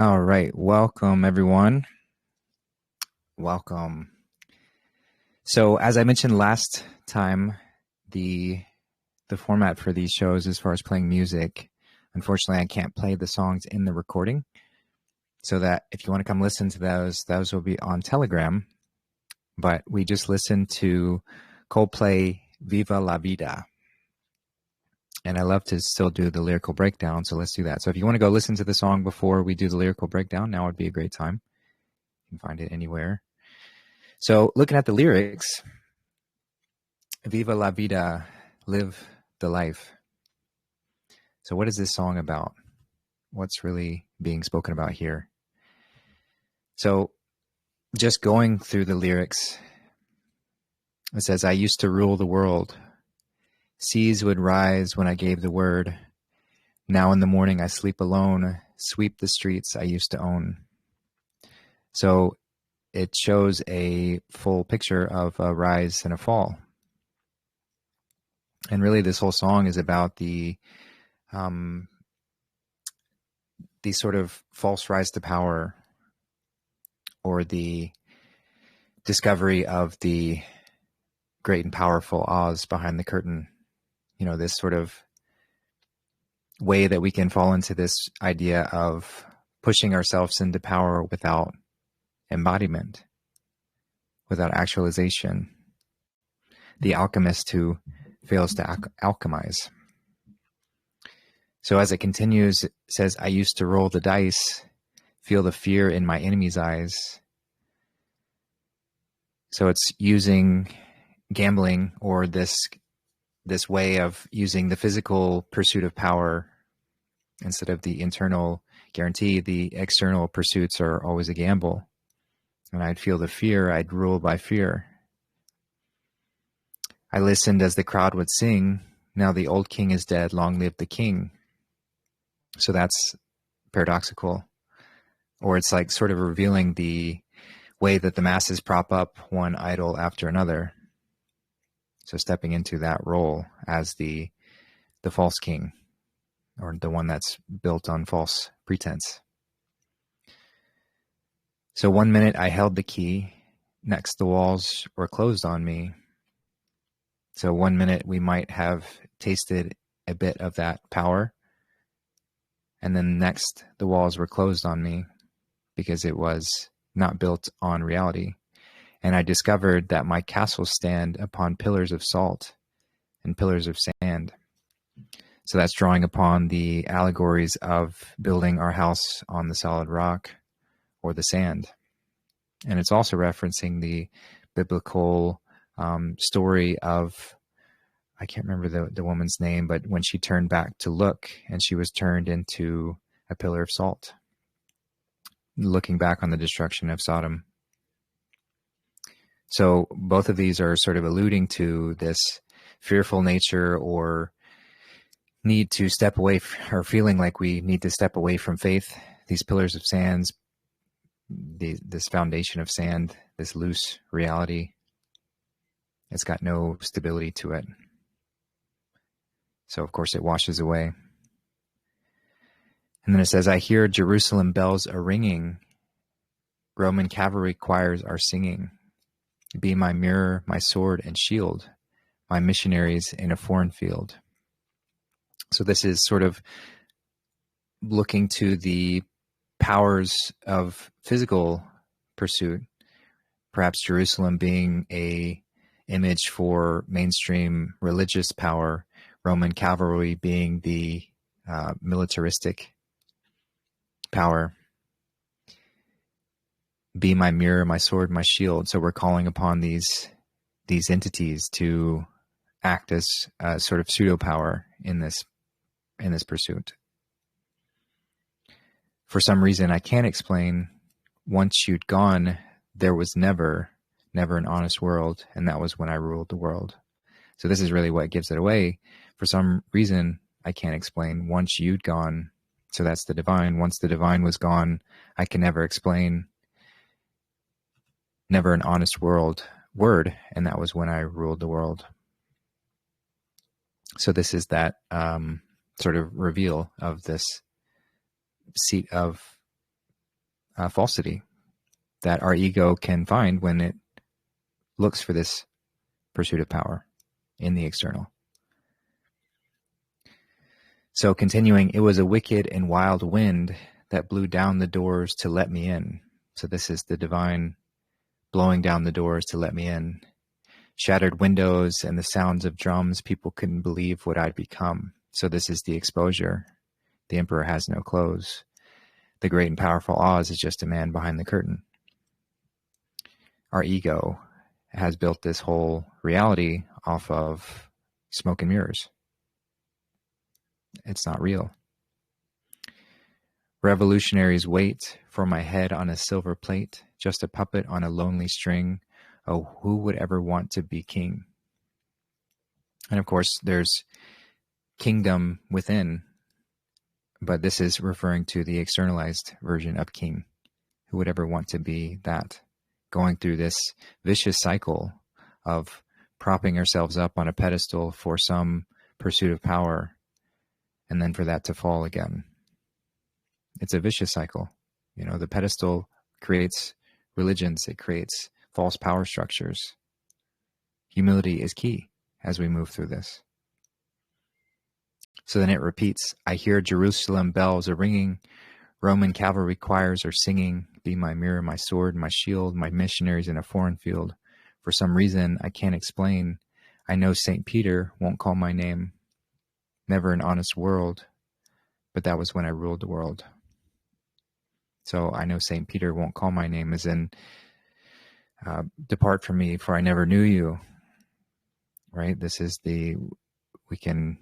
All right. Welcome, everyone. Welcome. So, as I mentioned last time, the format for these shows, as far as playing music, unfortunately, I can't play the songs in the recording. So that if you want to come listen to those will be on Telegram. But we just listened to Coldplay Viva la Vida. And I love to still do the lyrical breakdown, so let's do that. So if you want to go listen to the song before we do the lyrical breakdown, now would be a great time. You can find it anywhere. So looking at the lyrics, Viva la Vida, live the life. So what is this song about? What's really being spoken about here? So just going through the lyrics, it says, I used to rule the world. Seas would rise when I gave the word. Now in the morning I sleep alone, sweep the streets I used to own. So it shows a full picture of a rise and a fall. And really this whole song is about the sort of false rise to power, or the discovery of the great and powerful Oz behind the curtain. You know, this sort of way that we can fall into this idea of pushing ourselves into power without embodiment, without actualization. The alchemist who fails to alchemize. So as it continues, it says, I used to roll the dice, feel the fear in my enemy's eyes. So it's using gambling, or this way of using the physical pursuit of power instead of the internal guarantee. The external pursuits are always a gamble. And I'd feel the fear, I'd rule by fear. I listened as the crowd would sing, now the old king is dead, long live the king. So that's paradoxical. Or it's like sort of revealing the way that the masses prop up one idol after another. So stepping into that role as the false king, or the one that's built on false pretense. So 1 minute I held the key, next the walls were closed on me. So 1 minute we might have tasted a bit of that power, and then next the walls were closed on me because it was not built on reality. And I discovered that my castles stand upon pillars of salt and pillars of sand. So that's drawing upon the allegories of building our house on the solid rock or the sand. And it's also referencing the biblical story of, I can't remember the woman's name, but when she turned back to look, and she was turned into a pillar of salt, looking back on the destruction of Sodom. So both of these are sort of alluding to this fearful nature, or need to step away, or feeling like we need to step away from faith. These pillars of sands, this foundation of sand, this loose reality, it's got no stability to it. So of course it washes away. And then it says, I hear Jerusalem bells are ringing. Roman cavalry choirs are singing. Be my mirror, my sword and shield, my missionaries in a foreign field. So this is sort of looking to the powers of physical pursuit, perhaps Jerusalem being a image for mainstream religious power, Roman cavalry being the militaristic power. Be my mirror, my sword, my shield. So we're calling upon these entities to act as a sort of pseudo power in this pursuit. For some reason I can't explain, once you'd gone, there was never an honest world, and that was when I ruled the world. So this is really what gives it away. For some reason I can't explain, once you'd gone, so that's the divine. Once the divine was gone, I can never explain, never an honest word, and that was when I ruled the world. So this is that sort of reveal of this seat of falsity that our ego can find when it looks for this pursuit of power in the external. So continuing, it was a wicked and wild wind that blew down the doors to let me in. So this is the divine blowing down the doors to let me in. Shattered windows and the sounds of drums, people couldn't believe what I'd become. So this is the exposure. The emperor has no clothes. The great and powerful Oz is just a man behind the curtain. Our ego has built this whole reality off of smoke and mirrors. It's not real. Revolutionaries wait for my head on a silver plate, just a puppet on a lonely string. Oh, who would ever want to be king? And of course, there's kingdom within, but this is referring to the externalized version of king. Who would ever want to be that? Going through this vicious cycle of propping ourselves up on a pedestal for some pursuit of power, and then for that to fall again. It's a vicious cycle. You know, the pedestal creates religions. It creates false power structures. Humility is key as we move through this. So then it repeats, I hear Jerusalem bells are ringing, Roman cavalry choirs are singing, be my mirror, my sword, my shield, my missionaries in a foreign field. For some reason I can't explain, I know St. Peter won't call my name. Never an honest world, but that was when I ruled the world. So I know St. Peter won't call my name, as in, depart from me, for I never knew you. Right? This is we can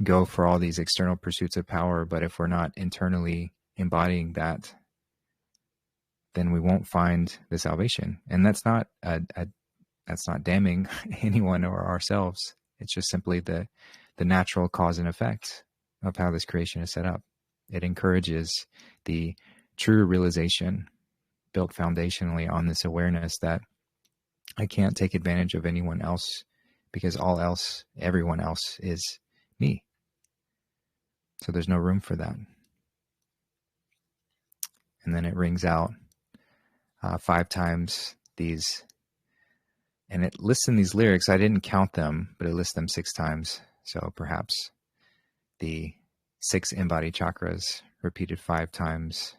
go for all these external pursuits of power, but if we're not internally embodying that, then we won't find the salvation. And that's not that's not damning anyone or ourselves. It's just simply the natural cause and effect of how this creation is set up. It encourages the true realization built foundationally on this awareness that I can't take advantage of anyone else because everyone else is me. So there's no room for that. And then it rings out 5 times these, and it lists in these lyrics, I didn't count them, but it lists them 6 times. So perhaps the 6 embodied chakras repeated 5 times,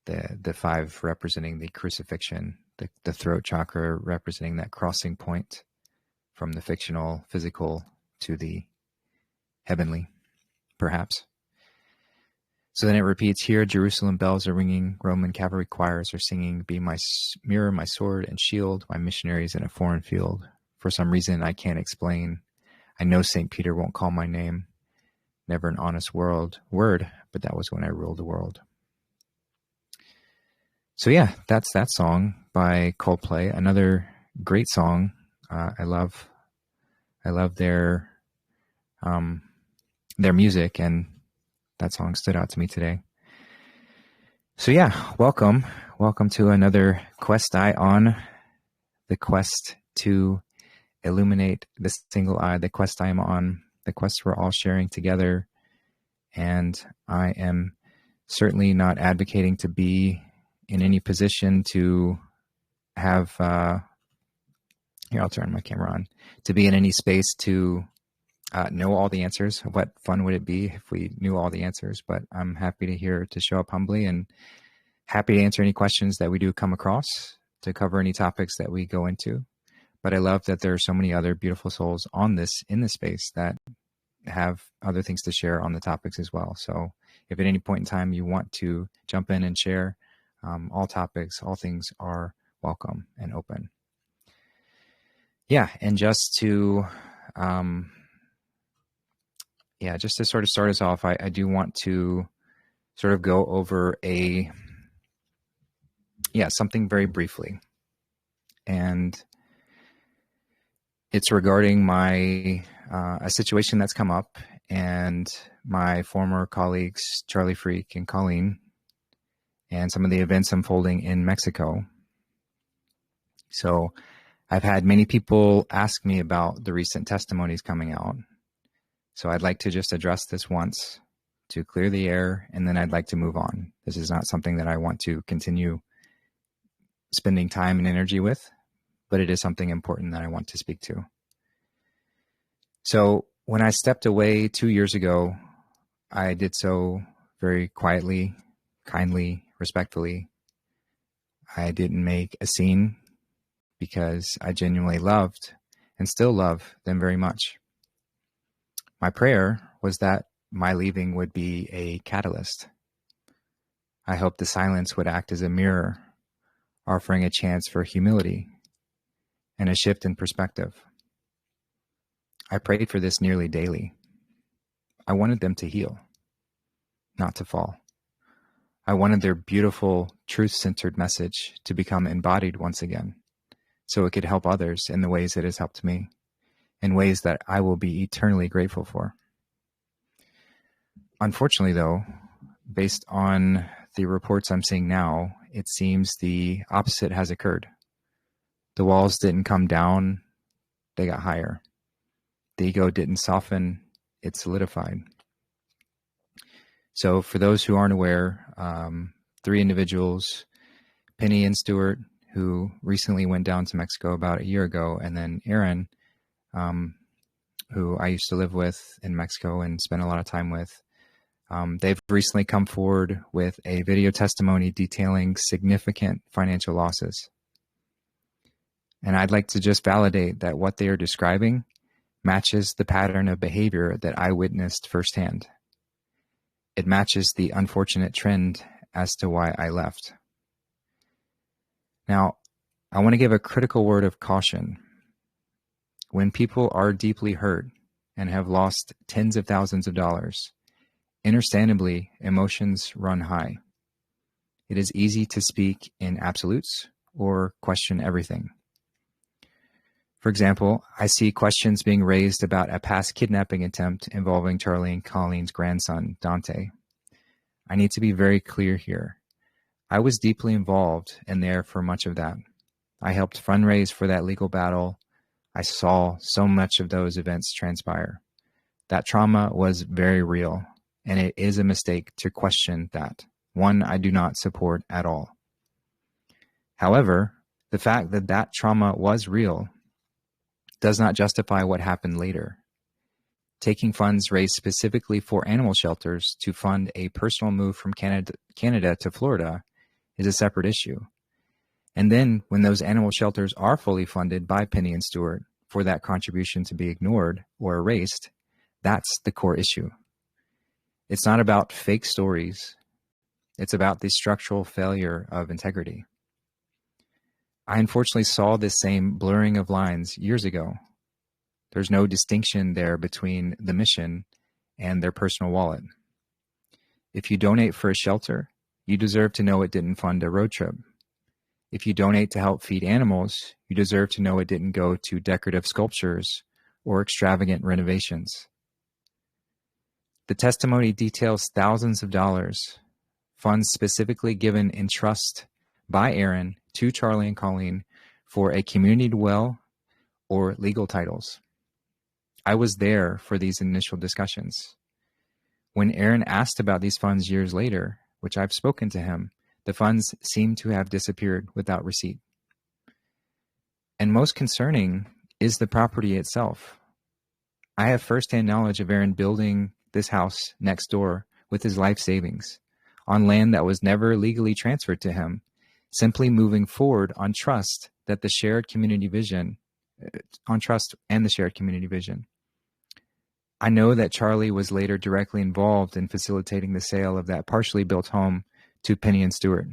the 5 representing the crucifixion, the throat chakra representing that crossing point from the fictional, physical to the heavenly, perhaps. So then it repeats here, Jerusalem bells are ringing, Roman cavalry choirs are singing, be my mirror, my sword and shield, my missionaries in a foreign field. For some reason I can't explain, I know St. Peter won't call my name. Never an honest word, but that was when I ruled the world. So yeah, that's that song by Coldplay. Another great song. I love their music, and that song stood out to me today. So yeah, welcome to another quest eye on the quest to illuminate the single eye, the quest I am on, the quest we're all sharing together. And I am certainly not advocating to be in any position to have, here, I'll turn my camera on, to be in any space to know all the answers. What fun would it be if we knew all the answers? But I'm happy to show up humbly and happy to answer any questions that we do come across, to cover any topics that we go into. But I love that there are so many other beautiful souls in this space that have other things to share on the topics as well. So if at any point in time you want to jump in and share, all topics, all things are welcome and open. Yeah, and just to sort of start us off, I do want to sort of go over something very briefly. And it's regarding a situation that's come up, and my former colleagues, Charlie Freak and Colleen, and some of the events unfolding in Mexico. So I've had many people ask me about the recent testimonies coming out. So I'd like to just address this once to clear the air, and then I'd like to move on. This is not something that I want to continue spending time and energy with, but it is something important that I want to speak to. So when I stepped away 2 years ago, I did so very quietly, kindly, respectfully. I didn't make a scene because I genuinely loved and still love them very much. My prayer was that my leaving would be a catalyst. I hoped the silence would act as a mirror, offering a chance for humility and a shift in perspective. I prayed for this nearly daily. I wanted them to heal, not to fall. I wanted their beautiful, truth-centered message to become embodied once again, so it could help others in the ways it has helped me, in ways that I will be eternally grateful for. Unfortunately, though, based on the reports I'm seeing now, it seems the opposite has occurred. The walls didn't come down, they got higher. The ego didn't soften, it solidified. So for those who aren't aware, 3 individuals, Penny and Stuart, who recently went down to Mexico about a year ago, and then Aaron, who I used to live with in Mexico and spent a lot of time with, they've recently come forward with a video testimony detailing significant financial losses. And I'd like to just validate that what they are describing matches the pattern of behavior that I witnessed firsthand. It matches the unfortunate trend as to why I left. Now, I want to give a critical word of caution. When people are deeply hurt and have lost tens of thousands of dollars, understandably, emotions run high. It is easy to speak in absolutes or question everything. For example, I see questions being raised about a past kidnapping attempt involving Charlie and Colleen's grandson, Dante. I need to be very clear here. I was deeply involved and there for much of that. I helped fundraise for that legal battle. I saw so much of those events transpire. That trauma was very real, and it is a mistake to question that. One I do not support at all. However, the fact that that trauma was real does not justify what happened later. Taking funds raised specifically for animal shelters to fund a personal move from Canada to Florida is a separate issue. And then when those animal shelters are fully funded by Penny and Stuart for that contribution to be ignored or erased, that's the core issue. It's not about fake stories. It's about the structural failure of integrity. I unfortunately saw this same blurring of lines years ago. There's no distinction there between the mission and their personal wallet. If you donate for a shelter, you deserve to know it didn't fund a road trip. If you donate to help feed animals, you deserve to know it didn't go to decorative sculptures or extravagant renovations. The testimony details thousands of dollars, funds specifically given in trust by Aaron to Charlie and Colleen for a community well or legal titles. I was there for these initial discussions. When Aaron asked about these funds years later, which I've spoken to him, the funds seem to have disappeared without receipt. And most concerning is the property itself. I have firsthand knowledge of Aaron building this house next door with his life savings on land that was never legally transferred to him, simply moving forward on trust that the shared community vision, on trust and the shared community vision. I know that Charlie was later directly involved in facilitating the sale of that partially built home to Penny and Stuart.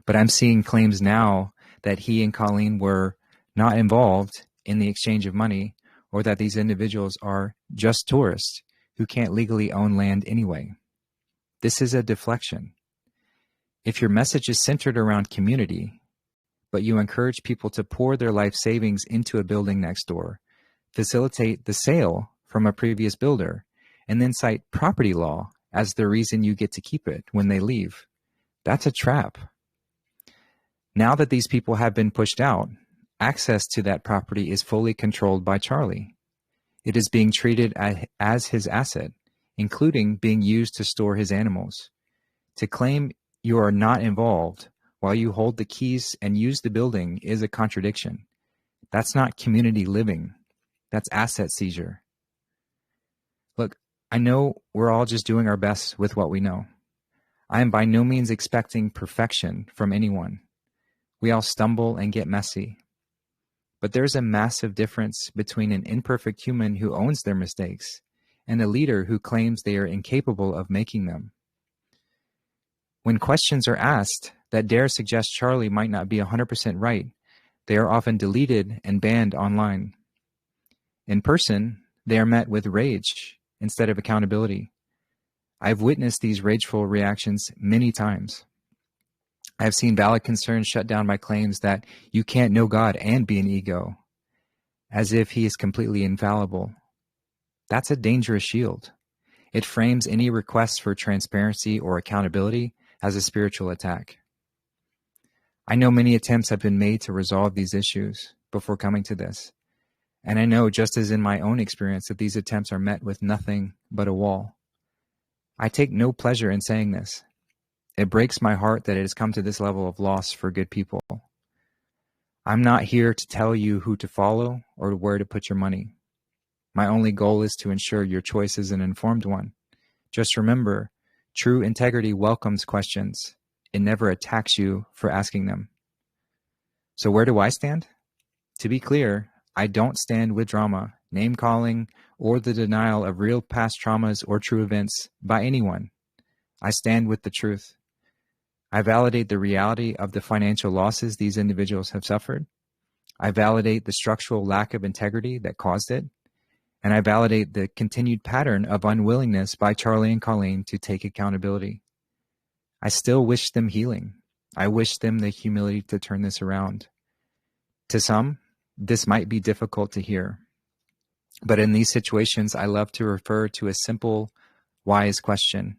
But I'm seeing claims now that he and Colleen were not involved in the exchange of money, or that these individuals are just tourists who can't legally own land anyway. This is a deflection. If your message is centered around community, but you encourage people to pour their life savings into a building next door, facilitate the sale from a previous builder, and then cite property law as the reason you get to keep it when they leave, that's a trap. Now that these people have been pushed out, access to that property is fully controlled by Charlie. It is being treated as his asset, including being used to store his animals. To claim you are not involved while you hold the keys and use the building is a contradiction. That's not community living. That's asset seizure. Look, I know we're all just doing our best with what we know. I am by no means expecting perfection from anyone. We all stumble and get messy. But there's a massive difference between an imperfect human who owns their mistakes and a leader who claims they are incapable of making them. When questions are asked that dare suggest Charlie might not be 100% right, they are often deleted and banned online. In person, they are met with rage instead of accountability. I've witnessed these rageful reactions many times. I've seen valid concerns shut down by claims that you can't know God and be an ego, as if he is completely infallible. That's a dangerous shield. It frames any requests for transparency or accountability as a spiritual attack. I know many attempts have been made to resolve these issues before coming to this, and I know, just as in my own experience, that these attempts are met with nothing but a wall. I take no pleasure in saying this. It breaks my heart that it has come to this level of loss for good people. I'm not here to tell you who to follow or where to put your money. My only goal is to ensure your choice is an informed one. Just remember, true integrity welcomes questions. It never attacks you for asking them. So where do I stand? To be clear, I don't stand with drama, name-calling, or the denial of real past traumas or true events by anyone. I stand with the truth. I validate the reality of the financial losses these individuals have suffered. I validate the structural lack of integrity that caused it. And I validate the continued pattern of unwillingness by Charlie and Colleen to take accountability. I still wish them healing. I wish them the humility to turn this around. To some, this might be difficult to hear. But in these situations, I love to refer to a simple, wise question.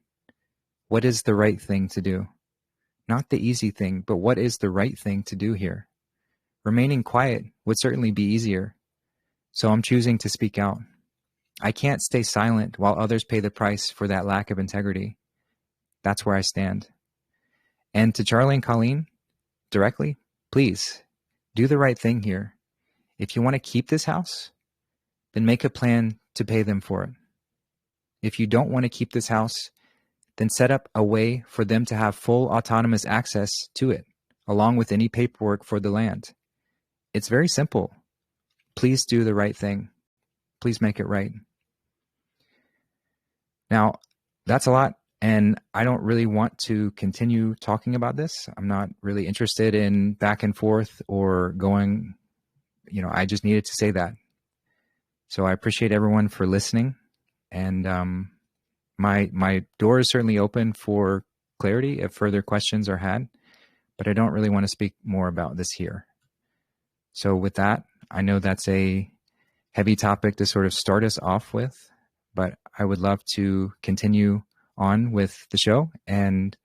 What is the right thing to do? Not the easy thing, but what is the right thing to do here? Remaining quiet would certainly be easier. So I'm choosing to speak out. I can't stay silent while others pay the price for that lack of integrity. That's where I stand. And to Charlie and Colleen, directly, please, do the right thing here. If you want to keep this house, then make a plan to pay them for it. If you don't want to keep this house, then set up a way for them to have full autonomous access to it, along with any paperwork for the land. It's very simple. Please do the right thing. Please make it right. Now, that's a lot, and I don't really want to continue talking about this. I'm not really interested in back and forth or going, I just needed to say that. So I appreciate everyone for listening, and my door is certainly open for clarity if further questions are had, but I don't really want to speak more about this here. So with that, I know that's a heavy topic to sort of start us off with, but I would love to continue on with the show. And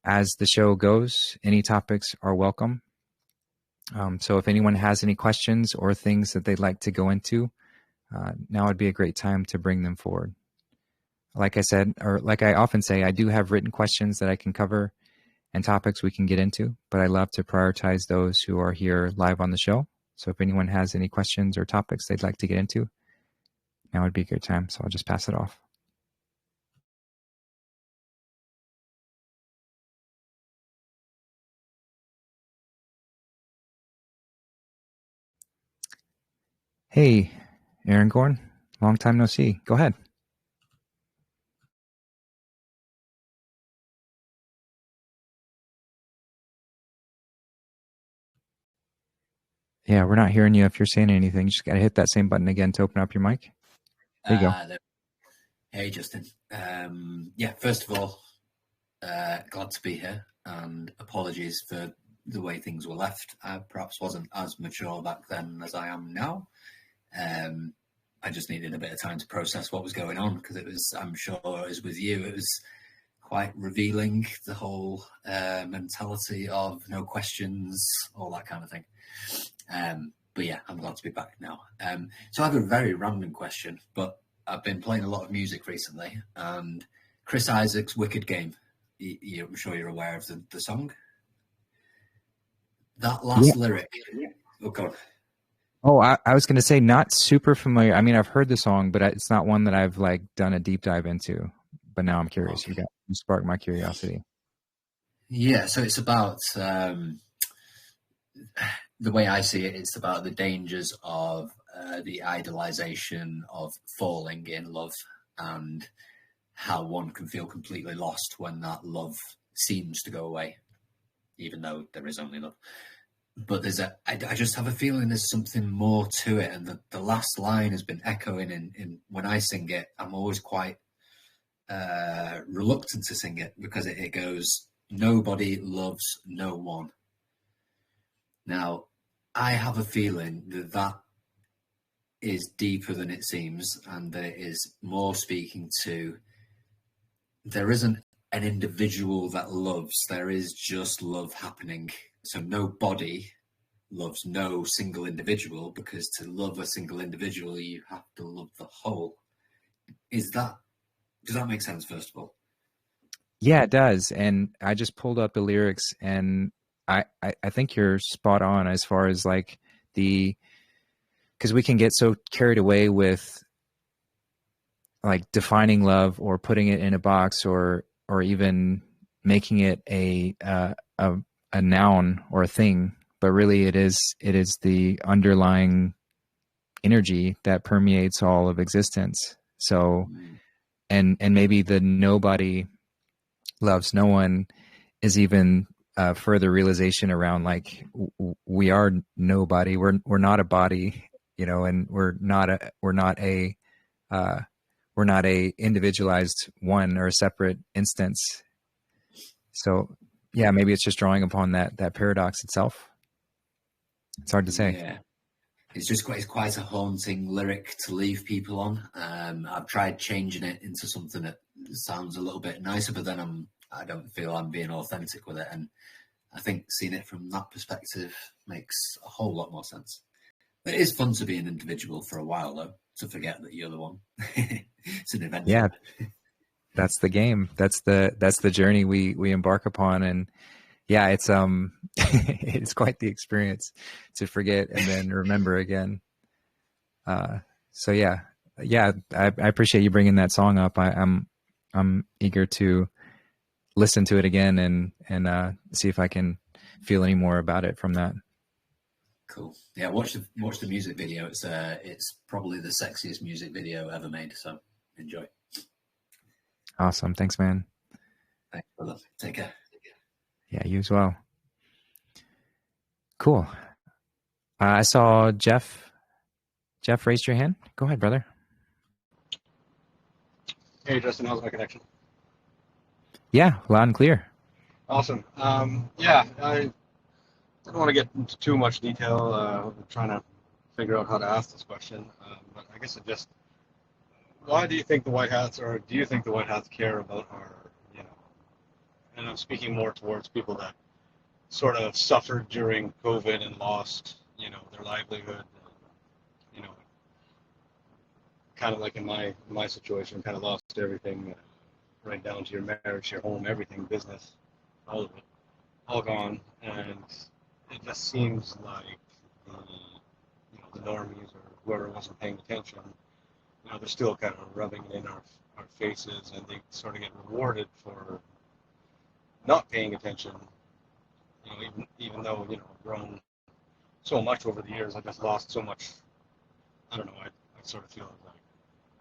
as the show goes, any topics are welcome. So if anyone has any questions or things that they'd like to go into, now would be a great time to bring them forward. Like I said, or like I often say, I do have written questions that I can cover and topics we can get into, but I love to prioritize those who are here live on the show. So if anyone has any questions or topics they'd like to get into, now would be a good time. So I'll just pass it off. Hey, Aaron Gorn, long time no see. Go ahead. Yeah, we're not hearing you if you're saying anything. You just got to hit that same button again to open up your mic. There you go. Hey, Justin. Yeah, first of all, glad to be here, and apologies for the way things were left. I perhaps wasn't as mature back then as I am now. I just needed a bit of time to process what was going on, because it was, I'm sure as with you, it was quite revealing, the whole mentality of no questions, all that kind of thing. But yeah, I'm glad to be back now. So I have a very random question, but I've been playing a lot of music recently, and Chris Isaak's Wicked Game. I'm sure you're aware of the song. That last lyric. Oh, God. Oh, I was going to say not super familiar. I mean, I've heard the song, but it's not one that I've like done a deep dive into. But now I'm curious. Okay. You sparked my curiosity. Yeah, so it's about the way I see it. It's about the dangers of the idolization of falling in love, and how one can feel completely lost when that love seems to go away, even though there is only love. But I just have a feeling there's something more to it, and the last line has been echoing in when I sing it. I'm always quite reluctant to sing it because it goes, nobody loves no one. Now, I have a feeling that is deeper than it seems, and there is more speaking to, there isn't an individual that loves, there is just love happening. So nobody loves no single individual, because to love a single individual, you have to love the whole. Does that make sense, first of all? Yeah, it does. And I just pulled up the lyrics, and I think you're spot on as far as like because we can get so carried away with like defining love or putting it in a box, or even making it a noun or a thing, but really it is the underlying energy that permeates all of existence. So and maybe the nobody loves no one is even further realization around like we are nobody, we're not a body, and we're not a individualized one or a separate instance. So yeah, maybe it's just drawing upon that paradox itself. It's hard to say. Yeah, it's quite a haunting lyric to leave people on. I've tried changing it into something that sounds a little bit nicer, but then I don't feel I'm being authentic with it, and I think seeing it from that perspective makes a whole lot more sense. It is fun to be an individual for a while, though, to forget that you're the one. It's an adventure. Yeah, that's the game. That's the journey we embark upon, and yeah, it's it's quite the experience to forget and then remember again. So yeah, I appreciate you bringing that song up. I'm eager to listen to it again and see if I can feel any more about it from that. Cool. Yeah, watch the music video. It's probably the sexiest music video ever made. So enjoy. Awesome. Thanks, man. Thanks, brother. Take care. Yeah, you as well. Cool. I saw Jeff. Jeff raised your hand. Go ahead, brother. Hey, Justin, how's my connection? Yeah, loud and clear. Awesome. Yeah, I don't want to get into too much detail. I'm trying to figure out how to ask this question. But I guess why do you think the White Hats, or do you think the White Hats care about and I'm speaking more towards people that sort of suffered during COVID and lost, their livelihood, kind of like in my situation, kind of lost everything, right down to your marriage, your home, everything, business, all of it, all gone. And it just seems like the normies or whoever wasn't paying attention, they're still kind of rubbing it in our faces, and they sort of get rewarded for not paying attention. Even though I've grown so much over the years, I just lost so much. I don't know. I sort of feel like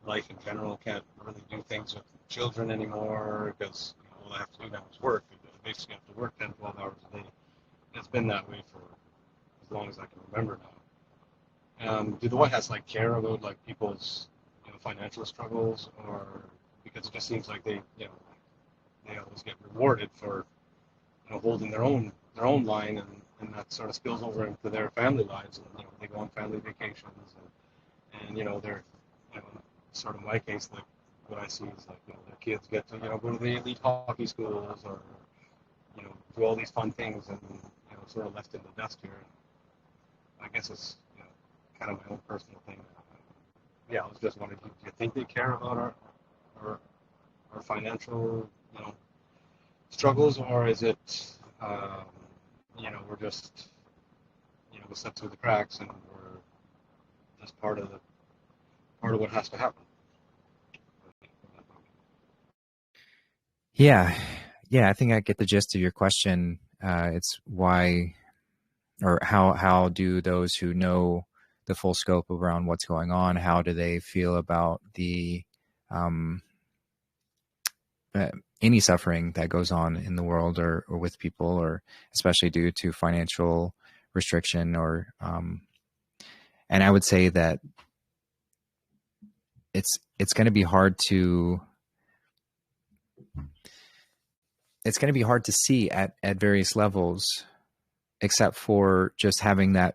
life in general can't really do things with children anymore, because all I have to do now is work. I basically have to work 10, 12 hours a day. It's been that way for as long as I can remember now. Do the White Hats care about people's financial struggles, or because it just seems like they always get rewarded for holding their own line, and that sort of spills over into their family lives, and they go on family vacations, and they're sort of my case, what I see is their kids get to go to the elite hockey schools, or do all these fun things, and sort of left in the dust here. I guess it's kind of my own personal thing. yeah, I was just wondering, do you think they care about our, our financial, struggles, or is it, we're just, we slip through the cracks and we're just part of what has to happen? Yeah. Yeah. I think I get the gist of your question. It's why, or how do those who know the full scope around what's going on, how do they feel about the, any suffering that goes on in the world or with people, or especially due to financial restriction or, and I would say that it's going to be hard to, see at various levels, except for just having that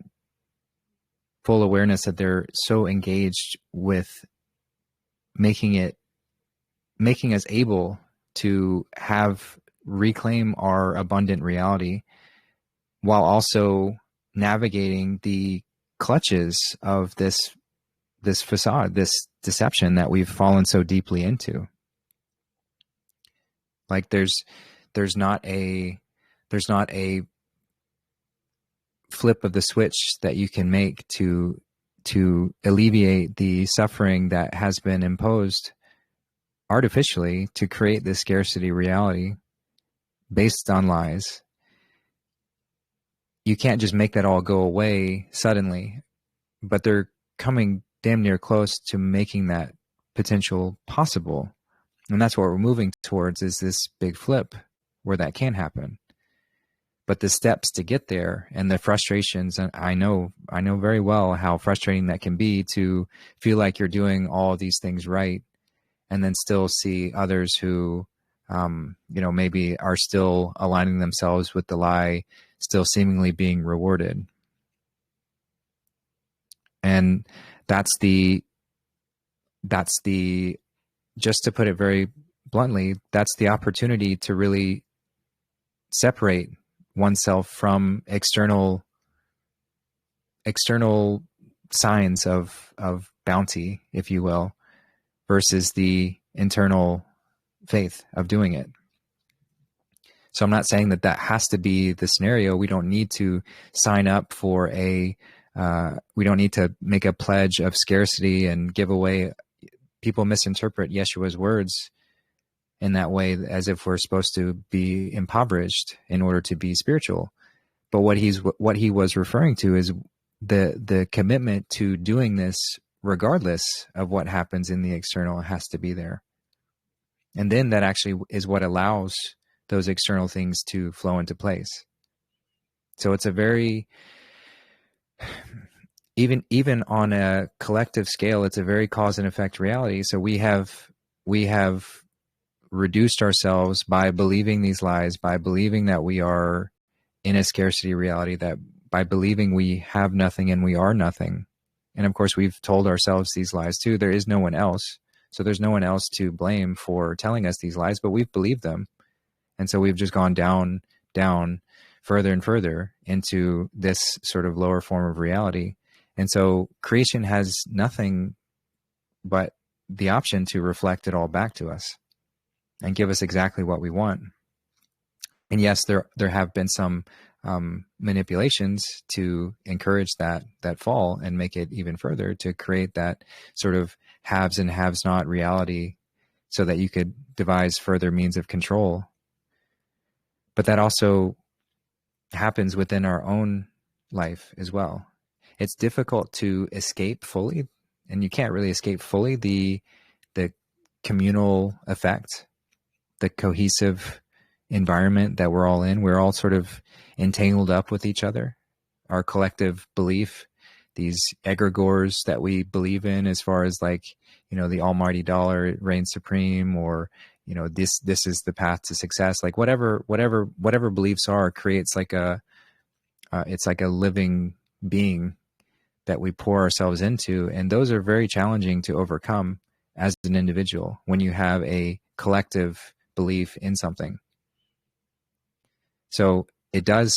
full awareness that they're so engaged with making us able to reclaim our abundant reality, while also navigating the clutches of this facade, this deception that we've fallen so deeply into. Like there's not a flip of the switch that you can make to alleviate the suffering that has been imposed artificially to create this scarcity reality based on lies. You can't just make that all go away suddenly, but they're coming damn near close to making that potential possible. And that's what we're moving towards, is this big flip where that can happen. But the steps to get there and the frustrations, and I know very well how frustrating that can be, to feel like you're doing all these things right and then still see others who, maybe are still aligning themselves with the lie, still seemingly being rewarded. And that's the, just to put it very bluntly, that's the opportunity to really separate oneself from external signs of bounty, if you will, versus the internal faith of doing it. So I'm not saying that has to be the scenario. We don't need to sign up for we don't need to make a pledge of scarcity and give away. People misinterpret Yeshua's words in that way, as if we're supposed to be impoverished in order to be spiritual. But what he was referring to is the commitment to doing this regardless of what happens in the external has to be there. And then that actually is what allows those external things to flow into place. So it's a very, even on a collective scale, it's a very cause and effect reality. So we have reduced ourselves by believing these lies, by believing that we are in a scarcity reality, that by believing we have nothing and we are nothing. And of course, we've told ourselves these lies too. There is no one else. So there's no one else to blame for telling us these lies, but we've believed them. And so we've just gone down, further and further into this sort of lower form of reality. And so creation has nothing but the option to reflect it all back to us and give us exactly what we want. And yes, there have been some manipulations to encourage that fall and make it even further, to create that sort of haves and haves not reality, so that you could devise further means of control. But that also happens within our own life as well. It's difficult to escape fully, and you can't really escape fully the communal effect, the cohesive environment that we're all in. We're all sort of entangled up with each other. Our collective belief, these egregores that we believe in, as far as like, the almighty dollar reigns supreme, or, this is the path to success. Like whatever beliefs are, creates like it's like a living being that we pour ourselves into. And those are very challenging to overcome as an individual when you have a collective belief in something. So it does,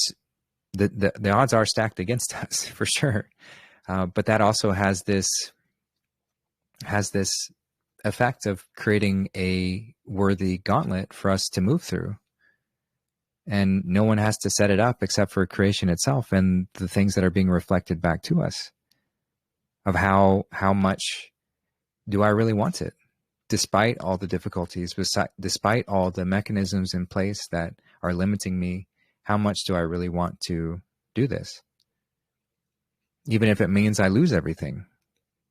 the odds are stacked against us for sure. But that also has this has this effect of creating a worthy gauntlet for us to move through. And no one has to set it up except for creation itself and the things that are being reflected back to us of how much do I really want it, despite all the difficulties, despite all the mechanisms in place that are limiting me. How much do I really want to do this? Even if it means I lose everything,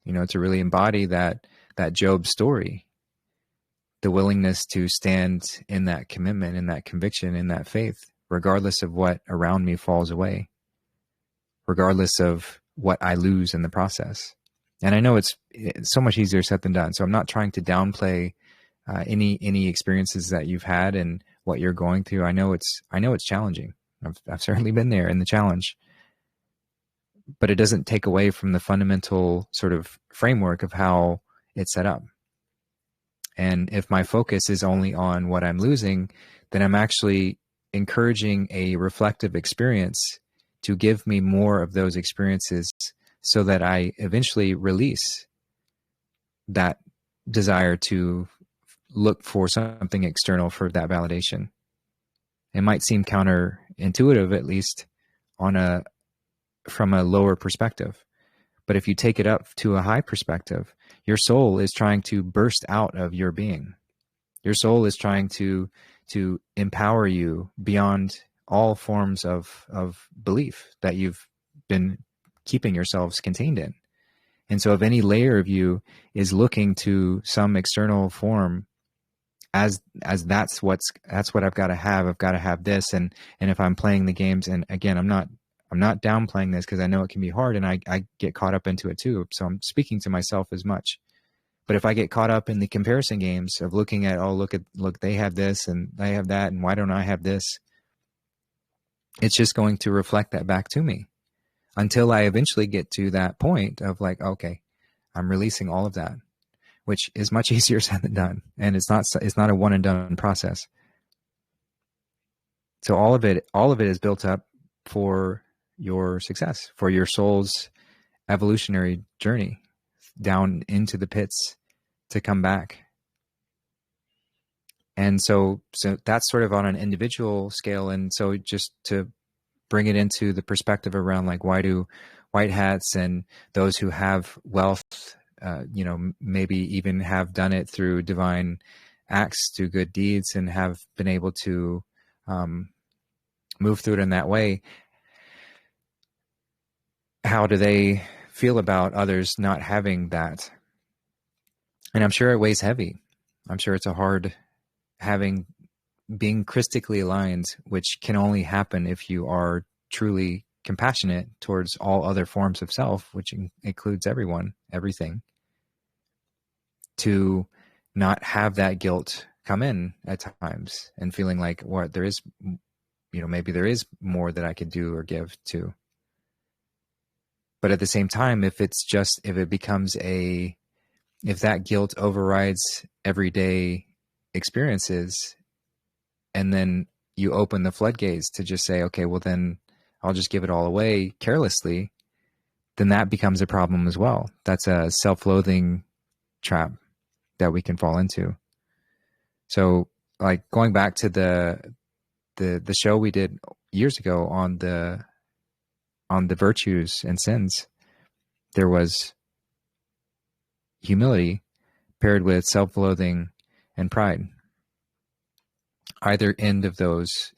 to really embody that Job story, the willingness to stand in that commitment, in that conviction, in that faith, regardless of what around me falls away, regardless of what I lose in the process. And I know it's so much easier said than done. So I'm not trying to downplay any experiences that you've had and what you're going through. I know it's challenging. I've certainly been there in the challenge, but it doesn't take away from the fundamental sort of framework of how it's set up. And if my focus is only on what I'm losing, then I'm actually encouraging a reflective experience to give me more of those experiences so that I eventually release that desire to look for something external for that validation. It might seem counterintuitive, at least from a lower perspective. But if you take it up to a high perspective, your soul is trying to burst out of your being. Your soul is trying to empower you beyond all forms of belief that you've been keeping yourselves contained in. And so if any layer of you is looking to some external form as that's what I've got to have this. And if I'm playing the games, and again, I'm not downplaying this because I know it can be hard and I get caught up into it too. So I'm speaking to myself as much. But if I get caught up in the comparison games of looking at, look, they have this and I have that, and why don't I have this? It's just going to reflect that back to me until I eventually get to that point of like, okay, I'm releasing all of that, which is much easier said than done. And it's not a one and done process. So all of it is built up for your success, for your soul's evolutionary journey down into the pits to come back. And so that's sort of on an individual scale. And so just to bring it into the perspective around like, why do white hats and those who have wealth, maybe even have done it through divine acts, through good deeds, and have been able to move through it in that way, how do they feel about others not having that? And I'm sure it weighs heavy. I'm sure it's a hard being christically aligned, which can only happen if you are truly compassionate towards all other forms of self, which includes everyone, everything, to not have that guilt come in at times and feeling like what there is, maybe there is more that I could do or give to. But at the same time, if that guilt overrides everyday experiences, and then you open the floodgates to just say, okay, well then I'll just give it all away carelessly, then that becomes a problem as well. That's a self-loathing trap that we can fall into. So like going back to the show we did years ago on the virtues and sins, there was humility paired with self-loathing and pride. Either end of those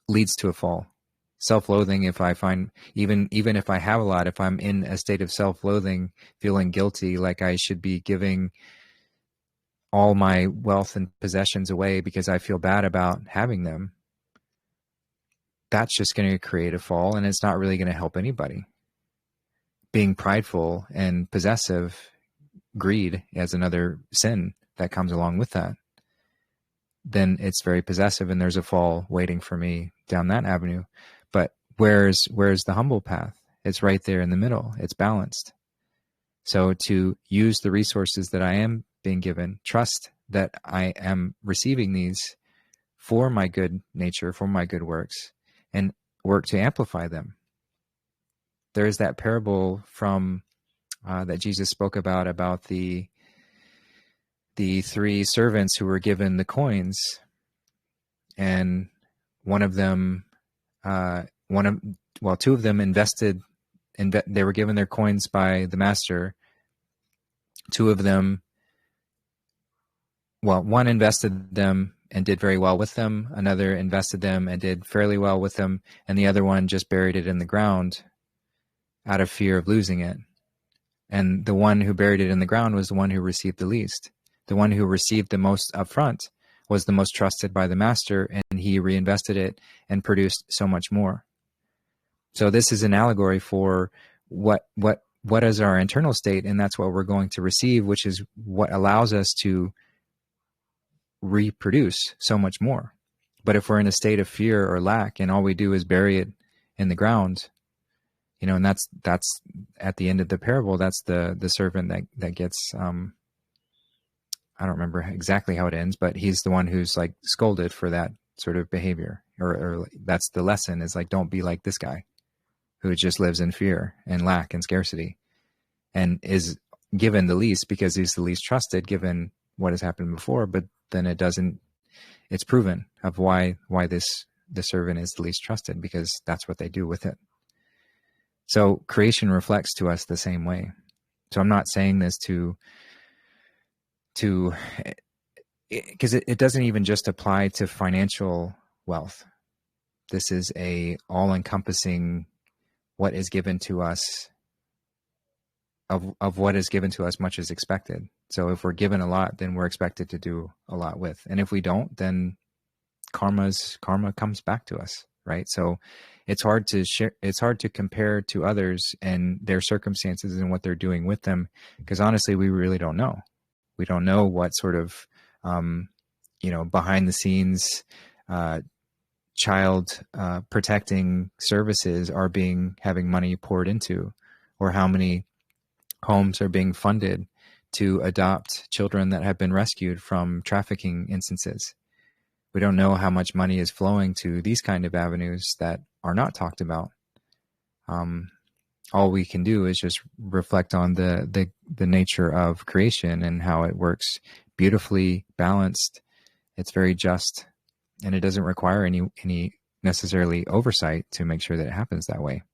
leads to a fall. Self-loathing, if I find, even if I have a lot, if I'm in a state of self-loathing, feeling guilty, like I should be giving all my wealth and possessions away because I feel bad about having them, that's just going to create a fall, and it's not really going to help anybody. Being prideful and possessive, greed as another sin that comes along with that, then it's very possessive, and there's a fall waiting for me down that avenue. But where's the humble path? It's right there in the middle. It's balanced. So to use the resources that I am being given, trust that I am receiving these for my good nature, for my good works, and work to amplify them. There is that parable from that Jesus spoke about the three servants who were given the coins, and one of them, two of them invested. They were given their coins by the master. Two of them, one invested them and did very well with them. Another invested them and did fairly well with them. And the other one just buried it in the ground out of fear of losing it. And the one who buried it in the ground was the one who received the least. The one who received the most upfront was the most trusted by the master, and he reinvested it and produced so much more. So this is an allegory for what is our internal state, and that's what we're going to receive, which is what allows us to reproduce so much more. But if we're in a state of fear or lack, and all we do is bury it in the ground, and that's at the end of the parable, that's the servant that gets, I don't remember exactly how it ends, but he's the one who's like scolded for that sort of behavior, or that's the lesson, is like, don't be like this guy who just lives in fear and lack and scarcity, and is given the least because he's the least trusted, given what has happened before. But then it's proven of why the servant is the least trusted, because that's what they do with it. So creation reflects to us the same way. So I'm not saying this because it doesn't even just apply to financial wealth. This is a all-encompassing what is given to us, of what is given to us, much is expected. So if we're given a lot, then we're expected to do a lot with. And if we don't, then karma comes back to us, right? So it's hard to share, it's hard to compare to others and their circumstances and what they're doing with them, because honestly, we really don't know. We don't know what sort of, behind the scenes, child protecting services are having money poured into, or how many homes are being funded to adopt children that have been rescued from trafficking instances. We don't know how much money is flowing to these kind of avenues that are not talked about. All we can do is just reflect on the nature of creation and how it works beautifully balanced. It's very just, and it doesn't require any necessarily oversight to make sure that it happens that way.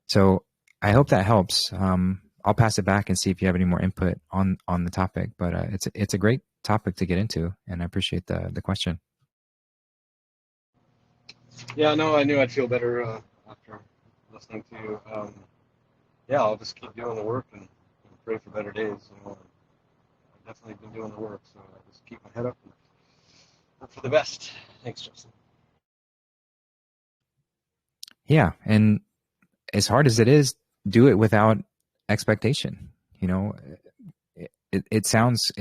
So I hope that helps. I'll pass it back and see if you have any more input on the topic, but it's a great topic to get into, and I appreciate the question. Yeah, no, I knew I'd feel better after listening to you. I'll just keep doing the work and pray for better days. I've definitely been doing the work, so I just keep my head up and hope for the best. Thanks, Justin. Yeah, and as hard as it is, do it without expectation. It sounds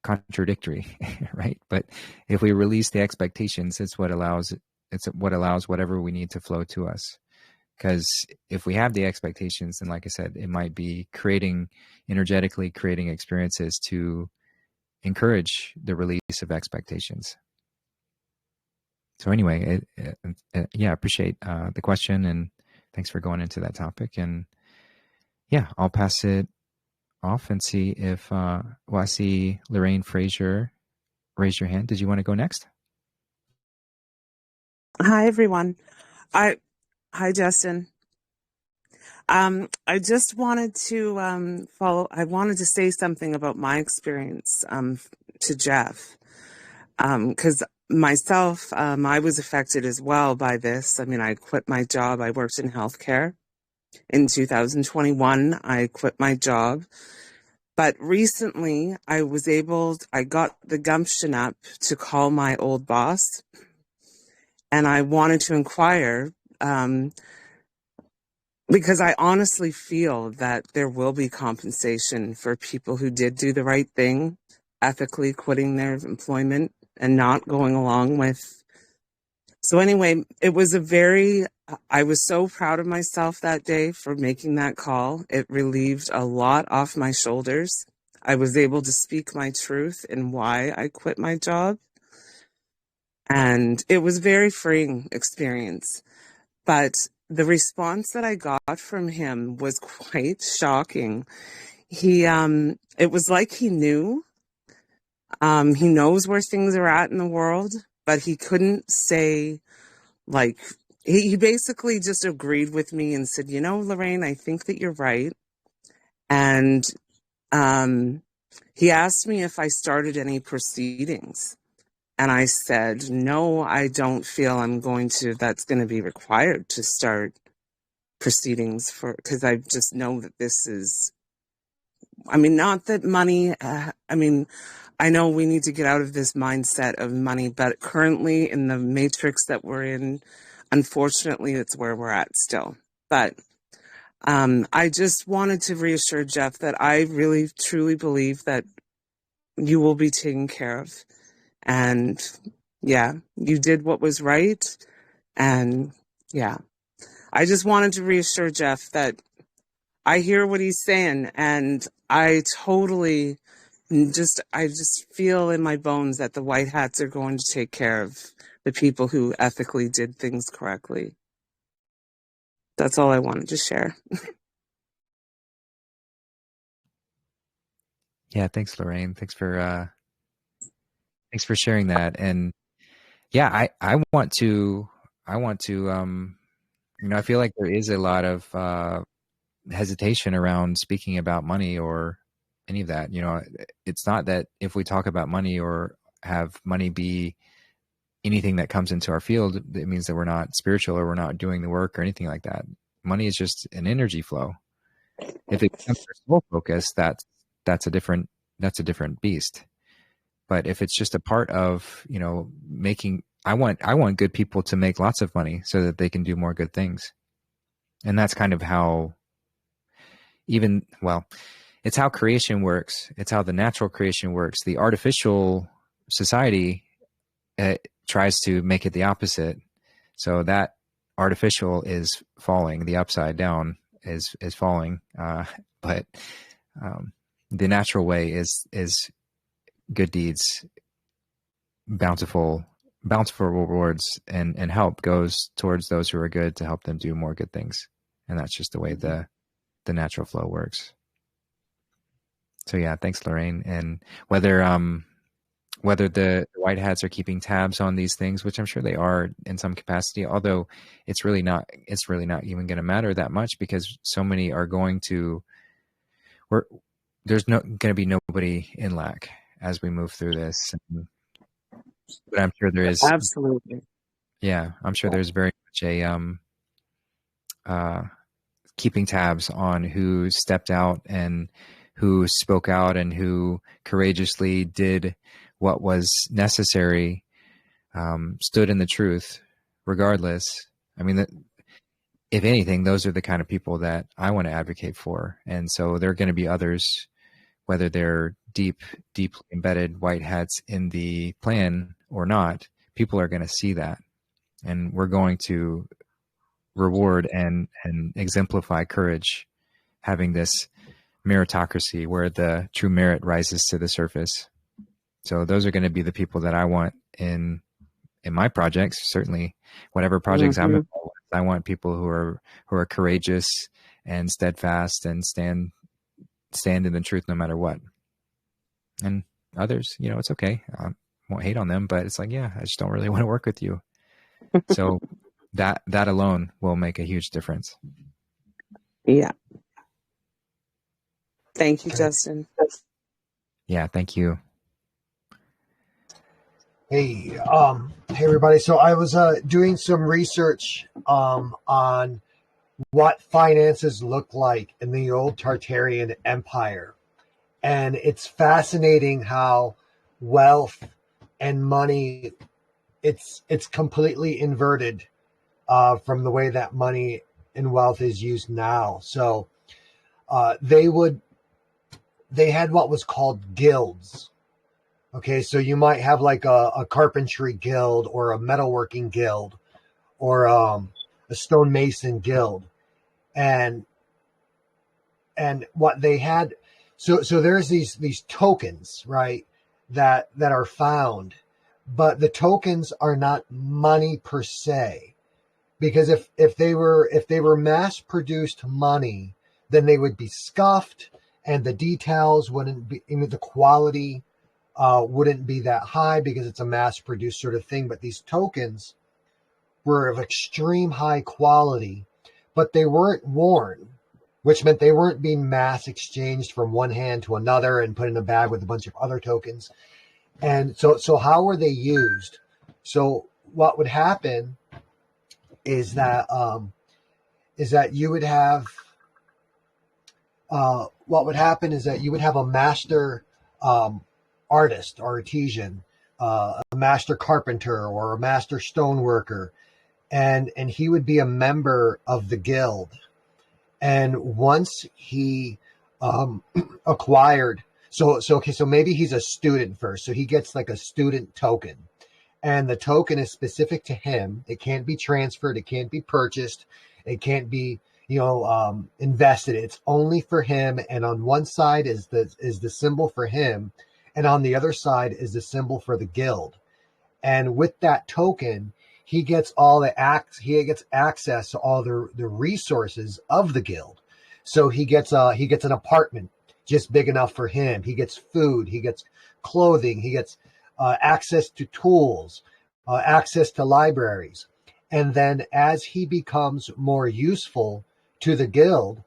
contradictory, right? But if we release the expectations, it's what allows whatever we need to flow to us. Because if we have the expectations, then like I said, it might be energetically creating experiences to encourage the release of expectations. So anyway, I appreciate the question, and thanks for going into that topic. And I'll pass it off and see if, I see Lorraine Fraser raise your hand. Did you want to go next? Hi, everyone. Hi, Justin. I just wanted to I wanted to say something about my experience to Jeff, because myself, I was affected as well by this. I mean, I quit my job. I worked in healthcare. In 2021, I quit my job. But recently, I got the gumption up to call my old boss, and I wanted to inquire, because I honestly feel that there will be compensation for people who did do the right thing, ethically quitting their employment and not going along with. So anyway, I was so proud of myself that day for making that call. It relieved a lot off my shoulders. I was able to speak my truth and why I quit my job. And it was a very freeing experience. But the response that I got from him was quite shocking. It was like he knew. He knows where things are at in the world, but he couldn't say, like, he basically just agreed with me and said, you know, Lorraine, I think that you're right. And he asked me if I started any proceedings. And I said, no, I don't feel that's going to be required to start proceedings because I just know that this is, not that money, I know we need to get out of this mindset of money, but currently in the matrix that we're in, unfortunately, it's where we're at still. But I just wanted to reassure Jeff that I really, truly believe that you will be taken care of. And yeah, you did what was right. And yeah, I just wanted to reassure Jeff that I hear what he's saying, and I just feel in my bones that the white hats are going to take care of the people who ethically did things correctly. That's all I wanted to share. Yeah, thanks, Lorraine. Thanks for sharing that. And yeah, I want to I feel like there is a lot of hesitation around speaking about money or any of that. It's not that if we talk about money or have money be anything that comes into our field, it means that we're not spiritual or we're not doing the work or anything like that. Money is just an energy flow. If it becomes our sole focus, that's a different beast. But if it's just a part of, making, I want good people to make lots of money so that they can do more good things. And that's kind of how it's how creation works. It's how the natural creation works. The artificial society tries to make it the opposite. So that artificial is falling. The upside down is falling. But the natural way is good deeds, bountiful rewards, and help goes towards those who are good to help them do more good things. And that's just the way the natural flow works. So yeah, thanks, Lorraine. And whether the white hats are keeping tabs on these things, which I'm sure they are in some capacity, although it's really not even going to matter that much because so many are going to, there's going to be nobody in lack as we move through this. But I'm sure there is. Absolutely. Yeah, I'm sure there's very much a keeping tabs on who stepped out and who spoke out and who courageously did what was necessary, stood in the truth, regardless. If anything, those are the kind of people that I want to advocate for. And so there are going to be others, whether they're deeply embedded white hats in the plan or not, people are going to see that. And we're going to reward and exemplify courage, having this meritocracy where the true merit rises to the surface. So those are going to be the people that I want in my projects. Certainly, whatever projects I'm involved with, I want people who are courageous and steadfast and stand in the truth no matter what. And others, it's okay. I won't hate on them, but it's like, yeah, I just don't really want to work with you. So that alone will make a huge difference. Yeah. Thank you, Justin. Yeah, thank you. Hey everybody. So I was doing some research on what finances look like in the old Tartarian Empire. And it's fascinating how wealth and money, it's completely inverted from the way that money and wealth is used now. So they had what was called guilds. Okay, so you might have like a carpentry guild or a metalworking guild or a stonemason guild. And what they had, so there's these tokens, right, that are found, but the tokens are not money per se. because if they were mass produced money, then they would be scuffed, and the details wouldn't be, the quality wouldn't be that high because it's a mass produced sort of thing. But these tokens were of extreme high quality, but they weren't worn, which meant they weren't being mass exchanged from one hand to another and put in a bag with a bunch of other tokens. And so how were they used? So what would happen is that you would have a master artist or artisan, a master carpenter or a master stoneworker, and he would be a member of the guild. And once he acquired, so maybe he's a student first, so he gets like a student token, and the token is specific to him. It can't be transferred, it can't be purchased, it can't be invested. It's only for him. And on one side is the symbol for him, and on the other side is the symbol for the guild. And with that token, he gets access to all the resources of the guild. So he gets an apartment just big enough for him. He gets food, he gets clothing, he gets access to tools, access to libraries. And then as he becomes more useful to the guild,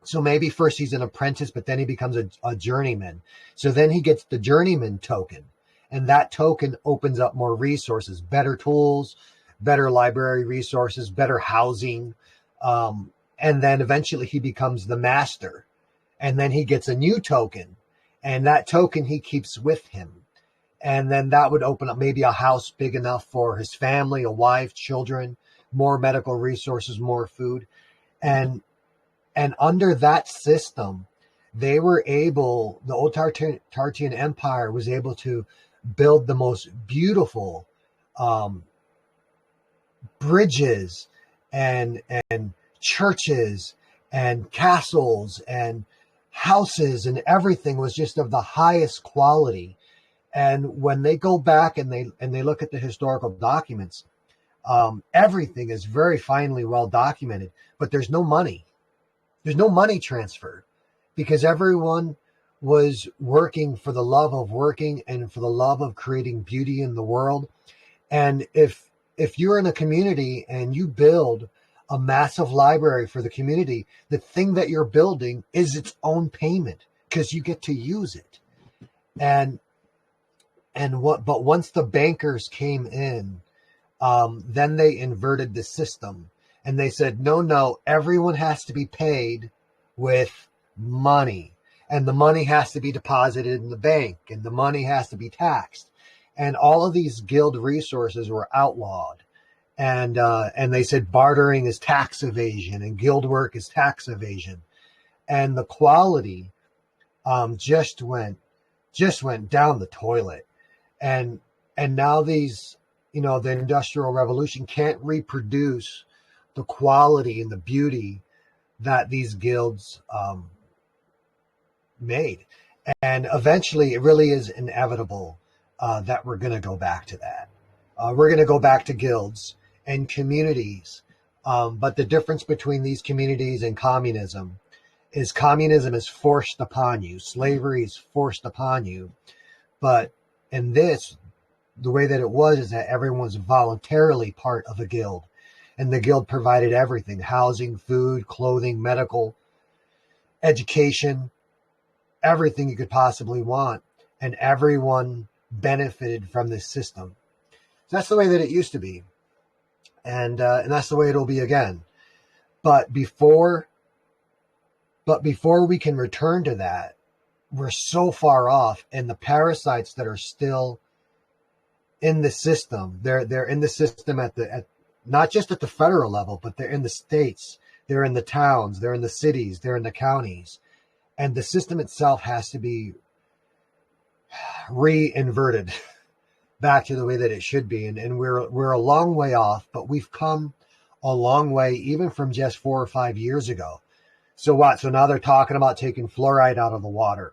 so maybe first he's an apprentice, but then he becomes a journeyman. So then he gets the journeyman token. And that token opens up more resources, better tools, better library resources, better housing. And then eventually he becomes the master. And then he gets a new token. And that token he keeps with him. And then that would open up maybe a house big enough for his family, a wife, children, more medical resources, more food. And under that system, they were able, the old Tartarian Empire was able to build the most beautiful bridges and churches and castles and houses, and everything was just of the highest quality. And when they go back and they look at the historical documents, everything is very finely well documented, but there's no money. There's no money transfer because everyone was working for the love of working and for the love of creating beauty in the world. And if you're in a community and you build a massive library for the community, the thing that you're building is its own payment because you get to use it. But once the bankers came in, then they inverted the system and they said, no, everyone has to be paid with money. And the money has to be deposited in the bank, and the money has to be taxed. And all of these guild resources were outlawed. And they said bartering is tax evasion and guild work is tax evasion. And the quality just went down the toilet. And now these, the Industrial Revolution can't reproduce the quality and the beauty that these guilds made. And eventually it really is inevitable that we're going to go back to that. We're going to go back to guilds and communities. But the difference between these communities and communism is forced upon you. Slavery is forced upon you. But in this, the way that it was is that everyone was voluntarily part of a guild. And the guild provided everything: housing, food, clothing, medical, education, everything you could possibly want. And everyone benefited from this system. So that's the way that it used to be. And that's the way it'll be again. But before we can return to that, we're so far off. And the parasites that are still in the system, they're in the system at not just at the federal level, but they're in the states, they're in the towns, they're in the cities, they're in the counties. And the system itself has to be re-inverted back to the way that it should be. And we're a long way off, but we've come a long way even from just 4 or 5 years ago. So what? So now they're talking about taking fluoride out of the water.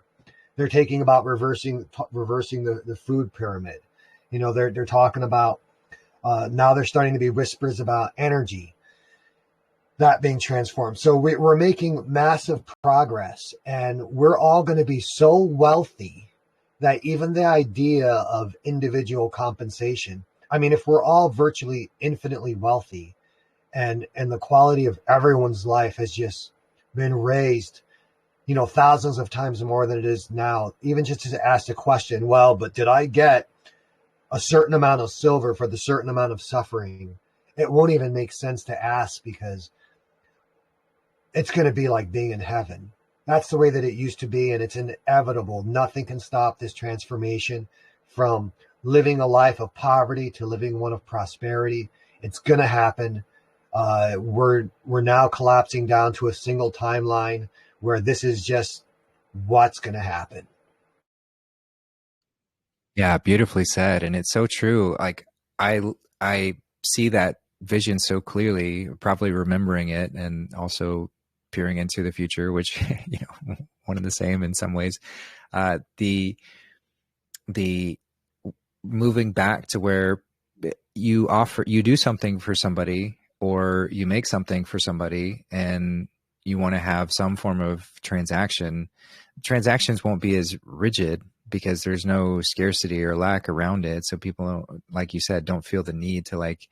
They're talking about reversing the food pyramid. They're talking about Now there's starting to be whispers about energy that being transformed. So we're making massive progress, and we're all going to be so wealthy that even the idea of individual compensation, I mean, if we're all virtually infinitely wealthy and the quality of everyone's life has just been raised, you know, thousands of times more than it is now, even just to ask the question, well, but did I get a certain amount of silver for the certain amount of suffering? It won't even make sense to ask, because it's going to be like being in heaven. That's the way that it used to be, and it's inevitable. Nothing can stop this transformation from living a life of poverty to living one of prosperity. It's going to happen. We're now collapsing down to a single timeline where this is just what's going to happen. Yeah, beautifully said. And it's so true. Like I see that vision so clearly, probably remembering it and also peering into the future, which, you know, one and the same in some ways. The moving back to where you do something for somebody, or you make something for somebody, and you want to have some form of transaction. Transactions won't be as rigid because there's no scarcity or lack around it. So people, like you said, don't feel the need to like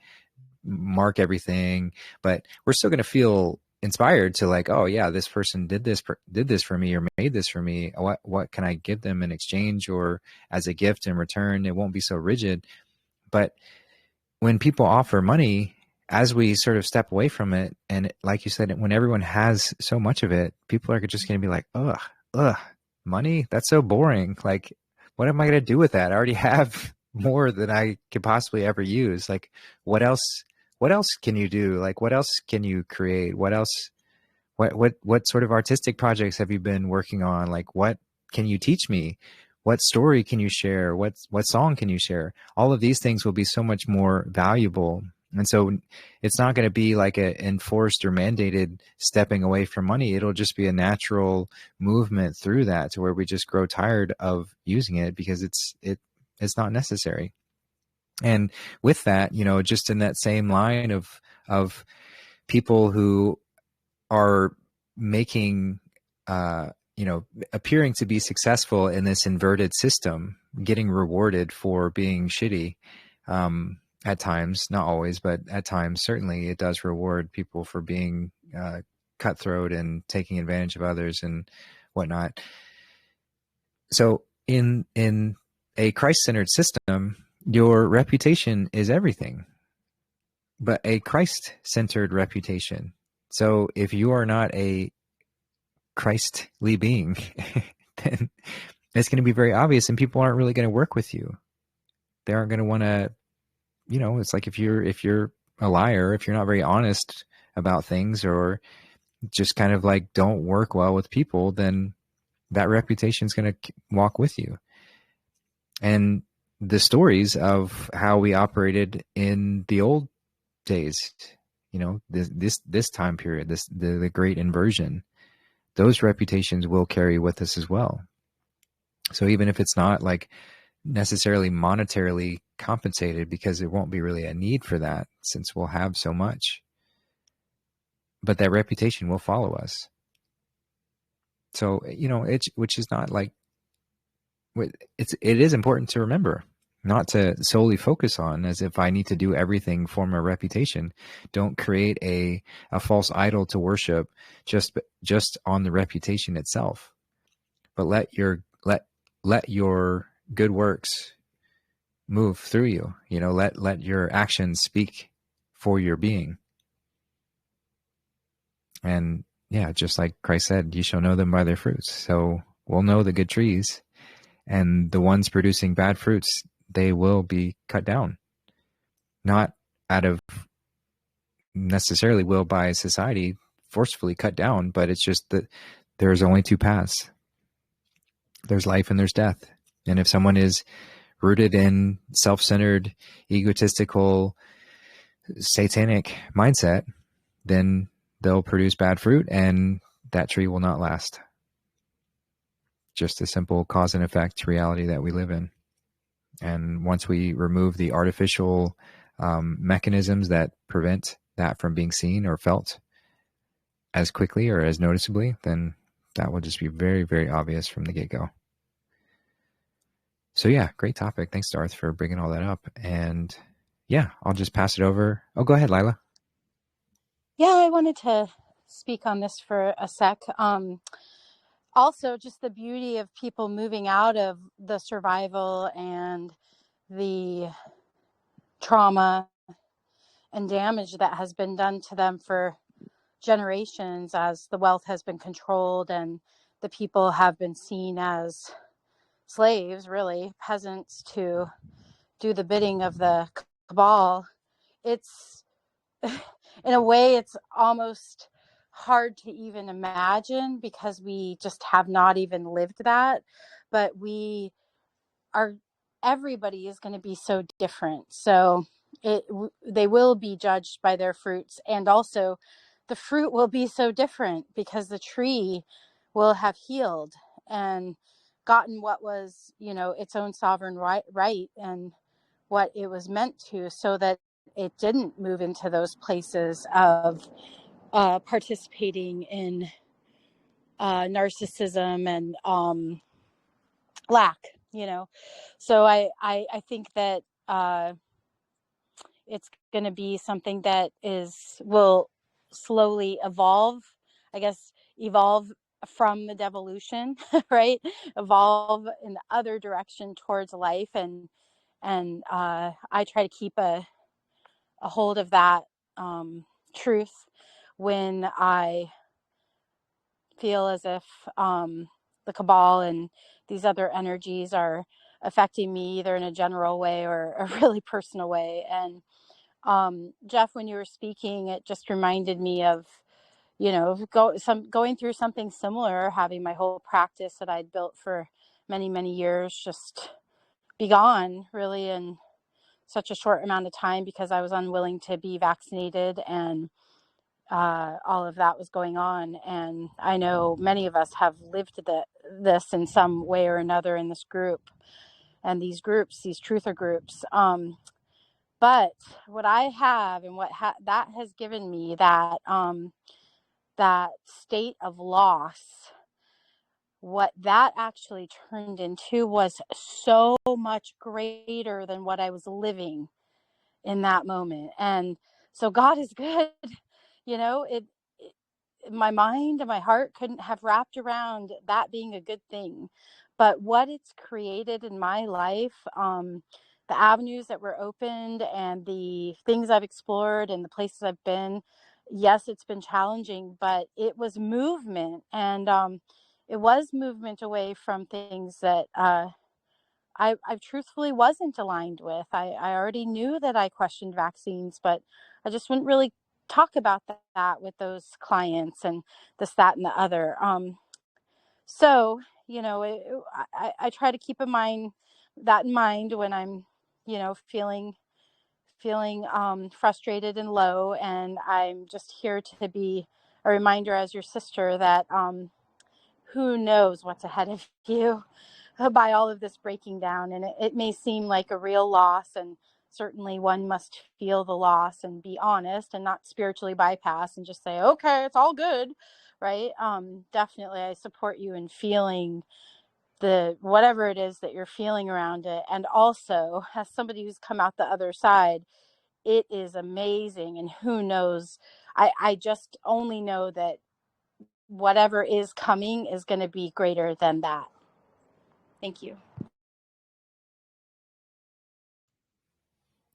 mark everything, but we're still going to feel inspired to like, oh yeah, this person did this for me, or made this for me. What can I give them in exchange or as a gift in return? It won't be so rigid. But when people offer money, as we sort of step away from it, and like you said, when everyone has so much of it, people are just going to be like, ugh, money? That's so boring. Like, what am I going to do with that? I already have more than I could possibly ever use. Like, what else can you do? Like, what else can you create? What sort of artistic projects have you been working on? Like, what can you teach me? What story can you share? What song can you share? All of these things will be so much more valuable. And so it's not going to be like an enforced or mandated stepping away from money. It'll just be a natural movement through that, to where we just grow tired of using it because it's not necessary. And with that, you know, just in that same line of people who are making, you know, appearing to be successful in this inverted system, getting rewarded for being shitty. At times, not always, but at times, certainly it does reward people for being cutthroat and taking advantage of others and whatnot. So in a Christ-centered system, your reputation is everything, but a Christ-centered reputation. So if you are not a Christly being, then it's going to be very obvious, and people aren't really going to work with you. They aren't going to want to, you know, it's like if you're a liar, if you're not very honest about things, or just kind of like don't work well with people, then that reputation is going to walk with you. And the stories of how we operated in the old days, you know, this time period, the Great Inversion, those reputations will carry with us as well. So even if it's not like necessarily monetarily compensated, because there won't be really a need for that since we'll have so much, but that reputation will follow us. So, you know, which is not like, it is important to remember, not to solely focus on as if I need to do everything for my reputation. Don't create a false idol to worship just on the reputation itself, but let your good works move through you. You know, let your actions speak for your being. And yeah, just like Christ said, you shall know them by their fruits. So we'll know the good trees, and the ones producing bad fruits, they will be cut down. Not out of necessarily will by society forcefully cut down, but it's just that there's only two paths. There's life and there's death. And if someone is rooted in self-centered, egotistical, satanic mindset, then they'll produce bad fruit, and that tree will not last. Just a simple cause and effect reality that we live in. And once we remove the artificial mechanisms that prevent that from being seen or felt as quickly or as noticeably, then that will just be very, very obvious from the get-go. So yeah, great topic. Thanks, Darth, for bringing all that up. And yeah, I'll just pass it over. Oh, go ahead, Lila. Yeah, I wanted to speak on this for a sec. Also, just the beauty of people moving out of the survival and the trauma and damage that has been done to them for generations, as the wealth has been controlled and the people have been seen as slaves, really, peasants to do the bidding of the cabal. It's, in a way, it's almost hard to even imagine because we just have not even lived that. But everybody is going to be so different. So they will be judged by their fruits, and also the fruit will be so different because the tree will have healed and gotten what was, its own sovereign right and what it was meant to, so that it didn't move into those places of participating in narcissism and lack, So I think that it's going to be something that will slowly evolve, I guess, evolve from the devolution, right? Evolve in the other direction towards life. And I try to keep a hold of that truth when I feel as if the cabal and these other energies are affecting me either in a general way or a really personal way. And Jeff, when you were speaking, it just reminded me of, going through something similar, having my whole practice that I'd built for many, many years just be gone really in such a short amount of time because I was unwilling to be vaccinated, and all of that was going on. And I know many of us have lived this in some way or another in this group and these groups, these truther groups. But what I have and what that has given me, that state of loss, what that actually turned into was so much greater than what I was living in that moment. And so God is good. My mind and my heart couldn't have wrapped around that being a good thing. But what it's created in my life, the avenues that were opened and the things I've explored and the places I've been, yes, it's been challenging, but it was movement. And it was movement away from things that I truthfully wasn't aligned with. I already knew that I questioned vaccines, but I just wouldn't really talk about that with those clients and this, that, and the other. So, I try to keep that in mind when I'm, feeling frustrated and low. And I'm just here to be a reminder as your sister that who knows what's ahead of you by all of this breaking down. And it may seem like a real loss, and certainly one must feel the loss and be honest and not spiritually bypass and just say, okay, it's all good, right? Definitely, I support you in feeling whatever it is that you're feeling around it. And also, as somebody who's come out the other side, it is amazing. And who knows, I just only know that whatever is coming is going to be greater than that. Thank you.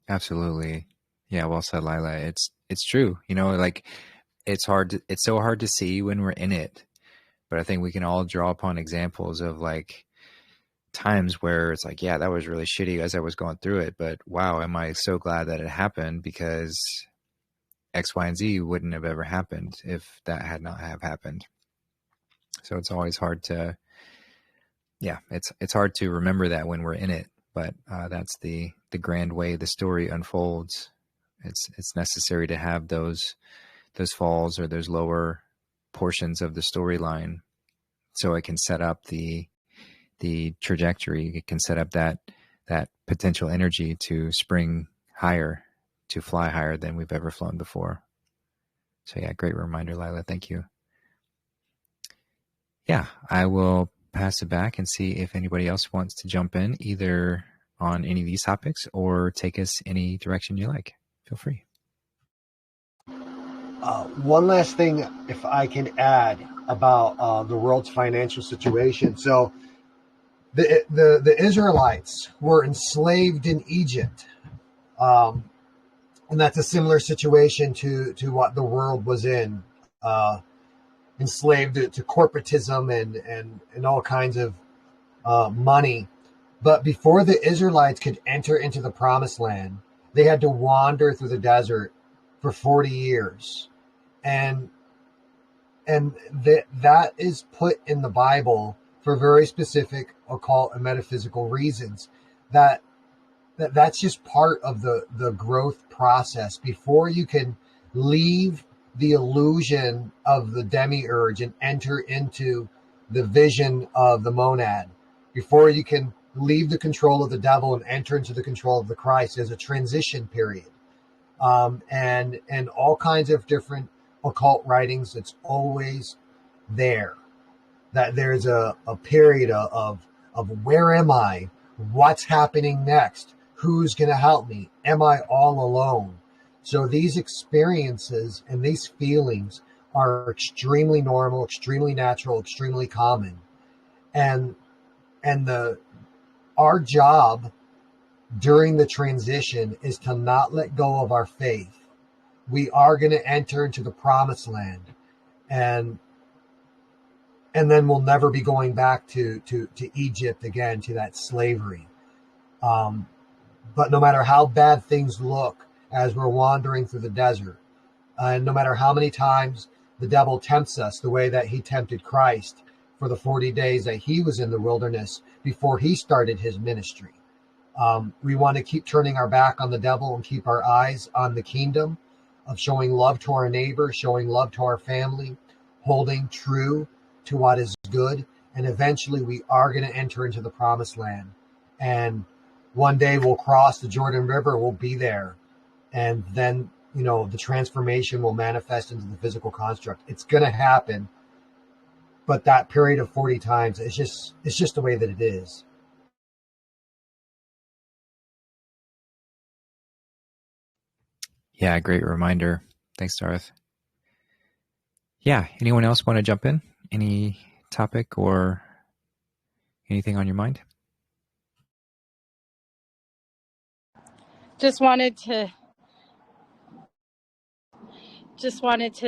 Absolutely. Yeah, well said, Lila. It's true. It's so hard to see when we're in it. But I think we can all draw upon examples of times where it's yeah, that was really shitty as I was going through it, but wow, am I so glad that it happened, because X, Y, and Z wouldn't have ever happened if that had not have happened. So it's always hard to, it's hard to remember that when we're in it, but that's the grand way the story unfolds. It's necessary to have those falls or those lower portions of the storyline, so it can set up the trajectory. It can set up that potential energy to spring higher to fly higher than we've ever flown before. So yeah, great reminder, Lila. Thank you. Yeah, I will pass it back and see if anybody else wants to jump in either on any of these topics or take us any direction you like. Feel free. One last thing, if I can add about the world's financial situation. So the Israelites were enslaved in Egypt. And that's a similar situation to what the world was in, enslaved to corporatism and all kinds of money. But before the Israelites could enter into the promised land, they had to wander through the desert for 40 years. And that is put in the Bible for very specific occult and metaphysical reasons. That's just part of the growth process. Before you can leave the illusion of the Demiurge and enter into the vision of the monad, before you can leave the control of the devil and enter into the control of the Christ, there's a transition period. And all kinds of different occult writings, it's always there. That there's a period of where am I? What's happening next? Who's going to help me? Am I all alone? So these experiences and these feelings are extremely normal, extremely natural, extremely common. And our job during the transition is to not let go of our faith. We are going to enter into the promised land, and then we'll never be going back to Egypt again, to that slavery. But no matter how bad things look as we're wandering through the desert, and no matter how many times the devil tempts us the way that he tempted Christ for the 40 days that he was in the wilderness before he started his ministry, we want to keep turning our back on the devil and keep our eyes on the kingdom of showing love to our neighbor, showing love to our family, holding true to what is good. And eventually we are going to enter into the promised land. And one day we'll cross the Jordan River, we'll be there. And then, the transformation will manifest into the physical construct. It's going to happen. But that period of 40 times, it's just the way that it is. Yeah, great reminder. Thanks, Darth. Yeah, anyone else want to jump in? Any topic or anything on your mind? Just wanted to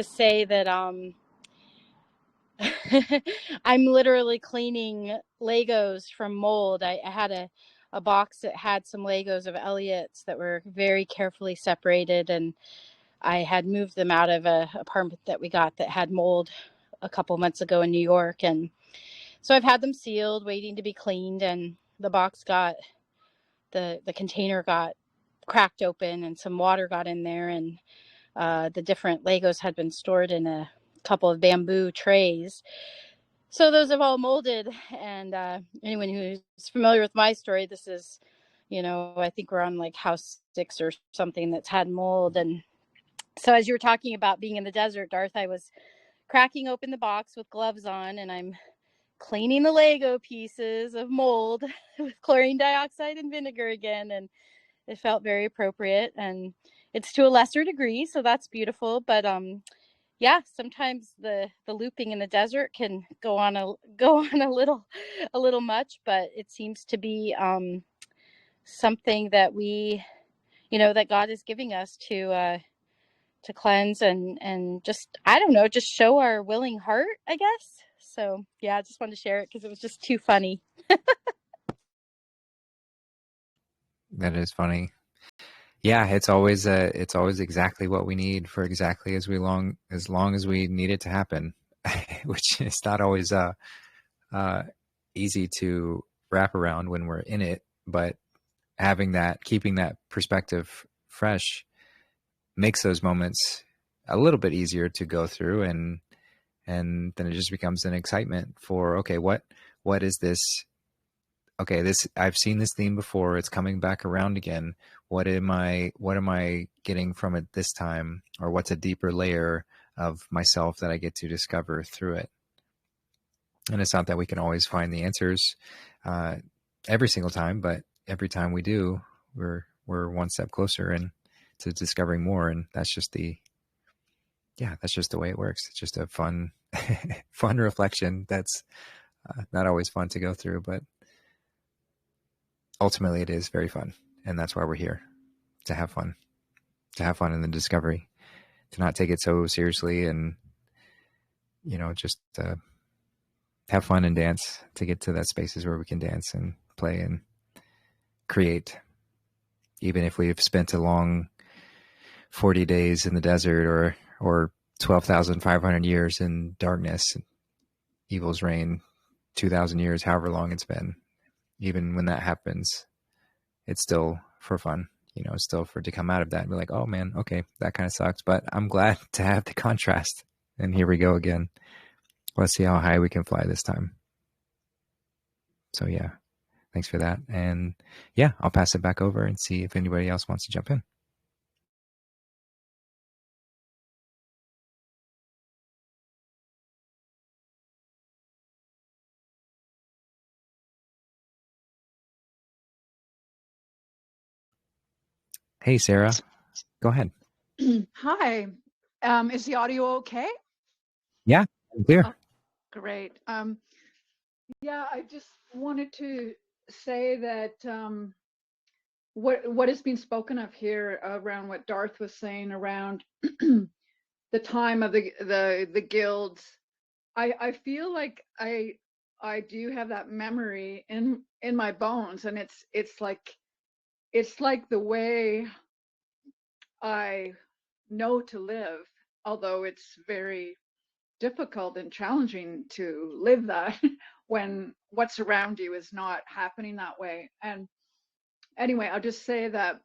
say that I'm literally cleaning Legos from mold. I had a box that had some Legos of Elliot's that were very carefully separated, and I had moved them out of an apartment that we got that had mold a couple months ago in New York. And so I've had them sealed, waiting to be cleaned, and the box the container got cracked open and some water got in there, and the different Legos had been stored in a couple of bamboo trays. So those have all molded, and anyone who's familiar with my story, this is, I think we're on like house 6 or something that's had mold. And so as you were talking about being in the desert, Darth, I was cracking open the box with gloves on, and I'm cleaning the Lego pieces of mold with chlorine dioxide and vinegar again, and it felt very appropriate. And it's to a lesser degree, so that's beautiful. But yeah, sometimes the looping in the desert can go on a little much, but it seems to be something that we, that God is giving us to cleanse and just, I don't know, just show our willing heart, I guess. So yeah, I just wanted to share it because it was just too funny. That is funny. Yeah, it's always exactly what we need for exactly as long as we need it to happen, which is not always easy to wrap around when we're in it. But keeping that perspective fresh makes those moments a little bit easier to go through, and then it just becomes an excitement for, okay, what is this okay, I've seen this theme before. It's coming back around again. What am I getting from it this time? Or what's a deeper layer of myself that I get to discover through it? And it's not that we can always find the answers every single time, but every time we do, we're one step closer and to discovering more. And that's just the way it works. It's just a fun reflection that's not always fun to go through, but ultimately it is very fun. And that's why we're here, to have fun in the discovery, to not take it so seriously, and, just have fun and dance, to get to that spaces where we can dance and play and create. Even if we've spent a long 40 days in the desert or 12,500 years in darkness, evil's reign, 2,000 years, however long it's been, even when that happens, it's still for fun, still to come out of that and be like, oh man, okay, that kind of sucks, but I'm glad to have the contrast. And here we go again. Let's see how high we can fly this time. So yeah, thanks for that. And yeah, I'll pass it back over and see if anybody else wants to jump in. Hey, Sarah, go ahead. Hi. Is the audio okay? Yeah, clear. Oh, great. Yeah, I just wanted to say that what is being spoken of here around what Darth was saying around the time of the guilds, I feel like I do have that memory in my bones, and it's like the way I know to live, although it's very difficult and challenging to live that when what's around you is not happening that way. And anyway, I'll just say that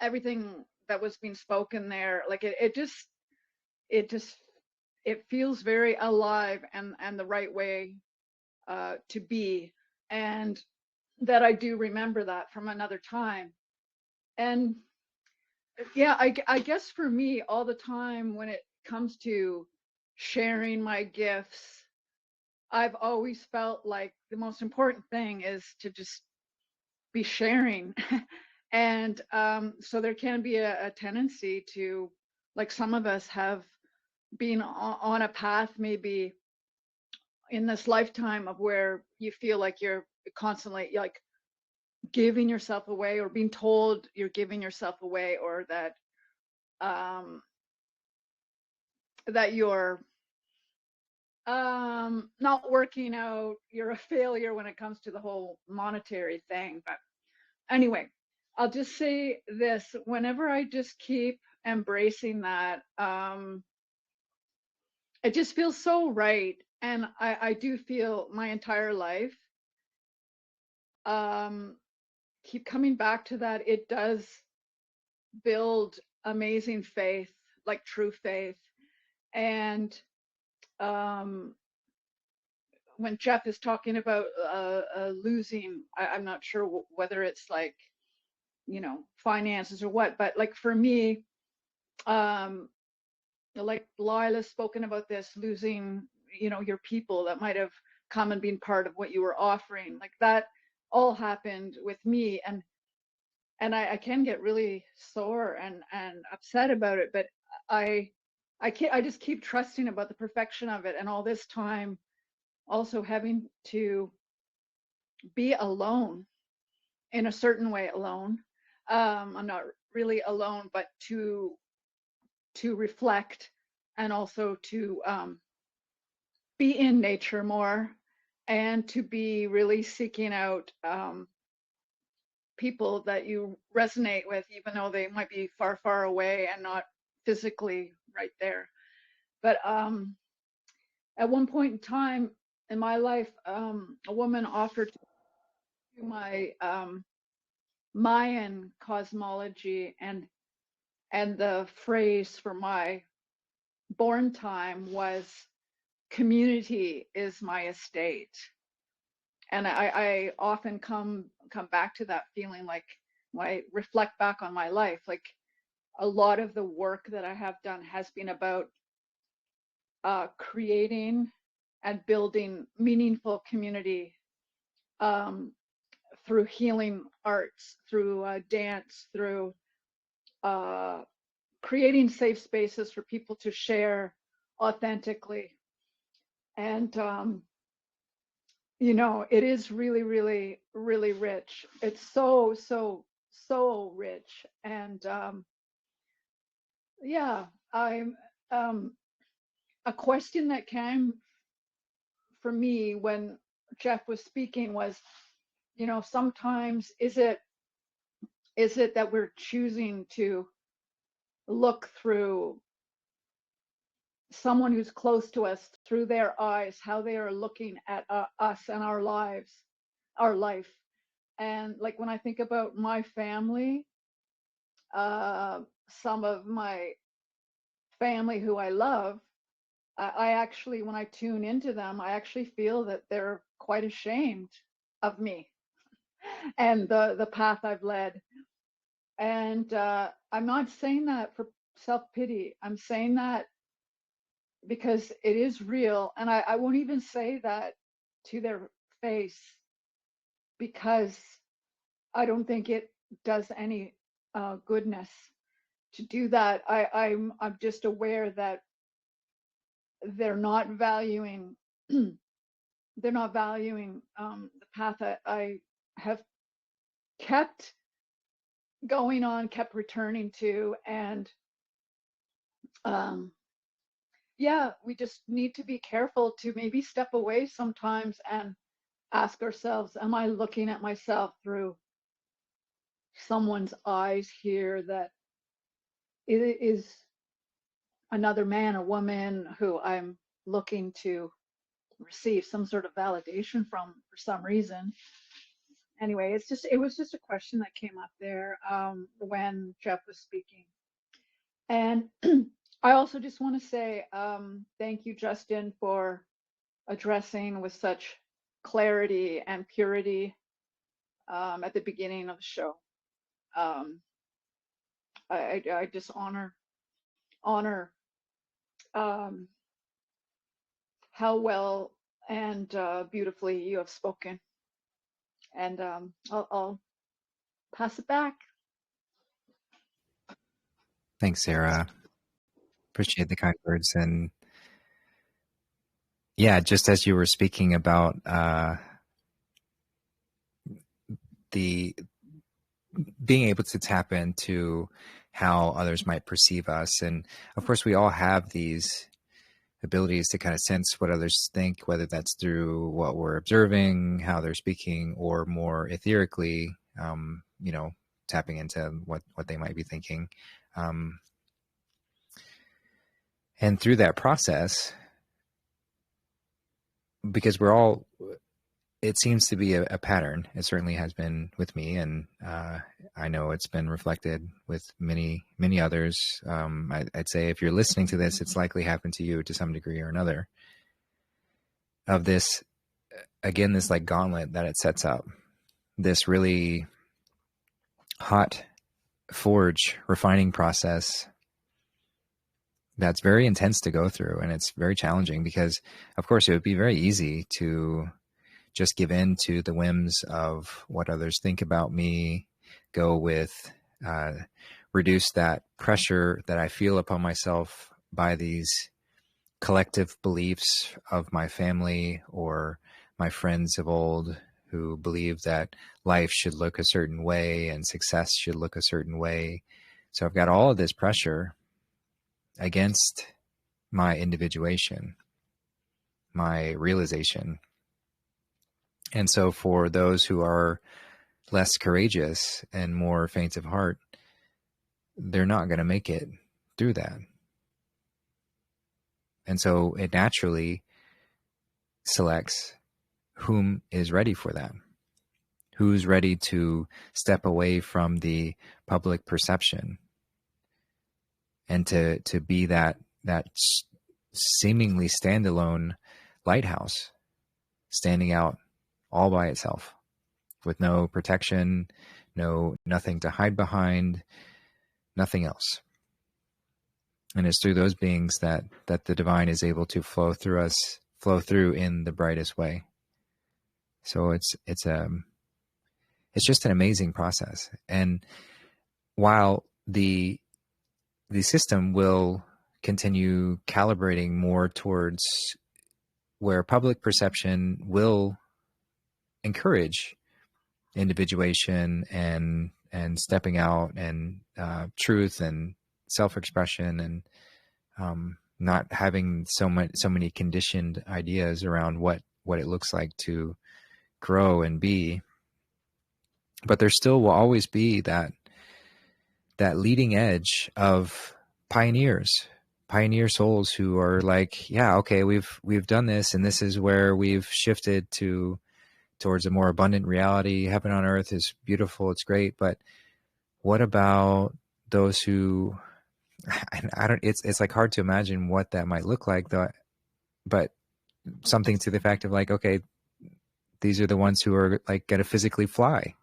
everything that was being spoken there, like it feels very alive and the right way to be, and that I do remember that from another time. And yeah, I guess for me, all the time when it comes to sharing my gifts, I've always felt like the most important thing is to just be sharing. And so there can be a tendency to, like some of us have been on a path maybe in this lifetime of where you feel like you're constantly like giving yourself away, or being told you're giving yourself away, or that that you're not working out, you're a failure when it comes to the whole monetary thing. But anyway, I'll just say this: whenever I just keep embracing that, it just feels so right. And I do feel my entire life keep coming back to that. It does build amazing faith, like true faith. And when Jeff is talking about losing, I'm not sure whether it's like, finances or what, but like for me, like Lila's spoken about this, losing, your people that might have come and been part of what you were offering, like that all happened with me. And I can get really sore and upset about it, but I just keep trusting about the perfection of it. And all this time also having to be alone, in a certain way alone. I'm not really alone, but to reflect, and also to be in nature more, and to be really seeking out people that you resonate with, even though they might be far, far away and not physically right there. But at one point in time in my life, a woman offered to my Mayan cosmology, and the phrase for my born time was, community is my estate. And I often come back to that feeling, like when I reflect back on my life, like a lot of the work that I have done has been about creating and building meaningful community through healing arts, through dance, through creating safe spaces for people to share authentically. And you know, it is really, really, really rich. It's so, so, so rich. And yeah, I'm a question that came for me when Jeff was speaking was, you know, sometimes is it that we're choosing to look through someone who's close to us, through their eyes, how they are looking at us and our lives, our life. And like when I think about my family, some of my family who I love, I actually, when I tune into them, I actually feel that they're quite ashamed of me and the path I've led. And I'm not saying that for self-pity. I'm saying that because it is real. And I won't even say that to their face, because I don't think it does any goodness to do that. I'm just aware that they're not valuing they're not valuing the path that I have kept going on, kept returning to. And yeah, we just need to be careful to maybe step away sometimes and ask ourselves, am I looking at myself through someone's eyes here that it is another man or woman who I'm looking to receive some sort of validation from for some reason? Anyway, it was just a question that came up there when Jeff was speaking. And I also just want to say thank you, Justin, for addressing with such clarity and purity at the beginning of the show. I just honor how well and beautifully you have spoken. And I'll pass it back. Thanks, Sarah. Appreciate the kind words. And yeah, just as you were speaking about the being able to tap into how others might perceive us. And of course, we all have these abilities to kind of sense what others think, whether that's through what we're observing, how they're speaking, or more etherically, you know, tapping into what they might be thinking. And through that process, because we're all, it seems to be a pattern. It certainly has been with me, and I know it's been reflected with many, many others. I'd say if you're listening to this, it's likely happened to you to some degree or another. Of this, again, this like gauntlet that it sets up, this really hot forge refining process that's very intense to go through, and it's very challenging because, of course, it would be very easy to just give in to the whims of what others think about me, go with, reduce that pressure that I feel upon myself by these collective beliefs of my family or my friends of old who believe that life should look a certain way and success should look a certain way. So I've got all of this pressure against my individuation, my realization. And so for those who are less courageous and more faint of heart, they're not going to make it through that. And so it naturally selects whom is ready for that, who's ready to step away from the public perception and to be that seemingly standalone lighthouse, standing out all by itself, with no protection, nothing to hide behind, nothing else. And it's through those beings that the divine is able to flow through in the brightest way. So it's just an amazing process. And while the system will continue calibrating more towards where public perception will encourage individuation and stepping out and truth and self-expression and not having so many conditioned ideas around what it looks like to grow and be. But there still will always be that leading edge of pioneer souls who are like, yeah, okay, we've done this, and this is where we've shifted towards a more abundant reality. Heaven on earth is beautiful, it's great, but what about those who, I don't, it's like hard to imagine what that might look like, though, but something to the effect of like, okay, these are the ones who are like going to physically fly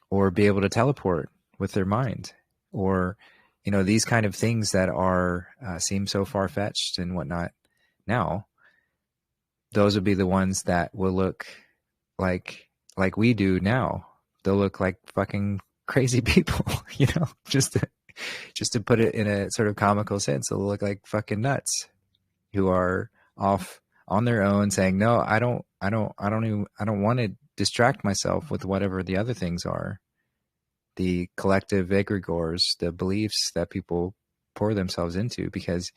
or be able to teleport with their mind, or, you know, these kind of things that are seem so far-fetched and whatnot now. Those would be the ones that will look like we do now. They'll look like fucking crazy people, you know, just to put it in a sort of comical sense. They'll look like fucking nuts who are off on their own saying, no, I don't want to distract myself with whatever the other things are. The collective egregores, the beliefs that people pour themselves into, because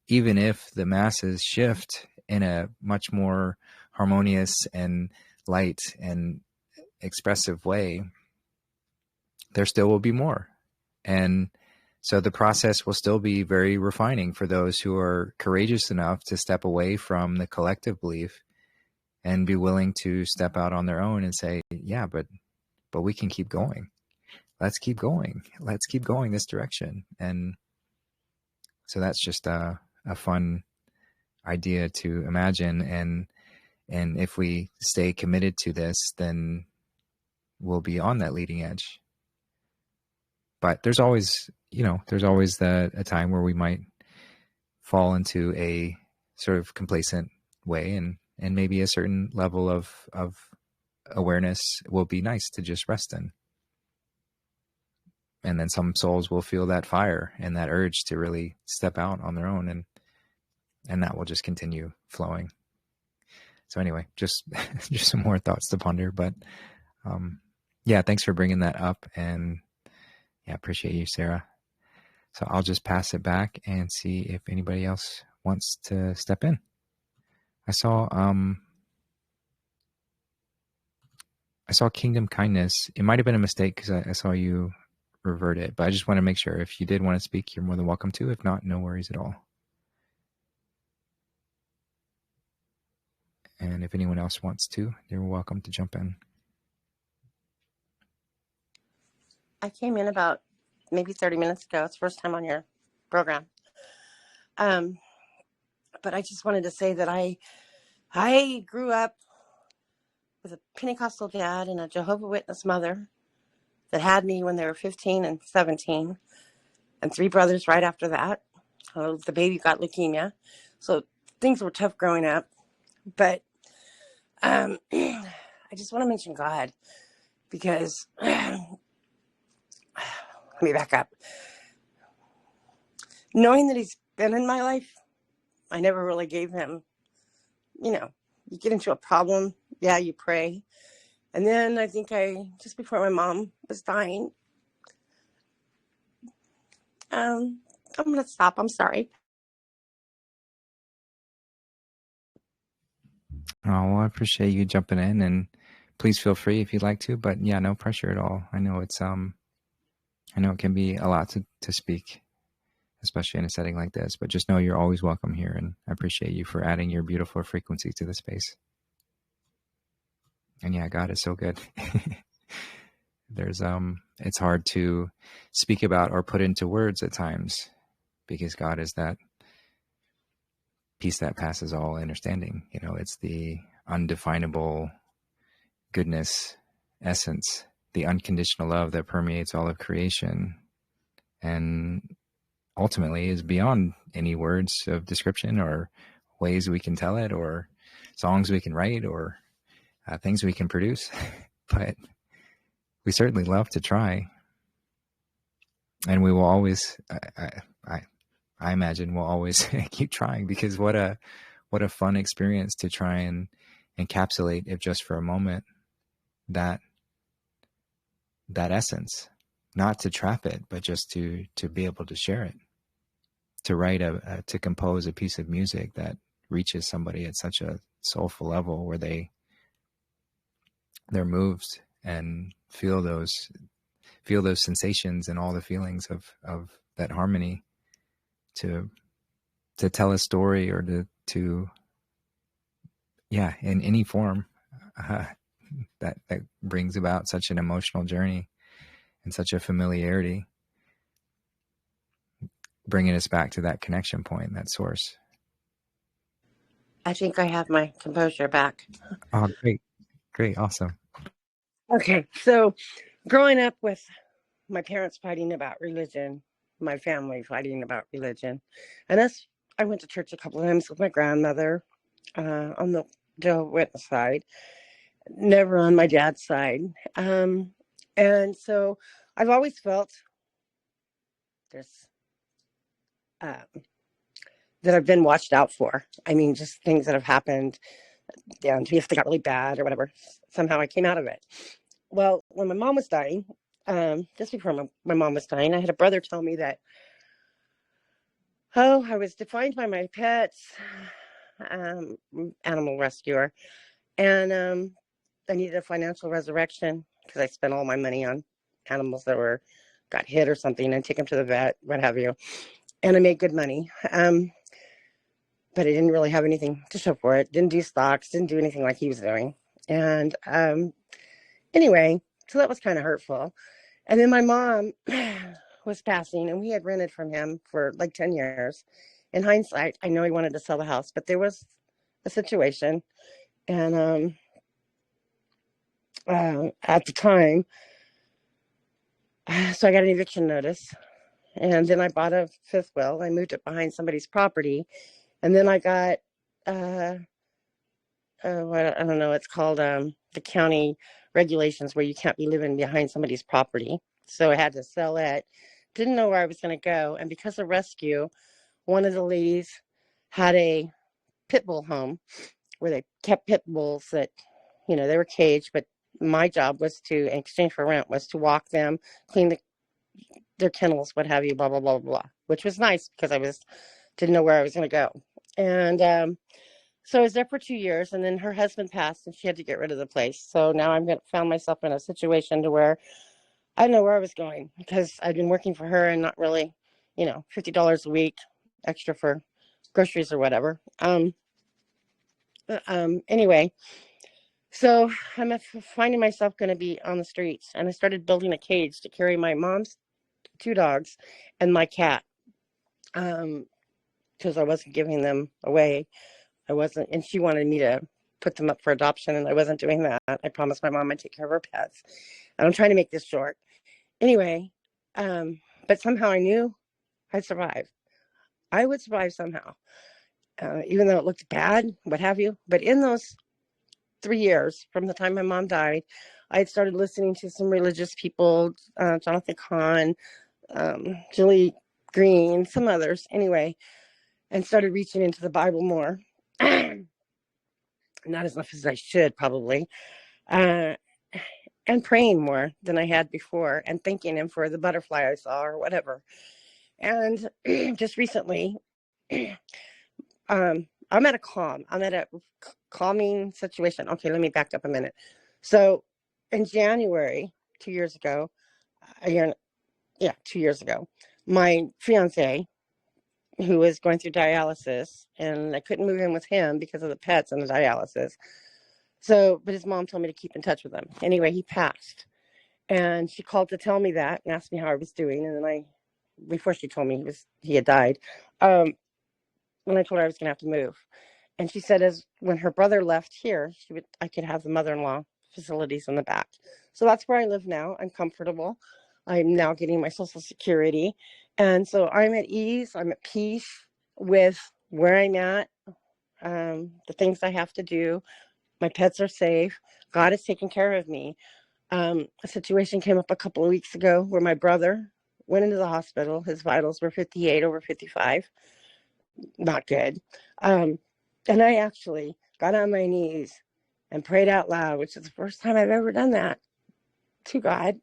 even if the masses shift in a much more harmonious and light and expressive way, there still will be more. And so the process will still be very refining for those who are courageous enough to step away from the collective belief and be willing to step out on their own and say, yeah, but we can keep going. Let's keep going. Let's keep going this direction. And so that's just a fun idea to imagine. And if we stay committed to this, then we'll be on that leading edge. But there's always, you know, a time where we might fall into a sort of complacent way, and maybe a certain level of awareness will be nice to just rest in. And then some souls will feel that fire and that urge to really step out on their own, and that will just continue flowing. So anyway, just some more thoughts to ponder. But yeah, thanks for bringing that up, and yeah, appreciate you, Sarah. So I'll just pass it back and see if anybody else wants to step in. I saw Kingdom Kindness. It might have been a mistake because I saw you revert it, but I just want to make sure if you did want to speak, you're more than welcome to. If not, no worries at all. And if anyone else wants to, they're welcome to jump in. I came in about maybe 30 minutes ago. It's the first time on your program. But I just wanted to say that I grew up with a Pentecostal dad and a Jehovah's Witness mother that had me when they were 15 and 17, and 3 brothers right after that. The baby got leukemia. So things were tough growing up. But I just want to mention God, because let me back up. Knowing that he's been in my life, I never really gave him, you know, you get into a problem, yeah, you pray. And then I think just before my mom was dying, I'm going to stop. I'm sorry. Oh, well, I appreciate you jumping in, and please feel free if you'd like to, but yeah, no pressure at all. I know it's, I know it can be a lot to speak, especially in a setting like this, but just know you're always welcome here, and I appreciate you for adding your beautiful frequency to the space. And yeah, God is so good. There's, it's hard to speak about or put into words at times, because God is that peace that passes all understanding. You know, it's the undefinable goodness, essence, the unconditional love that permeates all of creation, and ultimately is beyond any words of description or ways we can tell it or songs we can write or things we can produce. But we certainly love to try. And we will always, I imagine we'll always keep trying, because what a fun experience to try and encapsulate, if just for a moment, that essence, not to trap it, but just to be able to share it, to write to compose a piece of music that reaches somebody at such a soulful level where they're moved and feel those sensations and all the feelings of that harmony, to tell a story or to in any form that brings about such an emotional journey and such a familiarity, bringing us back to that connection point, that source. I think I have my composure back. Oh, great, awesome. Okay, so growing up with my parents fighting about religion, my family fighting about religion, and I went to church a couple of times with my grandmother on the Jehovah's Witness side, never on my dad's side. And so I've always felt there's that I've been watched out for. I mean, just things that have happened down to me if they got really bad or whatever. Somehow I came out of it. Well, when my mom was dying, just before my mom was dying, I had a brother tell me that, I was defined by my pets, animal rescuer, and I needed a financial resurrection because I spent all my money on animals that got hit or something, and take them to the vet, what have you. And I made good money, but I didn't really have anything to show for it. Didn't do stocks, didn't do anything like he was doing. And anyway, so that was kind of hurtful. And then my mom was passing, and we had rented from him for like 10 years. In hindsight, I know he wanted to sell the house, but there was a situation. And at the time, so I got an eviction notice. And then I bought a fifth wheel. I moved it behind somebody's property. And then I got, I don't know, it's called the county regulations where you can't be living behind somebody's property. So I had to sell it. Didn't know where I was going to go. And because of rescue, one of the ladies had a pit bull home where they kept pit bulls that, they were caged. But my job was in exchange for rent, was to walk them, clean their kennels, what have you, blah, blah, blah, blah, which was nice because I didn't know where I was going to go. And so I was there for 2 years, and then her husband passed and she had to get rid of the place. So now found myself in a situation to where I didn't know where I was going because I'd been working for her and not really, $50 a week extra for groceries or whatever. Anyway, so I'm finding myself going to be on the streets, and I started building a cage to carry my mom's 2 dogs and my cat, because I wasn't giving them away. And she wanted me to put them up for adoption, and I wasn't doing that. I promised my mom I'd take care of her pets. And I'm trying to make this short. Anyway, but somehow I knew I'd survive. I would survive somehow, even though it looked bad, what have you. But in those 3 years, from the time my mom died, I had started listening to some religious people, Jonathan Kahn, Julie Green, some others, anyway, and started reaching into the Bible more. Not as much as I should, probably, and praying more than I had before, and thanking him for the butterfly I saw or whatever. And just recently, I'm at a calming situation. Okay, let me back up a minute. So in January, 2 years ago, 2 years ago, my fiance, who was going through dialysis, and I couldn't move in with him because of the pets and the dialysis. So, but his mom told me to keep in touch with him. Anyway, he passed, and she called to tell me that and asked me how I was doing. And then before she told me he had died, when I told her I was going to have to move, and she said when her brother left here, I could have the mother-in-law facilities in the back. So that's where I live now. I'm comfortable. I'm now getting my Social Security. And so I'm at ease. I'm at peace with where I'm at, the things I have to do. My pets are safe. God is taking care of me. A situation came up a couple of weeks ago where my brother went into the hospital. His vitals were 58 over 55. Not good. And I actually got on my knees and prayed out loud, which is the first time I've ever done that, to God.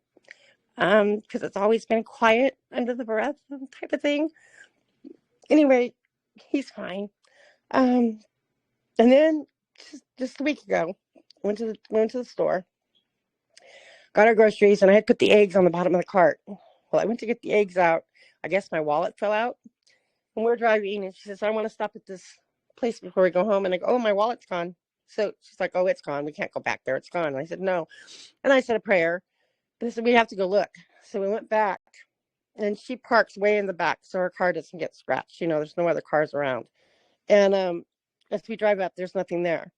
Because it's always been quiet under the breath type of thing. Anyway, he's fine. And then just a week ago, went to the store, got our groceries, and I had put the eggs on the bottom of the cart. Well, I went to get the eggs out. I guess my wallet fell out. And we're driving, and she says, I want to stop at this place before we go home. And I go, oh, my wallet's gone. So she's like, oh, it's gone. We can't go back there. It's gone. And I said, no. And I said a prayer. And I said, we have to go look. So we went back, and she parks way in the back so her car doesn't get scratched. You know, there's no other cars around. And as we drive up, there's nothing there.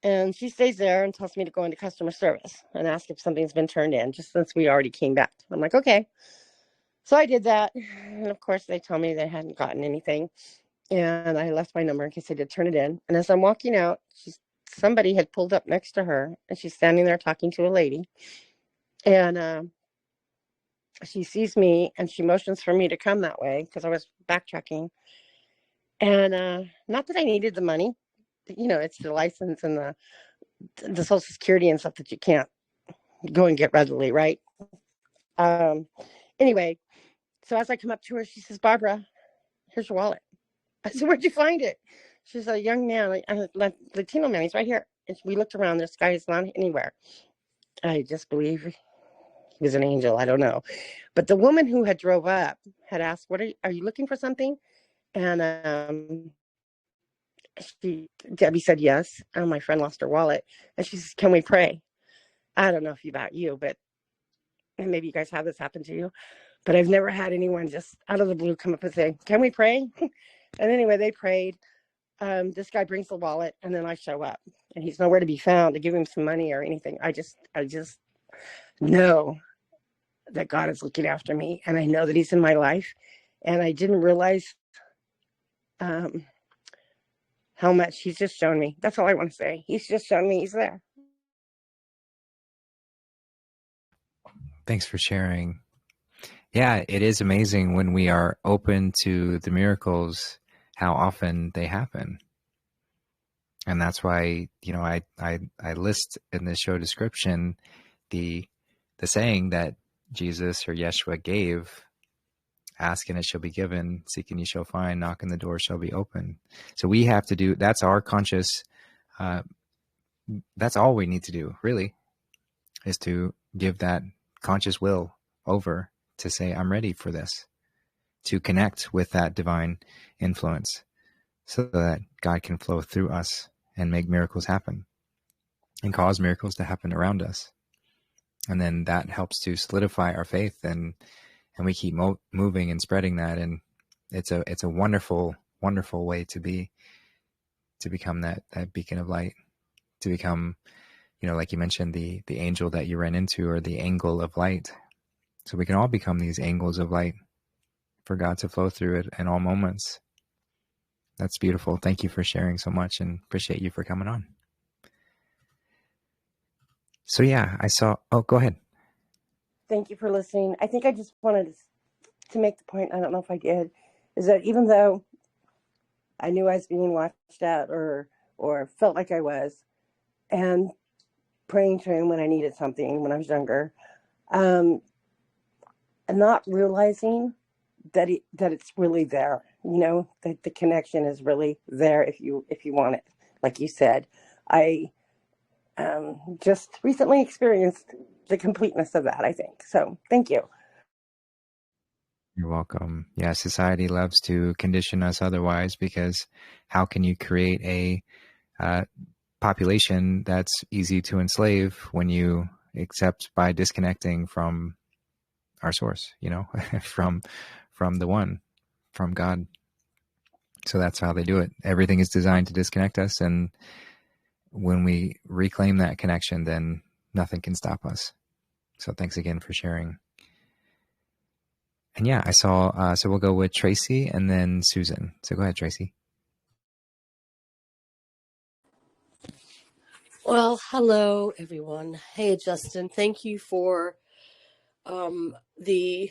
And she stays there and tells me to go into customer service and ask if something's been turned in, just since we already came back. I'm like, okay. So I did that. And of course, they told me they hadn't gotten anything. And I left my number in case they did turn it in. And as I'm walking out, somebody had pulled up next to her, and she's standing there talking to a lady. And she sees me, and she motions for me to come that way because I was backtracking. And not that I needed the money. You know, it's the license and the Social Security and stuff that you can't go and get readily, right? Anyway, so as I come up to her, she says, Barbara, here's your wallet. I said, where'd you find it? She's a young man, a Latino man. He's right here. And we looked around. This guy is not anywhere. I just believe he was an angel. I don't know. But the woman who had drove up had asked, "What are you looking for something?" And Debbie said yes. And my friend lost her wallet. And she says, can we pray? I don't know about you, but maybe you guys have this happen to you. But I've never had anyone just out of the blue come up and say, can we pray? And anyway, they prayed. This guy brings the wallet, and then I show up, and he's nowhere to be found to give him some money or anything. I just know that God is looking after me, and I know that he's in my life, and I didn't realize how much he's just shown me. That's all I want to say. He's just shown me he's there. Thanks for sharing. Yeah, it is amazing when we are open to the miracles, how often they happen. And that's why, you know, I list in the show description the saying that Jesus or Yeshua gave: ask and it shall be given, seek and you shall find, knock and the door shall be open. So we have to do, that's our conscious, that's all we need to do, really, is to give that conscious will over to say, I'm ready for this, to connect with that divine influence so that God can flow through us and make miracles happen and cause miracles to happen around us. And then that helps to solidify our faith, and we keep moving and spreading that. And it's a wonderful, wonderful way to become that beacon of light, to become, you know, like you mentioned, the angel that you ran into, or the angle of light. So we can all become these angles of light for God to flow through it in all moments. That's beautiful. Thank you for sharing so much, and appreciate you for coming on. So yeah, go ahead. Thank you for listening. I think I just wanted to make the point, I don't know if I did, is that even though I knew I was being watched at or felt like I was, and praying to him when I needed something when I was younger, and not realizing that it's really there, you know, that the connection is really there if you want it. Like you said, I just recently experienced the completeness of that, I think. So thank you. You're welcome. Yeah, society loves to condition us otherwise, because how can you create a population that's easy to enslave when you accept by disconnecting from our source, you know, from the one, from God. So that's how they do it. Everything is designed to disconnect us. And when we reclaim that connection, then nothing can stop us. So thanks again for sharing. And yeah, I saw, so we'll go with Tracy and then Susan. So go ahead, Tracy. Well, hello, everyone. Hey, Justin, thank you for the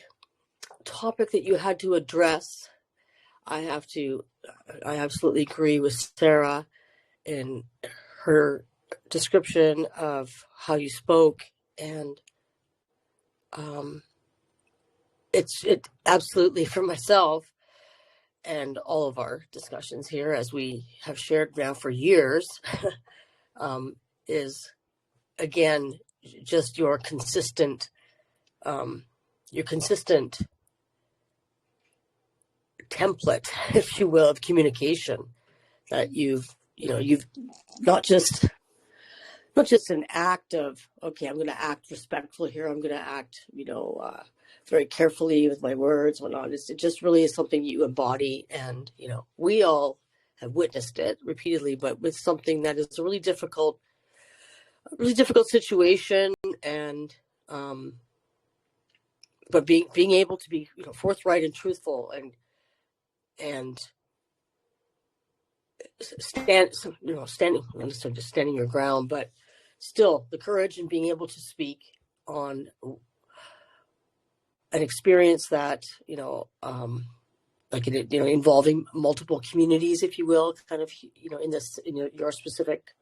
topic that you had to address. I absolutely agree with Sarah in her description of how you spoke, and it absolutely, for myself and all of our discussions here, as we have shared now for years, is again just your consistent template, if you will, of communication that you've not just an act of, okay, I'm going to act respectful here, I'm going to act very carefully with my words, whatnot. It just really is something you embody, and we all have witnessed it repeatedly, but with something that is a really difficult situation, and but being able to be forthright and truthful, and standing, not necessarily just standing your ground, but still the courage and being able to speak on an experience that involving multiple communities, if you will, kind of in this your specific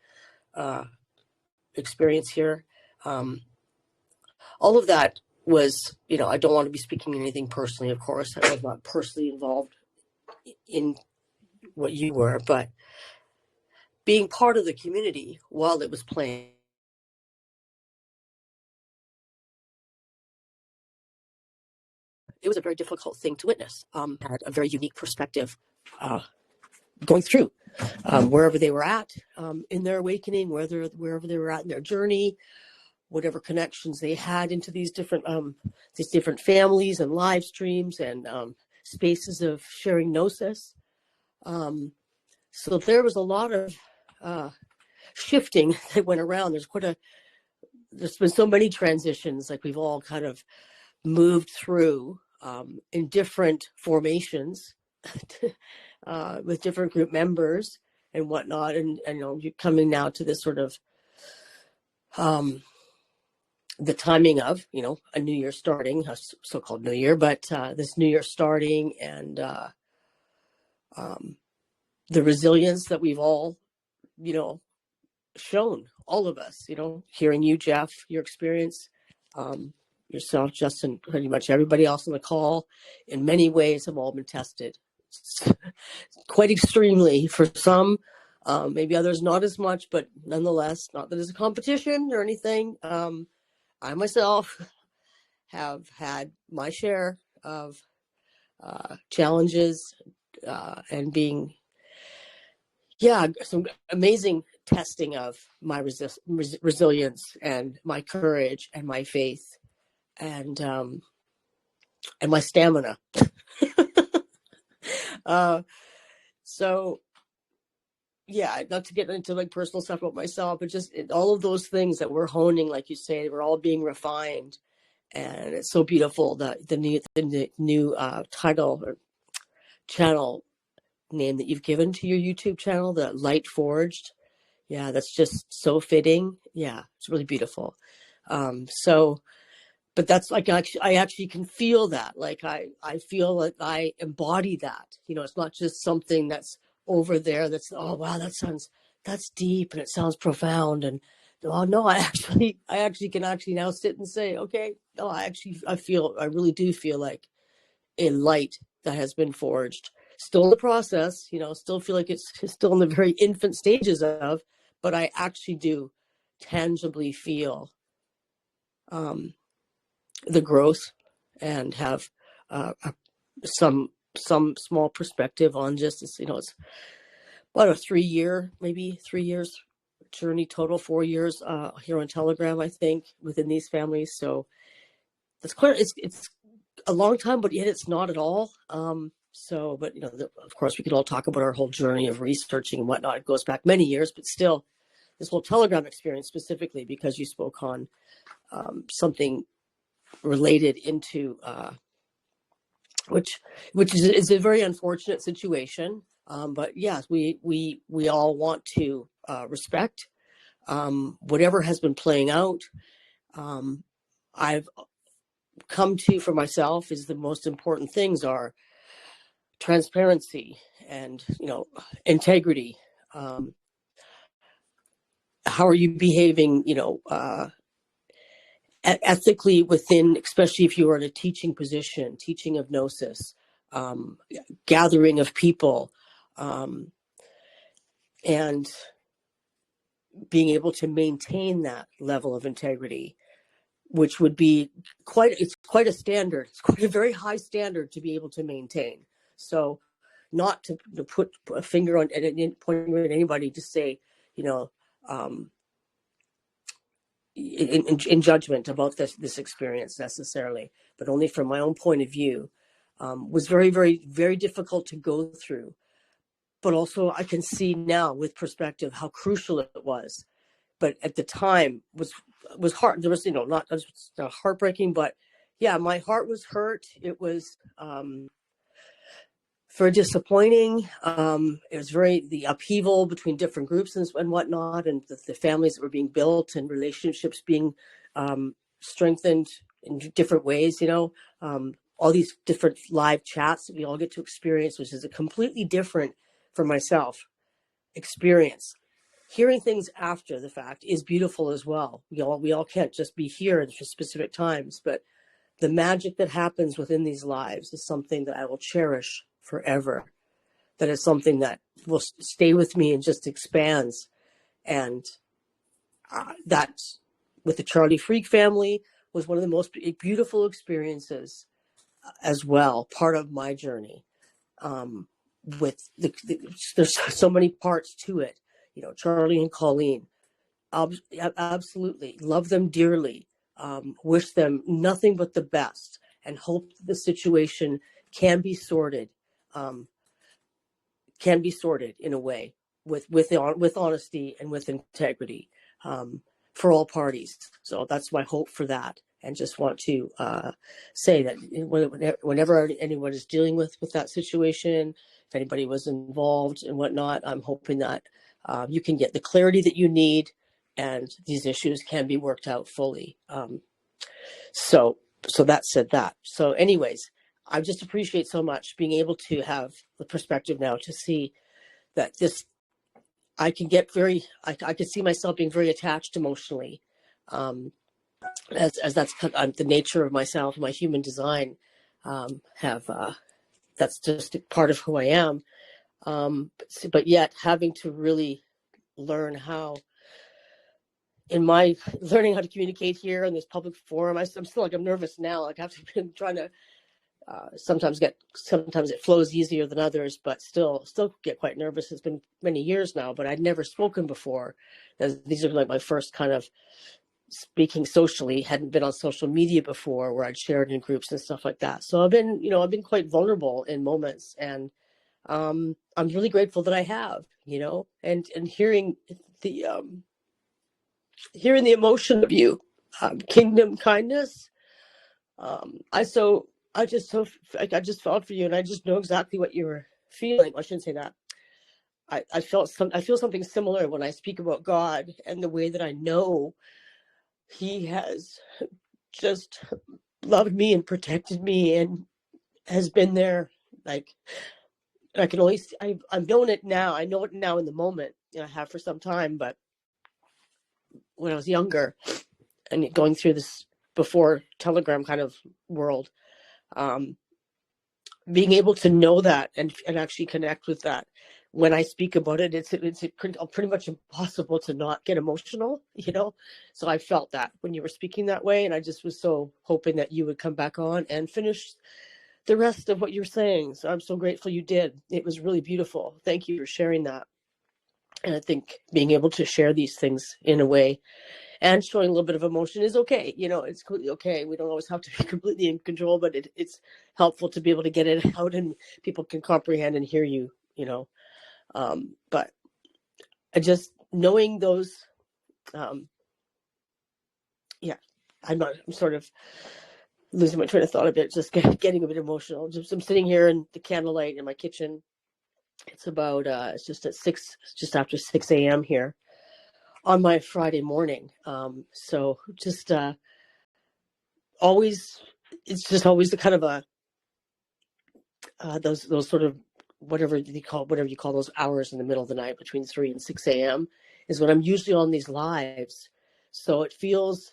experience here. All of that was, I don't want to be speaking anything personally, of course. I was not personally involved in what you were, but being part of the community while it was playing, it was a very difficult thing to witness. Had a very unique perspective going through wherever they were at in their awakening, wherever they were at in their journey, whatever connections they had into these different families and live streams and spaces of sharing gnosis. So there was a lot of shifting that went around. There's been so many transitions, like we've all kind of moved through in different formations with different group members and whatnot. And you're coming now to this sort of the timing of, a new year starting, a so-called new year, but this new year starting, and the resilience that we've all, shown, all of us, hearing you, Jeff, your experience, yourself, Justin, pretty much everybody else on the call, in many ways have all been tested quite extremely for some, maybe others not as much, but nonetheless, not that it's a competition or anything. I myself have had my share of challenges and being, some amazing testing of my resilience and my courage and my faith and my stamina. So yeah, not to get into like personal stuff about myself, but just all of those things that we're honing, like you say, we're all being refined, and it's so beautiful that the new title or channel name that you've given to your YouTube channel, the Light Forged. Yeah, that's just so fitting. Yeah, it's really beautiful. But that's like, I actually can feel that. Like I feel like I embody that. It's not just something that's over there that's, oh wow, that's deep and it sounds profound, and oh no, I actually can now sit and say, okay, no, I really do feel like a light that has been forged. Still in the process, still feel like it's still in the very infant stages of, but I actually do tangibly feel the growth and have some small perspective on just this. It's about a 3 years journey total, 4 years here on Telegram, I think, within these families. So it's clear it's a long time, but yet it's not at all. But of course we could all talk about our whole journey of researching and whatnot. It goes back many years, but still this whole Telegram experience specifically, because you spoke on something related into which is a very unfortunate situation. But yes, we all want to respect whatever has been playing out. I've come to for myself is the most important things are transparency and integrity. How are you behaving, ethically within, especially if you are in a teaching position, teaching of gnosis, gathering of people, and being able to maintain that level of integrity, which would be quite a standard. It's quite a very high standard to be able to maintain. So not to put a finger on pointing at anybody to say, in judgment about this experience necessarily, but only from my own point of view, was very, very, very difficult to go through. But also I can see now with perspective how crucial it was. But at the time was hard. There was, not heartbreaking, but yeah, my heart was hurt. It was very disappointing. It was the upheaval between different groups and whatnot, and the families that were being built and relationships being strengthened in different ways, all these different live chats that we all get to experience, which is a completely different, for myself, experience. Hearing things after the fact is beautiful as well. We all can't just be here at specific times, but the magic that happens within these lives is something that I will cherish forever. That is something that will stay with me and just expands. And that with the Charlie Freak family was one of the most beautiful experiences as well, part of my journey. With there's so many parts to it, Charlie and Colleen, absolutely love them dearly, wish them nothing but the best, and hope the situation can be sorted in a way with honesty and with integrity, for all parties. So that's my hope for that. And just want to say that whenever anyone is dealing with that situation, if anybody was involved and whatnot, I'm hoping that you can get the clarity that you need and these issues can be worked out fully. So that said that. So anyways, I just appreciate so much being able to have the perspective now to see that I can get I can see myself being very attached emotionally, as that's the nature of myself, my human design, that's just part of who I am. But yet having to really learn how, learning how to communicate here in this public forum, I'm still I'm nervous now. I have to been trying to sometimes it flows easier than others, but still get quite nervous. It's been many years now, but I'd never spoken before. These are my first kind of speaking socially. Hadn't been on social media before where I'd shared in groups and stuff like that. So I've been quite vulnerable in moments, and I'm really grateful that I have, and hearing the emotion of you, kingdom kindness. I just felt for you, and I just know exactly what you were feeling. I shouldn't say that. I feel something similar when I speak about God and the way that I know He has just loved me and protected me and has been there. Like, I can only I've known it now. I know it now in the moment, and I have for some time. But when I was younger and going through this before Telegram kind of world, being able to know that and actually connect with that, when I speak about it, it's pretty much impossible to not get emotional, So I felt that when you were speaking that way, and I just was so hoping that you would come back on and finish the rest of what you're saying. So I'm so grateful you did. It was really beautiful. Thank you for sharing that. And I think being able to share these things in a way and showing a little bit of emotion is okay. It's completely okay. We don't always have to be completely in control, but it's helpful to be able to get it out and people can comprehend and hear you, But I just knowing those, I'm sort of losing my train of thought a bit, just getting a bit emotional. I'm sitting here in the candlelight in my kitchen. It's about, it's just after 6 a.m. here on my Friday morning. So just always, it's just always the kind of those sort of whatever you call those hours in the middle of the night between 3 and 6 a.m. is when I'm usually on these lives. So it feels,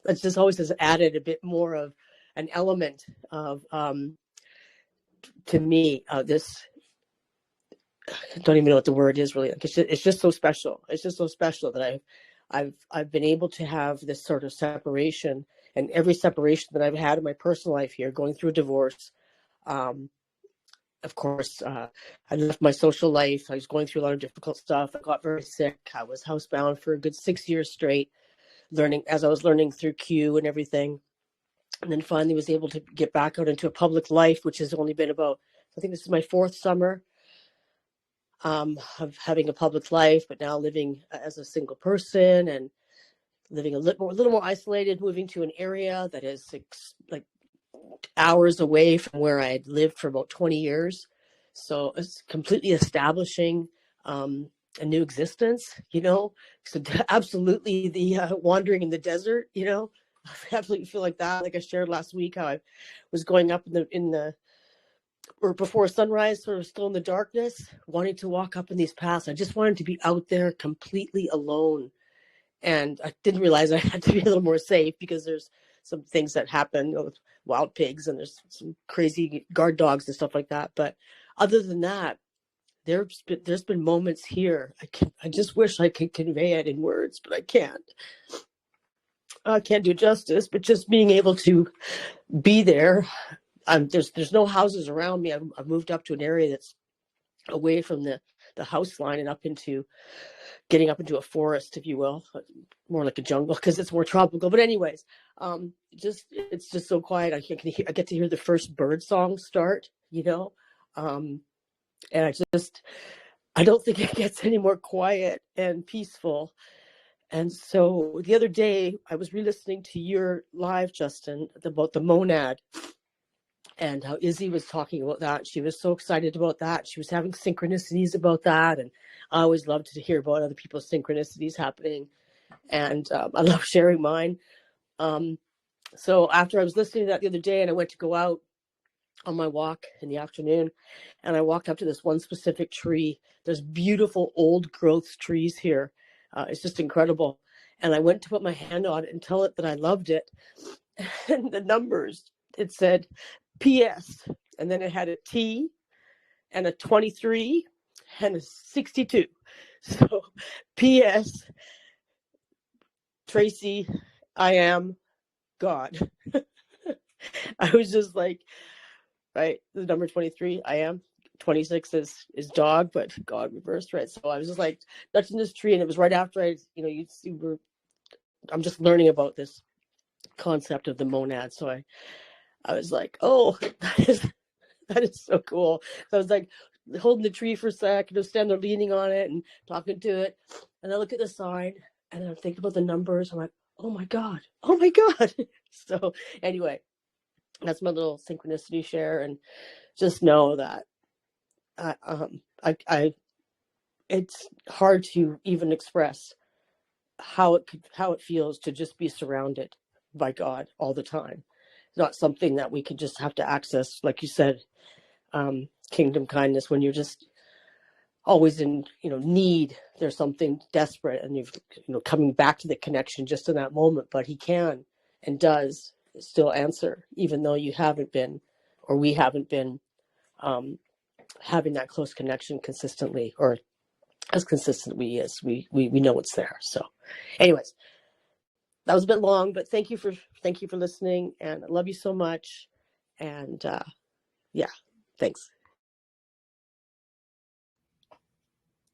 it just always has added a bit more of an element of, to me, this, I don't even know what the word is really. Like it's just so special. It's just so special that I've been able to have this sort of separation, and every separation that I've had in my personal life here, going through a divorce. Of course, I left my social life. I was going through a lot of difficult stuff. I got very sick. I was housebound for a good 6 years straight, as I was learning through Q and everything. And then finally was able to get back out into a public life, which has only been about, I think this is my 4th summer of having a public life, but now living as a single person and living a little more isolated, moving to an area that is like hours away from where I had lived for about 20 years. So it's completely establishing a new existence, so absolutely the wandering in the desert, I absolutely feel like that. Like I shared last week, how I was going up or before sunrise, sort of still in the darkness, wanting to walk up in these paths. I just wanted to be out there completely alone. And I didn't realize I had to be a little more safe, because there's some things that happen with wild pigs, and there's some crazy guard dogs and stuff like that. But other than that, there's been moments here. I just wish I could convey it in words, but I can't. I can't do justice, but just being able to be there. There's no houses around me. I've moved up to an area that's away from the house line and getting up into a forest, if you will, more like a jungle, because it's more tropical. But anyways, it's just so quiet. I get to hear the first bird song start, and I don't think it gets any more quiet and peaceful. And so the other day I was re-listening to your live, Justin, about the monad, and how Izzy was talking about that. She was so excited about that. She was having synchronicities about that. And I always love to hear about other people's synchronicities happening. And I love sharing mine. So after I was listening to that the other day, and I went to go out on my walk in the afternoon, and I walked up to this one specific tree. There's beautiful old growth trees here. It's just incredible. And I went to put my hand on it and tell it that I loved it. And the numbers, it said PS, and then it had a T and a 23 and a 62. So PS, Tracy, I am God. I was just like, right, the number 23, I am. 26 is dog, but God reversed, right? So I was just like touching this tree, and it was right after I'm just learning about this concept of the monad. So I was like, oh, that is so cool. So I was like holding the tree for a sec, stand there leaning on it and talking to it. And I look at the sign, and I'm thinking about the numbers. I'm like, oh my God. So anyway, that's my little synchronicity share. And just know that it's hard to even express how it feels to just be surrounded by God all the time. It's not something that we could just have to access, like you said, kingdom kindness, when you're just always in need. There's something desperate, and you're coming back to the connection just in that moment. But he can and does still answer, even though you haven't been, or we haven't been having that close connection consistently, or as consistently as we know it's there. So anyways, that was a bit long, but thank you for listening, and I love you so much. And yeah, thanks.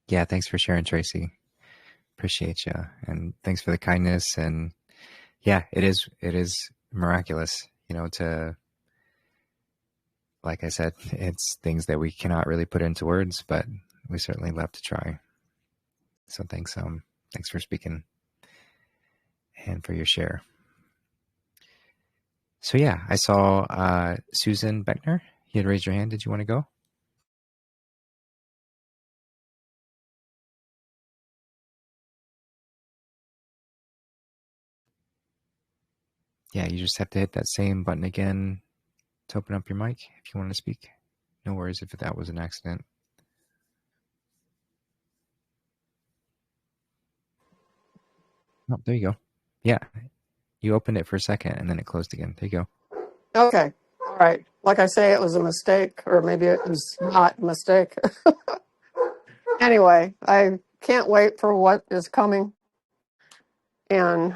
Yeah, thanks for sharing, Tracy. Appreciate you, and thanks for the kindness. And yeah, it is miraculous, to, like I said, it's things that we cannot really put into words, but we certainly love to try. So thanks for speaking and for your share. So yeah, I saw Susan Beckner. You had raised your hand. Did you want to go? Yeah, you just have to hit that same button again to open up your mic if you want to speak. No worries if that was an accident. Oh, there you go. Yeah, you opened it for a second and then it closed again. There you go. Okay. All right. Like I say, it was a mistake, or maybe it was not a mistake. Anyway, I can't wait for what is coming. And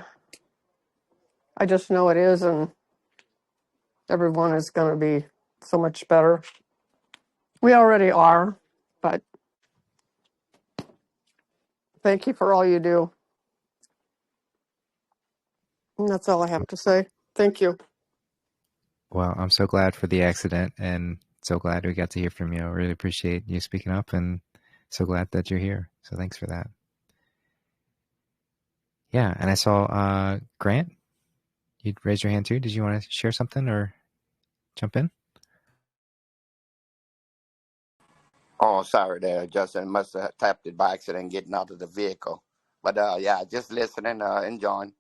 I just know it is, and everyone is going to be so much better. We already are, but thank you for all you do. And that's all I have to say. Thank you. Well, I'm so glad for the accident and so glad we got to hear from you. I really appreciate you speaking up and so glad that you're here. So thanks for that. Yeah, and I saw Grant. You'd raise your hand too. Did you want to share something or jump in? Oh, sorry there, Justin. Must have tapped it by accident getting out of the vehicle. But yeah, just listening, enjoying.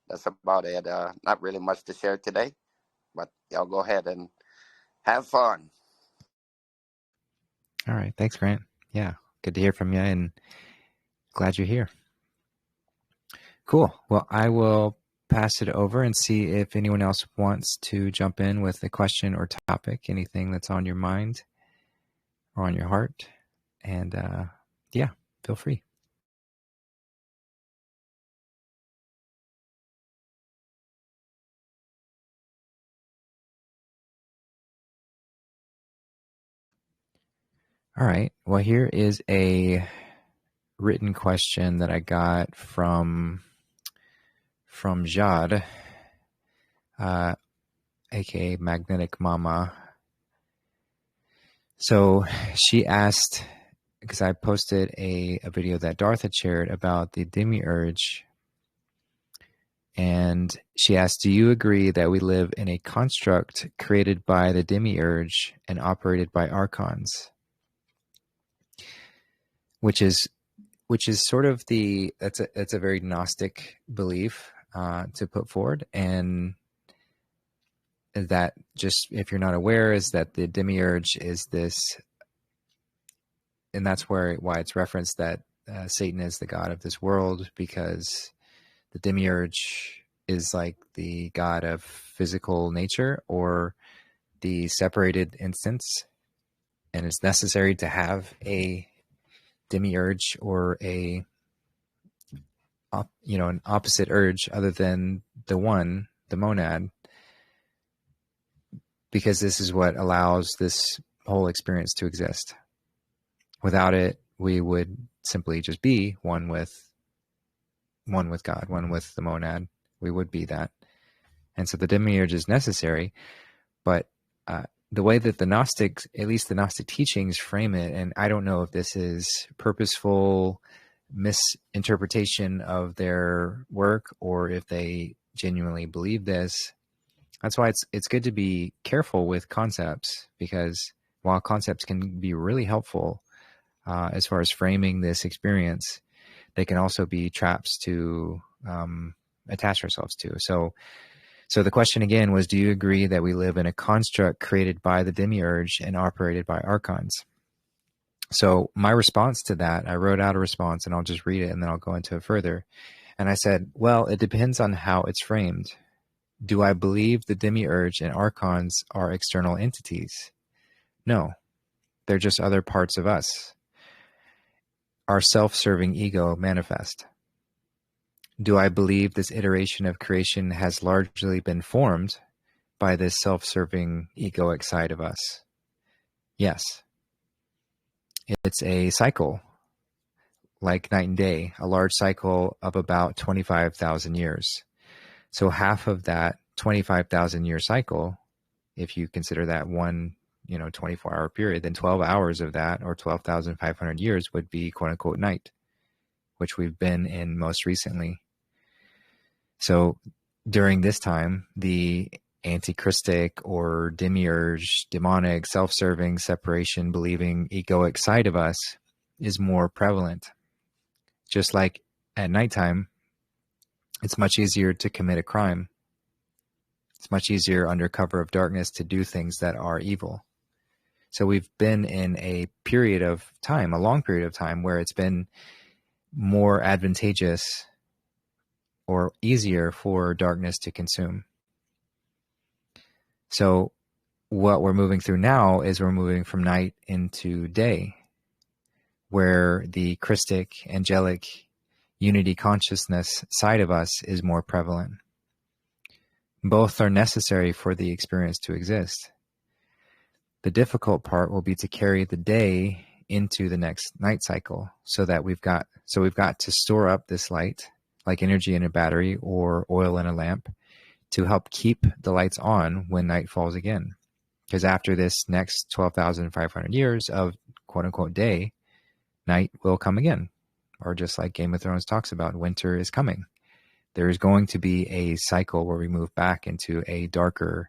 That's about it. Not really much to share today, but y'all go ahead and have fun. All right. Thanks, Grant. Yeah, good to hear from you and glad you're here. Cool. Well, I will pass it over and see if anyone else wants to jump in with a question or topic, anything that's on your mind or on your heart. And yeah, feel free. All right. Well, here is a written question that I got from Jade, aka Magnetic Mama. So she asked, because I posted a video that Darth had shared about the Demiurge, and she asked, do you agree that we live in a construct created by the Demiurge and operated by archons? Which is sort of it's a very Gnostic belief to put forward, and that, just if you're not aware, is that the Demiurge is this, and that's why it's referenced that Satan is the god of this world, because the Demiurge is like the god of physical nature or the separated instance, and it's necessary to have a Demiurge or an opposite urge other than the monad, because this is what allows this whole experience to exist. Without it, we would simply just be one with God, one with the monad. We would be that. And so the Demiurge is necessary, but the way that the Gnostics, at least the Gnostic teachings, frame it, and I don't know if this is purposeful misinterpretation of their work or if they genuinely believe this. That's why it's good to be careful with concepts, because while concepts can be really helpful as far as framing this experience, they can also be traps to attach ourselves to. So the question again was, do you agree that we live in a construct created by the Demiurge and operated by archons? So my response to that, I wrote out a response, and I'll just read it and then I'll go into it further. And I said, well, it depends on how it's framed. Do I believe the Demiurge and archons are external entities? No, they're just other parts of us. Our self-serving ego manifest. Do I believe this iteration of creation has largely been formed by this self-serving egoic side of us? Yes. It's a cycle, like night and day, a large cycle of about 25,000 years. So half of that 25,000 year cycle, if you consider that one 24-hour period, then 12 hours of that, or 12,500 years, would be quote unquote night, which we've been in most recently. So during this time, the antichristic or demiurge, demonic, self-serving, separation, believing, egoic side of us is more prevalent. Just like at nighttime, it's much easier to commit a crime. It's much easier under cover of darkness to do things that are evil. So we've been in a period of time, a long period of time, where it's been more advantageous or easier for darkness to consume. So what we're moving through now is we're moving from night into day, where the Christic, angelic, unity consciousness side of us is more prevalent. Both are necessary for the experience to exist. The difficult part will be to carry the day into the next night cycle, so we've got to store up this light like energy in a battery or oil in a lamp to help keep the lights on when night falls again. Because after this next 12,500 years of quote unquote day, night will come again. Or just like Game of Thrones talks about, winter is coming. There is going to be a cycle where we move back into a darker,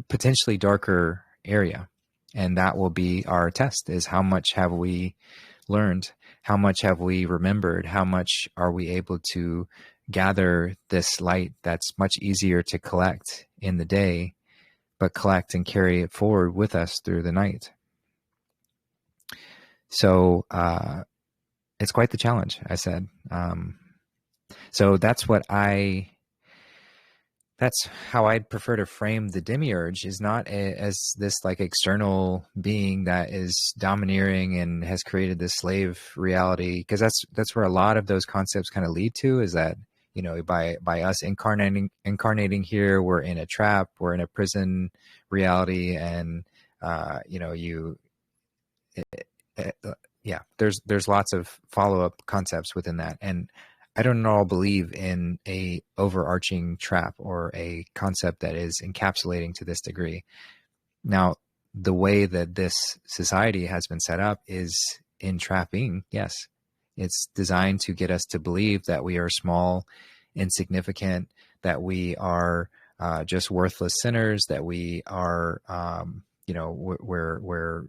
potentially darker area. And that will be our test, is how much have we learned? How much have we remembered? How much are we able to gather this light that's much easier to collect in the day, but collect and carry it forward with us through the night? So it's quite the challenge, I said. So that's how I'd prefer to frame the demiurge, is not as this like external being that is domineering and has created this slave reality, because that's where a lot of those concepts kind of lead to, is that, you know, by us incarnating here, we're in a trap, we're in a prison reality, and there's lots of follow-up concepts within that. And I don't at all believe in a overarching trap or a concept that is encapsulating to this degree. Now, the way that this society has been set up is entrapping. Yes, it's designed to get us to believe that we are small, insignificant, that we are just worthless sinners, that we are, we're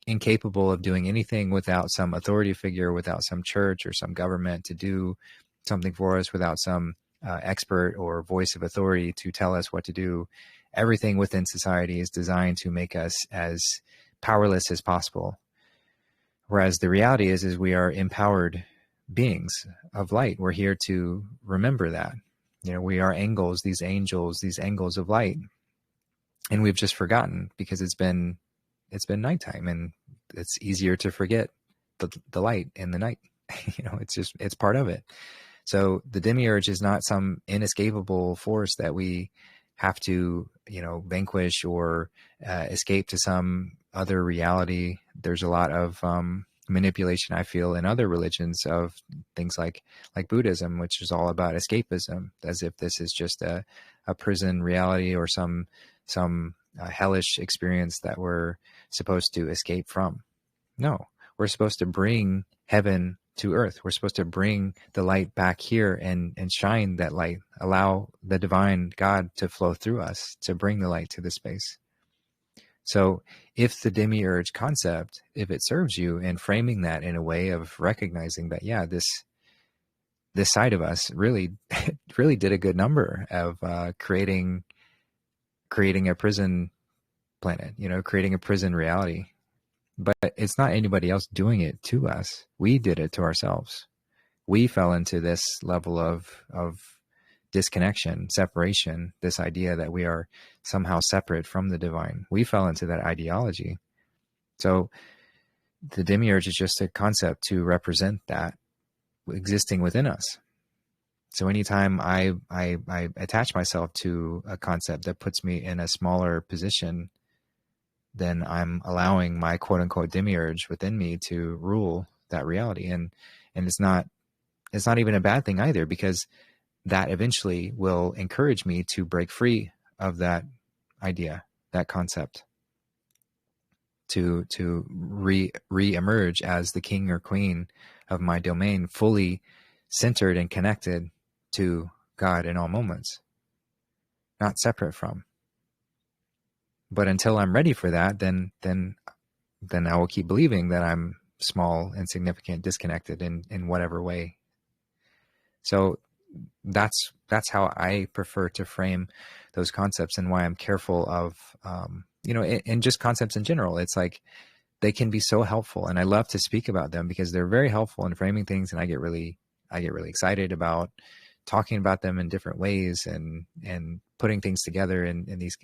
incapable of doing anything without some authority figure, without some church or some government to do something for us, without some expert or voice of authority to tell us what to do. Everything within society is designed to make us as powerless as possible. Whereas the reality is we are empowered beings of light. We're here to remember that. You know, we are angels, these angels of light. And we've just forgotten, because it's been nighttime, and it's easier to forget the light in the night. You know, it's part of it. So the demiurge is not some inescapable force that we have to, vanquish or escape to some other reality. There's a lot of manipulation, I feel, in other religions of things like Buddhism, which is all about escapism, as if this is just a prison reality or some hellish experience that we're supposed to escape from. No, we're supposed to bring heaven to earth. We're supposed to bring the light back here and shine that light, allow the divine God to flow through us, to bring the light to the space. So if the demiurge concept, if it serves you in framing that in a way of recognizing that, yeah, this side of us really did a good number of creating a prison planet, creating a prison reality. But it's not anybody else doing it to us. We did it to ourselves. We fell into this level of disconnection, separation, this idea that we are somehow separate from the divine. We fell into that ideology. So the demiurge is just a concept to represent that existing within us. So anytime I attach myself to a concept that puts me in a smaller position, then I'm allowing my quote unquote demiurge within me to rule that reality. And it's not even a bad thing either, because that eventually will encourage me to break free of that idea, that concept, to re-emerge as the king or queen of my domain fully centered and connected to God in all moments, not separate from. But until I'm ready for that, then I will keep believing that I'm small, insignificant, disconnected in whatever way. So that's how I prefer to frame those concepts, and why I'm careful of, and just concepts in general. It's like they can be so helpful, and I love to speak about them because they're very helpful in framing things, and I get really excited about talking about them in different ways and putting things together in these.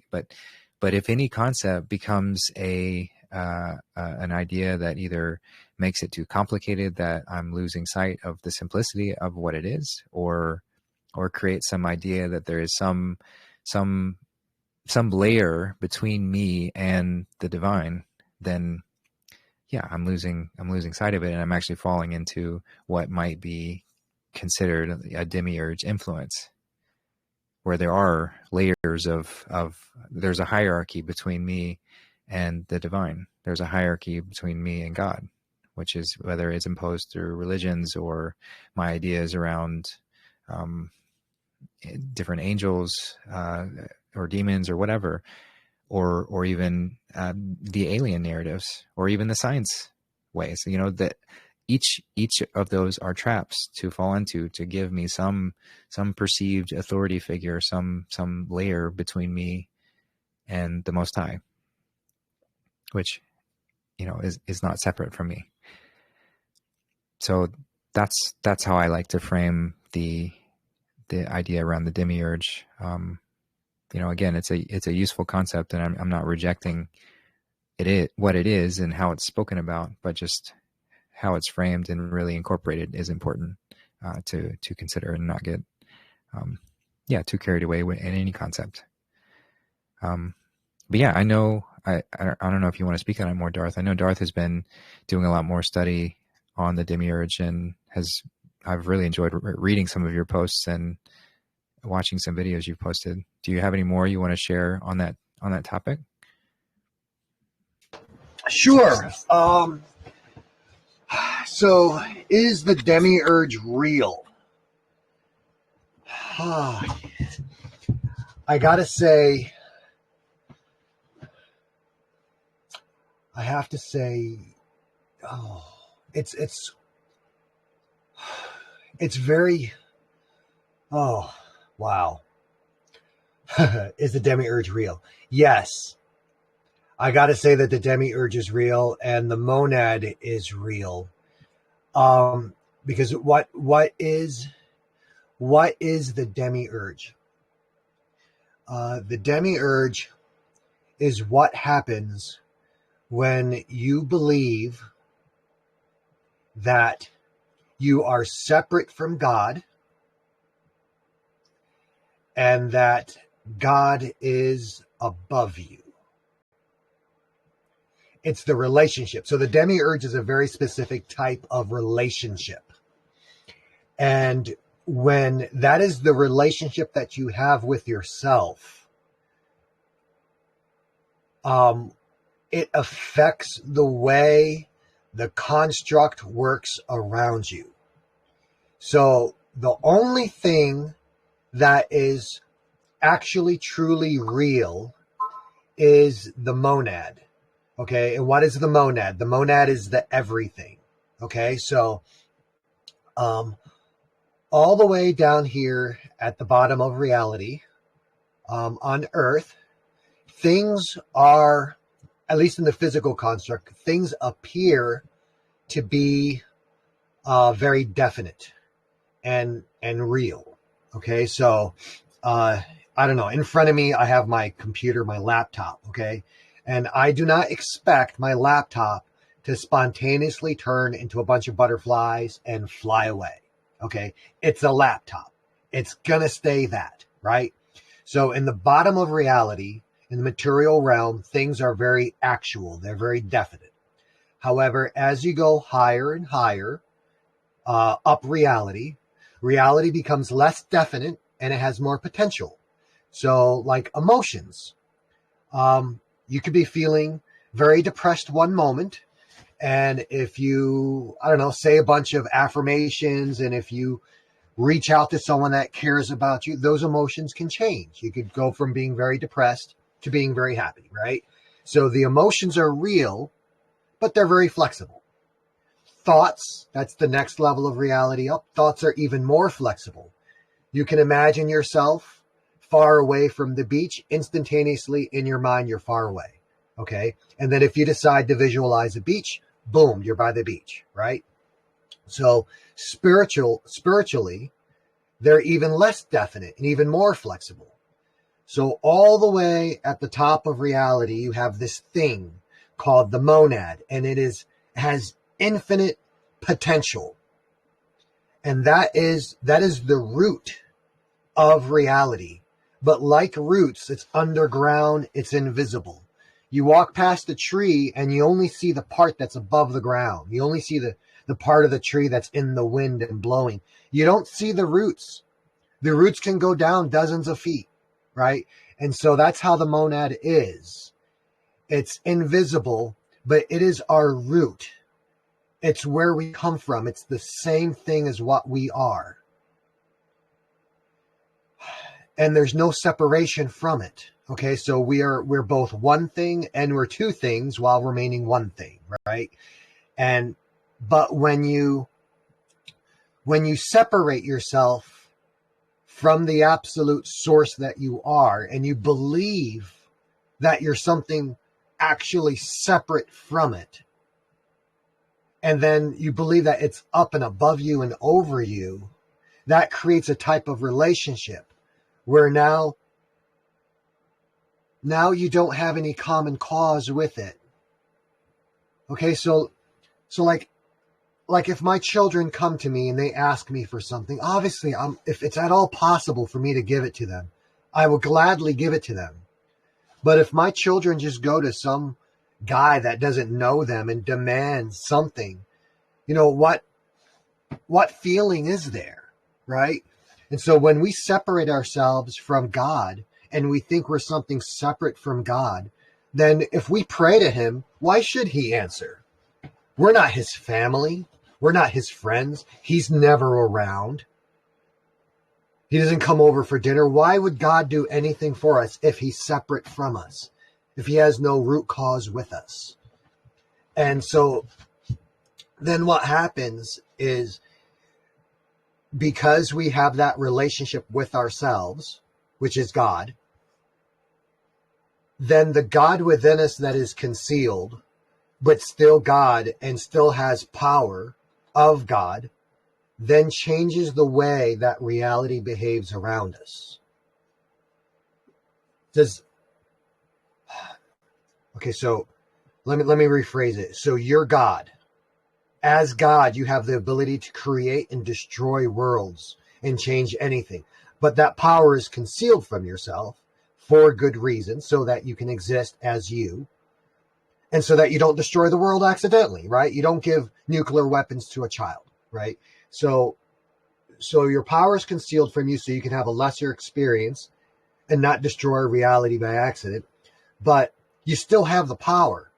But if any concept becomes an idea that either makes it too complicated, that I'm losing sight of the simplicity of what it is, or creates some idea that there is some layer between me and the divine, then yeah, I'm losing sight of it, and I'm actually falling into what might be considered a demiurge influence, where there are layers of there's a hierarchy between me and the divine. There's a hierarchy between me and God, which is whether it's imposed through religions or my ideas around different angels or demons or whatever, or even the alien narratives, or even the science ways. That each of those are traps to fall into, to give me some perceived authority figure, some layer between me and the Most High, which is not separate from me. So that's how I like to frame the idea around the demiurge. Again, it's a useful concept, and I'm not rejecting what it is and how it's spoken about, but just how it's framed and really incorporated is important to consider, and not get too carried away in any concept. But yeah, I know I don't know if you want to speak on it more, Darth. I know Darth has been doing a lot more study on the demiurge, and I've really enjoyed reading some of your posts and watching some videos you've posted. Do you have any more you want to share on that topic? Sure. So is the demiurge real? I gotta say, I have to say, it's very, wow. Is the demiurge real? Yes. I got to say that the demiurge is real and the monad is real. Because what is the demiurge? The demiurge is what happens when you believe that you are separate from God and that God is above you. It's the relationship. So the demiurge is a very specific type of relationship. And when that is the relationship that you have with yourself, it affects the way the construct works around you. So the only thing that is actually truly real is the monad. Okay, and what is the monad? The monad is the everything. Okay, so all the way down here at the bottom of reality, on Earth, things are, at least in the physical construct, things appear to be very definite and real. Okay, so I don't know. In front of me, I have my computer, my laptop. Okay. And I do not expect my laptop to spontaneously turn into a bunch of butterflies and fly away. Okay. It's a laptop. It's going to stay that, right? So in the bottom of reality, in the material realm, things are very actual. They're very definite. However, as you go higher and higher up reality becomes less definite and it has more potential. So like emotions, you could be feeling very depressed one moment, And if you, I don't know, say a bunch of affirmations, and if you reach out to someone that cares about you, those emotions can change. You could go from being very depressed to being very happy, right? So the emotions are real, but they're very flexible. Thoughts, that's the next level of reality up. Thoughts are even more flexible. You can imagine yourself far away from the beach. Instantaneously in your mind, you're far away. Okay. And then if you decide to visualize a beach, boom, you're by the beach, right? So spiritually, they're even less definite and even more flexible. So all the way at the top of reality, you have this thing called the monad, and has infinite potential. And that is the root of reality. But like roots, it's underground, it's invisible. You walk past a tree and you only see the part that's above the ground. You only see the part of the tree that's in the wind and blowing. You don't see the roots. The roots can go down dozens of feet, right? And so that's how the monad is. It's invisible, but it is our root. It's where we come from. It's the same thing as what we are. And there's no separation from it. Okay, so we're both one thing and we're two things while remaining one thing, right? But when you separate yourself from the absolute source that you are, and you believe that you're something actually separate from it, and then you believe that it's up and above you and over you, that creates a type of relationship where now you don't have any common cause with it. Okay, so like if my children come to me and they ask me for something, obviously if it's at all possible for me to give it to them, I will gladly give it to them. But if my children just go to some guy that doesn't know them and demand something, what feeling is there, right? And so when we separate ourselves from God and we think we're something separate from God, then if we pray to him, why should he answer? We're not his family. We're not his friends. He's never around. He doesn't come over for dinner. Why would God do anything for us if he's separate from us, if he has no root cause with us? And so then what happens is, because we have that relationship with ourselves, which is God, then the God within us that is concealed, but still God and still has power of God, then changes the way that reality behaves around us. Okay, so let me rephrase it. So you're God. As God, you have the ability to create and destroy worlds and change anything. But that power is concealed from yourself for good reason, so that you can exist as you, and so that you don't destroy the world accidentally, right? You don't give nuclear weapons to a child, right? So your power is concealed from you so you can have a lesser experience and not destroy reality by accident, but you still have the power.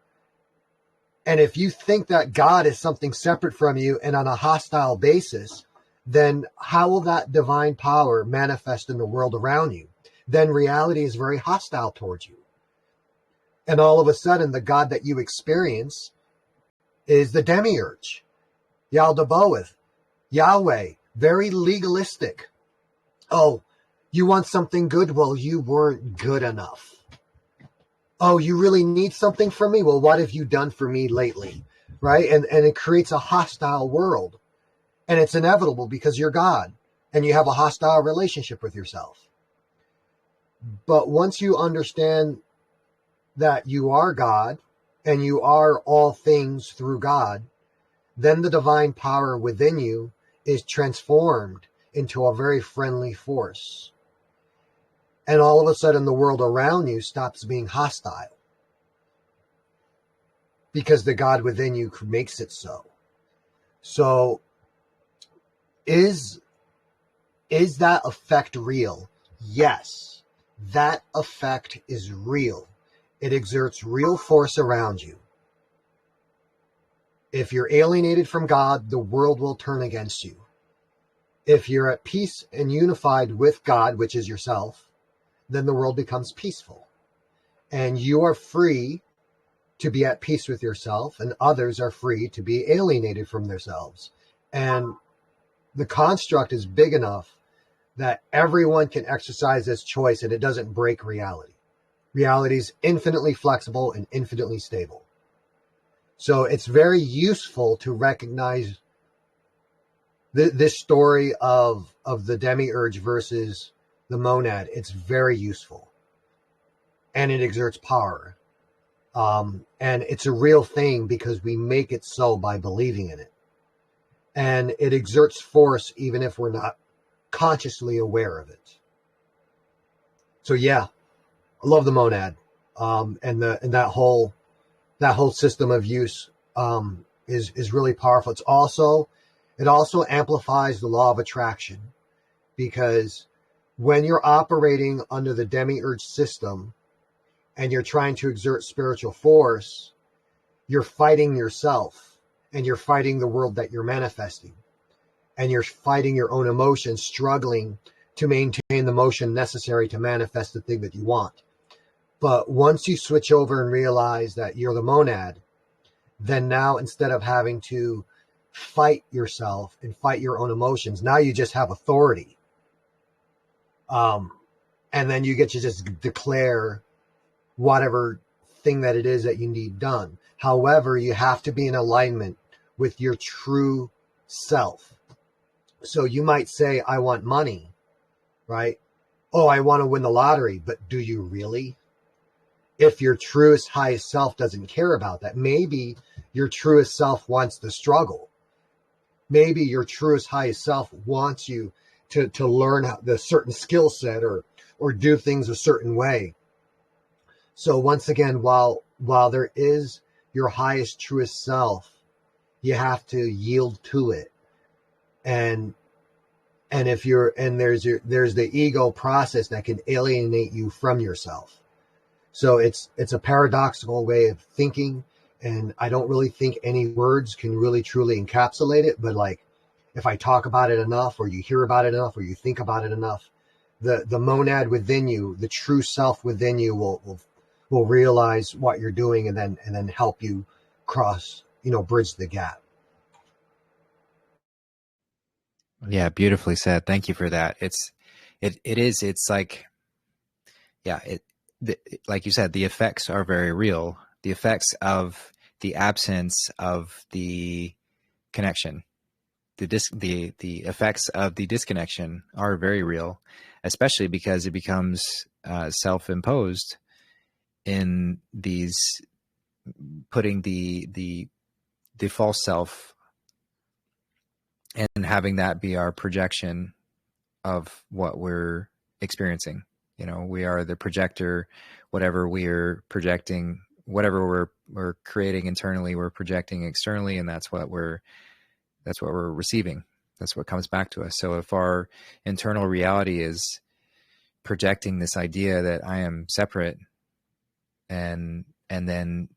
And if you think that God is something separate from you and on a hostile basis, then how will that divine power manifest in the world around you? Then reality is very hostile towards you. And all of a sudden, the God that you experience is the Demiurge, Yaldabaoth, Yahweh, very legalistic. Oh, you want something good? Well, you weren't good enough. Oh, you really need something from me? Well, what have you done for me lately? Right? And it creates a hostile world. And it's inevitable because you're God and you have a hostile relationship with yourself. But once you understand that you are God and you are all things through God, then the divine power within you is transformed into a very friendly force. And all of a sudden the world around you stops being hostile because the God within you makes it so. So is that effect real? Yes, that effect is real. It exerts real force around you. If you're alienated from God, the world will turn against you. If you're at peace and unified with God, which is yourself, then the world becomes peaceful. And you are free to be at peace with yourself, and others are free to be alienated from themselves. And the construct is big enough that everyone can exercise this choice and it doesn't break reality. Reality is infinitely flexible and infinitely stable. So it's very useful to recognize this story of the demiurge versus the monad. It's very useful. And it exerts power. And it's a real thing because we make it so by believing in it. And it exerts force even if we're not consciously aware of it. So yeah, I love the monad. And that whole system of use is really powerful. It also amplifies the law of attraction, because when you're operating under the demiurge system and you're trying to exert spiritual force, you're fighting yourself and you're fighting the world that you're manifesting, and you're fighting your own emotions, struggling to maintain the motion necessary to manifest the thing that you want. But once you switch over and realize that you're the monad, then now instead of having to fight yourself and fight your own emotions, now you just have authority. And then you get to just declare whatever thing that it is that you need done. However, you have to be in alignment with your true self. So you might say, I want money, right? Oh, I want to win the lottery, but do you really? If your truest, highest self doesn't care about that, maybe your truest self wants the struggle. Maybe your truest, highest self wants you to learn the certain skill set or do things a certain way. So once again, while there is your highest, truest self, you have to yield to it. And there's the ego process that can alienate you from yourself. So it's a paradoxical way of thinking, and I don't really think any words can really truly encapsulate it. But like, if I talk about it enough, or you hear about it enough, or you think about it enough, the monad within you, the true self within you, will realize what you're doing, and then help you cross, bridge the gap. Yeah, beautifully said. Thank you for that. It's like, yeah, like you said, the effects are very real. The effects of the absence of the connection, the effects of the disconnection are very real, especially because it becomes self-imposed in these, putting the false self and having that be our projection of what we're experiencing. We are the projector. Whatever we're projecting, whatever we're creating internally, we're projecting externally, and that's what we're receiving. That's what comes back to us. So if our internal reality is projecting this idea that I am separate, and then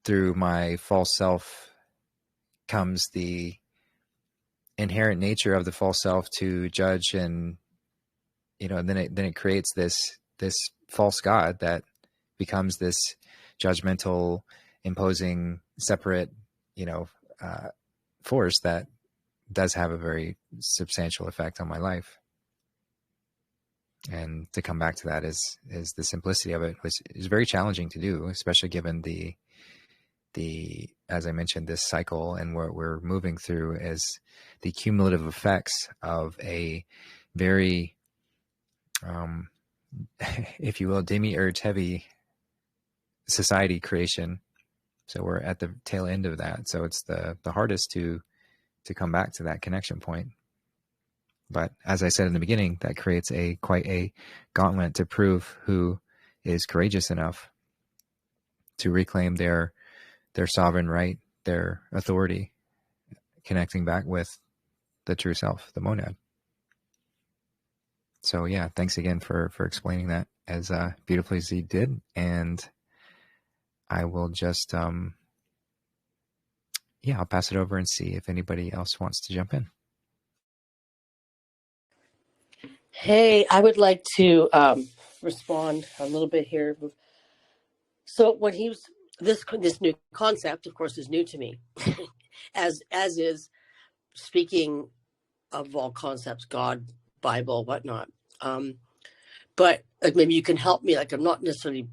through my false self comes the inherent nature of the false self to judge, and then it creates this false God that becomes this judgmental, imposing, separate, force that does have a very substantial effect on my life. And to come back to that is the simplicity of it, which is very challenging to do, especially given the as I mentioned, this cycle and what we're moving through is the cumulative effects of a very, if you will, demiurge heavy society creation. So we're at the tail end of that. So it's the hardest to come back to that connection point. But as I said in the beginning, that creates quite a gauntlet to prove who is courageous enough to reclaim their sovereign right, their authority, connecting back with the true self, the monad. So yeah, thanks again for explaining that as beautifully as you did. And I will just yeah, I'll pass it over and see if anybody else wants to jump in. Hey, I would like to respond a little bit here. So when he was this new concept, of course, is new to me, as is speaking of all concepts, God, Bible, whatnot. But like maybe you can help me. Like I'm not necessarily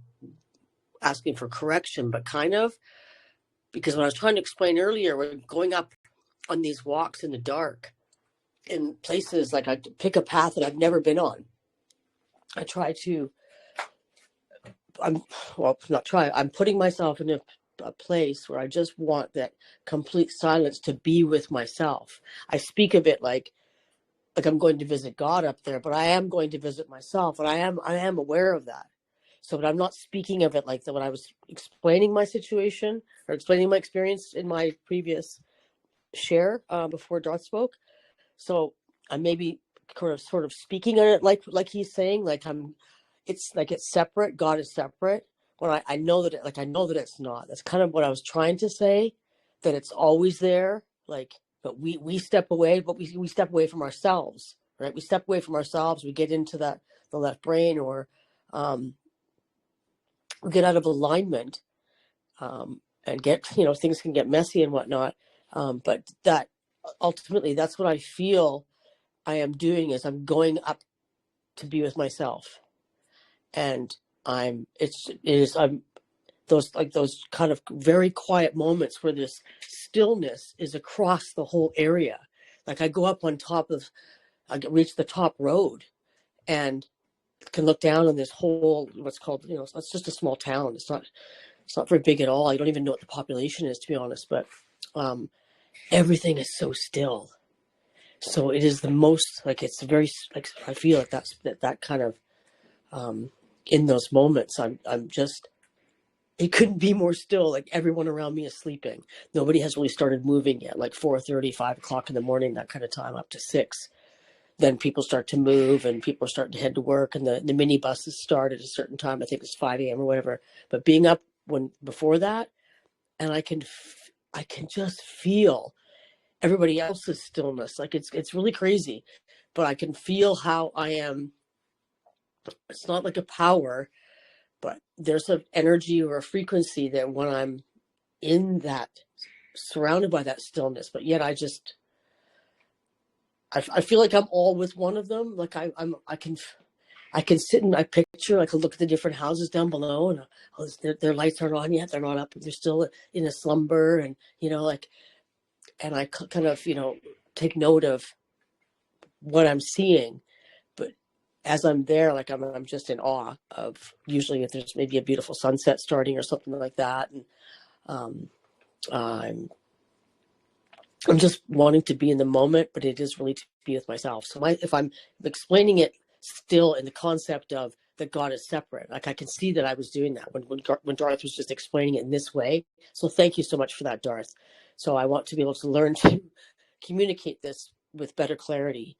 asking for correction, but kind of, because when I was trying to explain earlier, we're going up on these walks in the dark in places like I pick a path that I've never been on. I try to, I'm putting myself in a place where I just want that complete silence to be with myself. I speak of it like I'm going to visit God up there, but I am going to visit myself, and I am aware of that. So, but I'm not speaking of it like that when I was explaining my situation or explaining my experience in my previous share before Darth spoke. So I maybe sort of speaking on it like he's saying, it's separate. God is separate. When I know that I know that it's not. That's kind of what I was trying to say, that it's always there. But we step away, but we step away from ourselves, right? We step away from ourselves. We get into the left brain, or we get out of alignment, and get, things can get messy and whatnot. But that ultimately, that's what I feel I am doing, is I'm going up to be with myself. And those kind of very quiet moments where this stillness is across the whole area. Like I go up on top of, reach the top road and can look down on this whole, what's called, it's just a small town. It's not very big at all. I don't even know what the population is, to be honest, but everything is so still. So it is the most, it's very, I feel like that kind of, in those moments, I'm just, it couldn't be more still. Like everyone around me is sleeping. Nobody has really started moving yet, like 4:30, 5 o'clock in the morning, that kind of time, up to 6. Then people start to move and people are starting to head to work, and the minibuses start at a certain time. I think it's 5 a.m. or whatever. But being up before that, and I can just feel everybody else's stillness. Like it's really crazy, but I can feel how I am. It's not like a power, but there's an energy or a frequency that when I'm in that, surrounded by that stillness, but yet I feel like I'm all with one of them. Like I can sit and I picture, I can look at the different houses down below, and their lights aren't on yet. They're not up. They're still in a slumber, and and I kind of take note of what I'm seeing. But as I'm there, I'm just in awe of, usually if there's maybe a beautiful sunset starting or something like that, and I'm just wanting to be in the moment, but it is really to be with myself. So if I'm explaining it still in the concept of that God is separate, like I can see that I was doing that when Darth was just explaining it in this way. So thank you so much for that, Darth. So I want to be able to learn to communicate this with better clarity,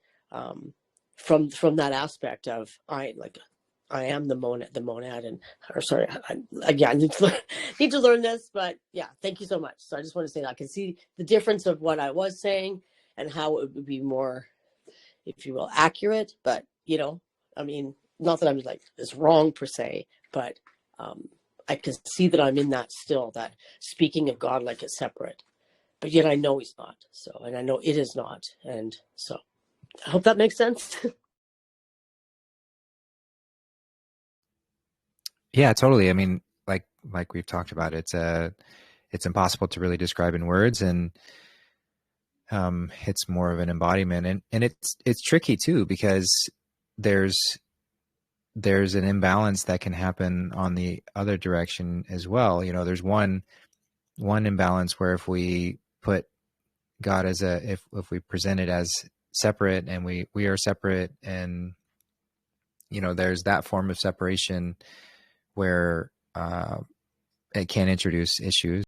from that aspect of I am the monad, and I need to learn this, but yeah, thank you so much. So I just want to say that I can see the difference of what I was saying and how it would be more, if you will, accurate. But not that I'm it's wrong per se, but I can see that I'm in that still, that speaking of God like it's separate, but yet I know he's not. So, and I know it is not, and so I hope that makes sense. Yeah, totally. I mean, like we've talked about, it's impossible to really describe in words, and it's more of an embodiment, and it's tricky too, because there's an imbalance that can happen on the other direction as well. There's one imbalance where if we put God as if we present it as separate, and we are separate, and there's that form of separation where it can introduce issues.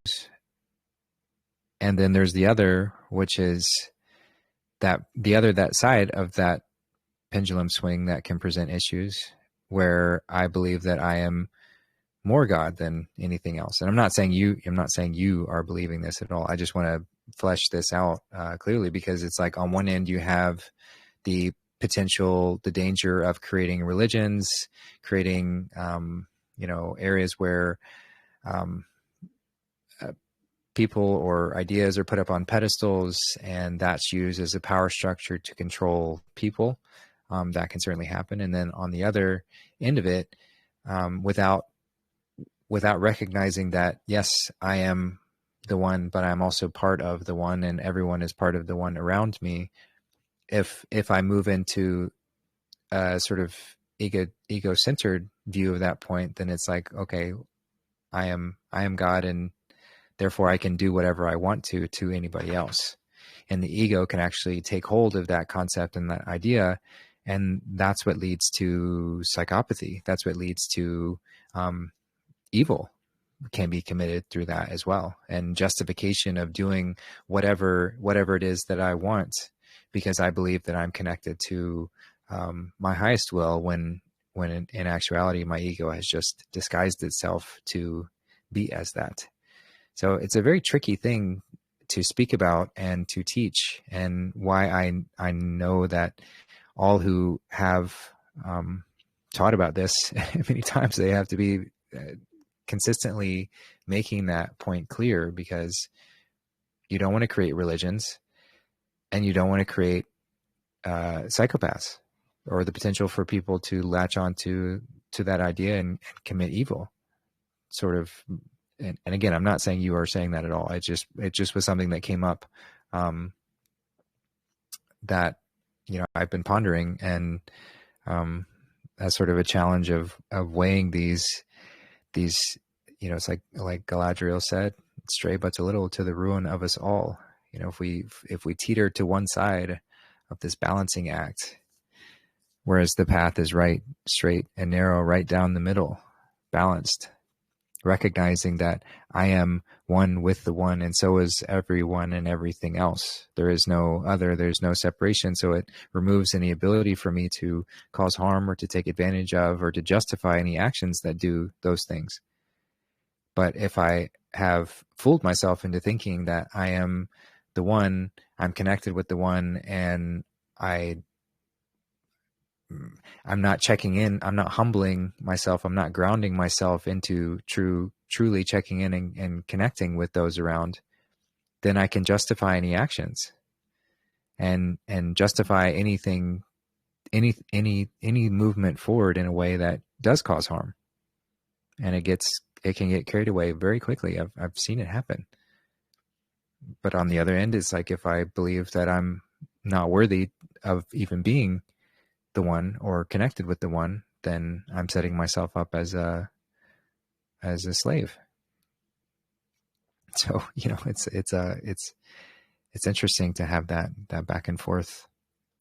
And then there's the other, which is that side of that pendulum swing that can present issues, where I believe that I am more God than anything else. And I'm not saying you are believing this at all. I just want to flesh this out clearly, because it's like on one end you have the potential, the danger of creating religions, creating, areas where people or ideas are put up on pedestals, and that's used as a power structure to control people. That can certainly happen. And then on the other end of it, without recognizing that, yes, I am the one, but I'm also part of the one, and everyone is part of the one around me. If I move into a sort of ego-centered view of that point, then it's like, okay, I am God, and therefore I can do whatever I want to anybody else. And the ego can actually take hold of that concept and that idea. And that's what leads to psychopathy. That's what leads to evil can be committed through that as well. And justification of doing whatever it is that I want, because I believe that I'm connected to my highest will, when in actuality, my ego has just disguised itself to be as that. So it's a very tricky thing to speak about and to teach, and why I know that all who have taught about this many times, they have to be consistently making that point clear, because you don't want to create religions, and you don't want to create psychopaths, or the potential for people to latch on to that idea and commit evil, sort of. And again, I'm not saying you are saying that at all. It just was something that came up that, I've been pondering, and as sort of a challenge of weighing these, it's like Galadriel said, stray but a little to the ruin of us all. If we teeter to one side of this balancing act, whereas the path is right, straight and narrow, right down the middle, balanced, recognizing that I am one with the one, and so is everyone and everything else. There is no other, there's no separation. So it removes any ability for me to cause harm, or to take advantage of, or to justify any actions that do those things. But if I have fooled myself into thinking that I am the one, I'm connected with the one, and I'm not checking in, I'm not humbling myself, I'm not grounding myself into truly checking in and connecting with those around, then I can justify any actions and justify anything, any movement forward in a way that does cause harm. And it can get carried away very quickly. I've seen it happen. But on the other end, it's like, if I believe that I'm not worthy of even being the one or connected with the one, then I'm setting myself up as a slave. So, it's interesting to have that back and forth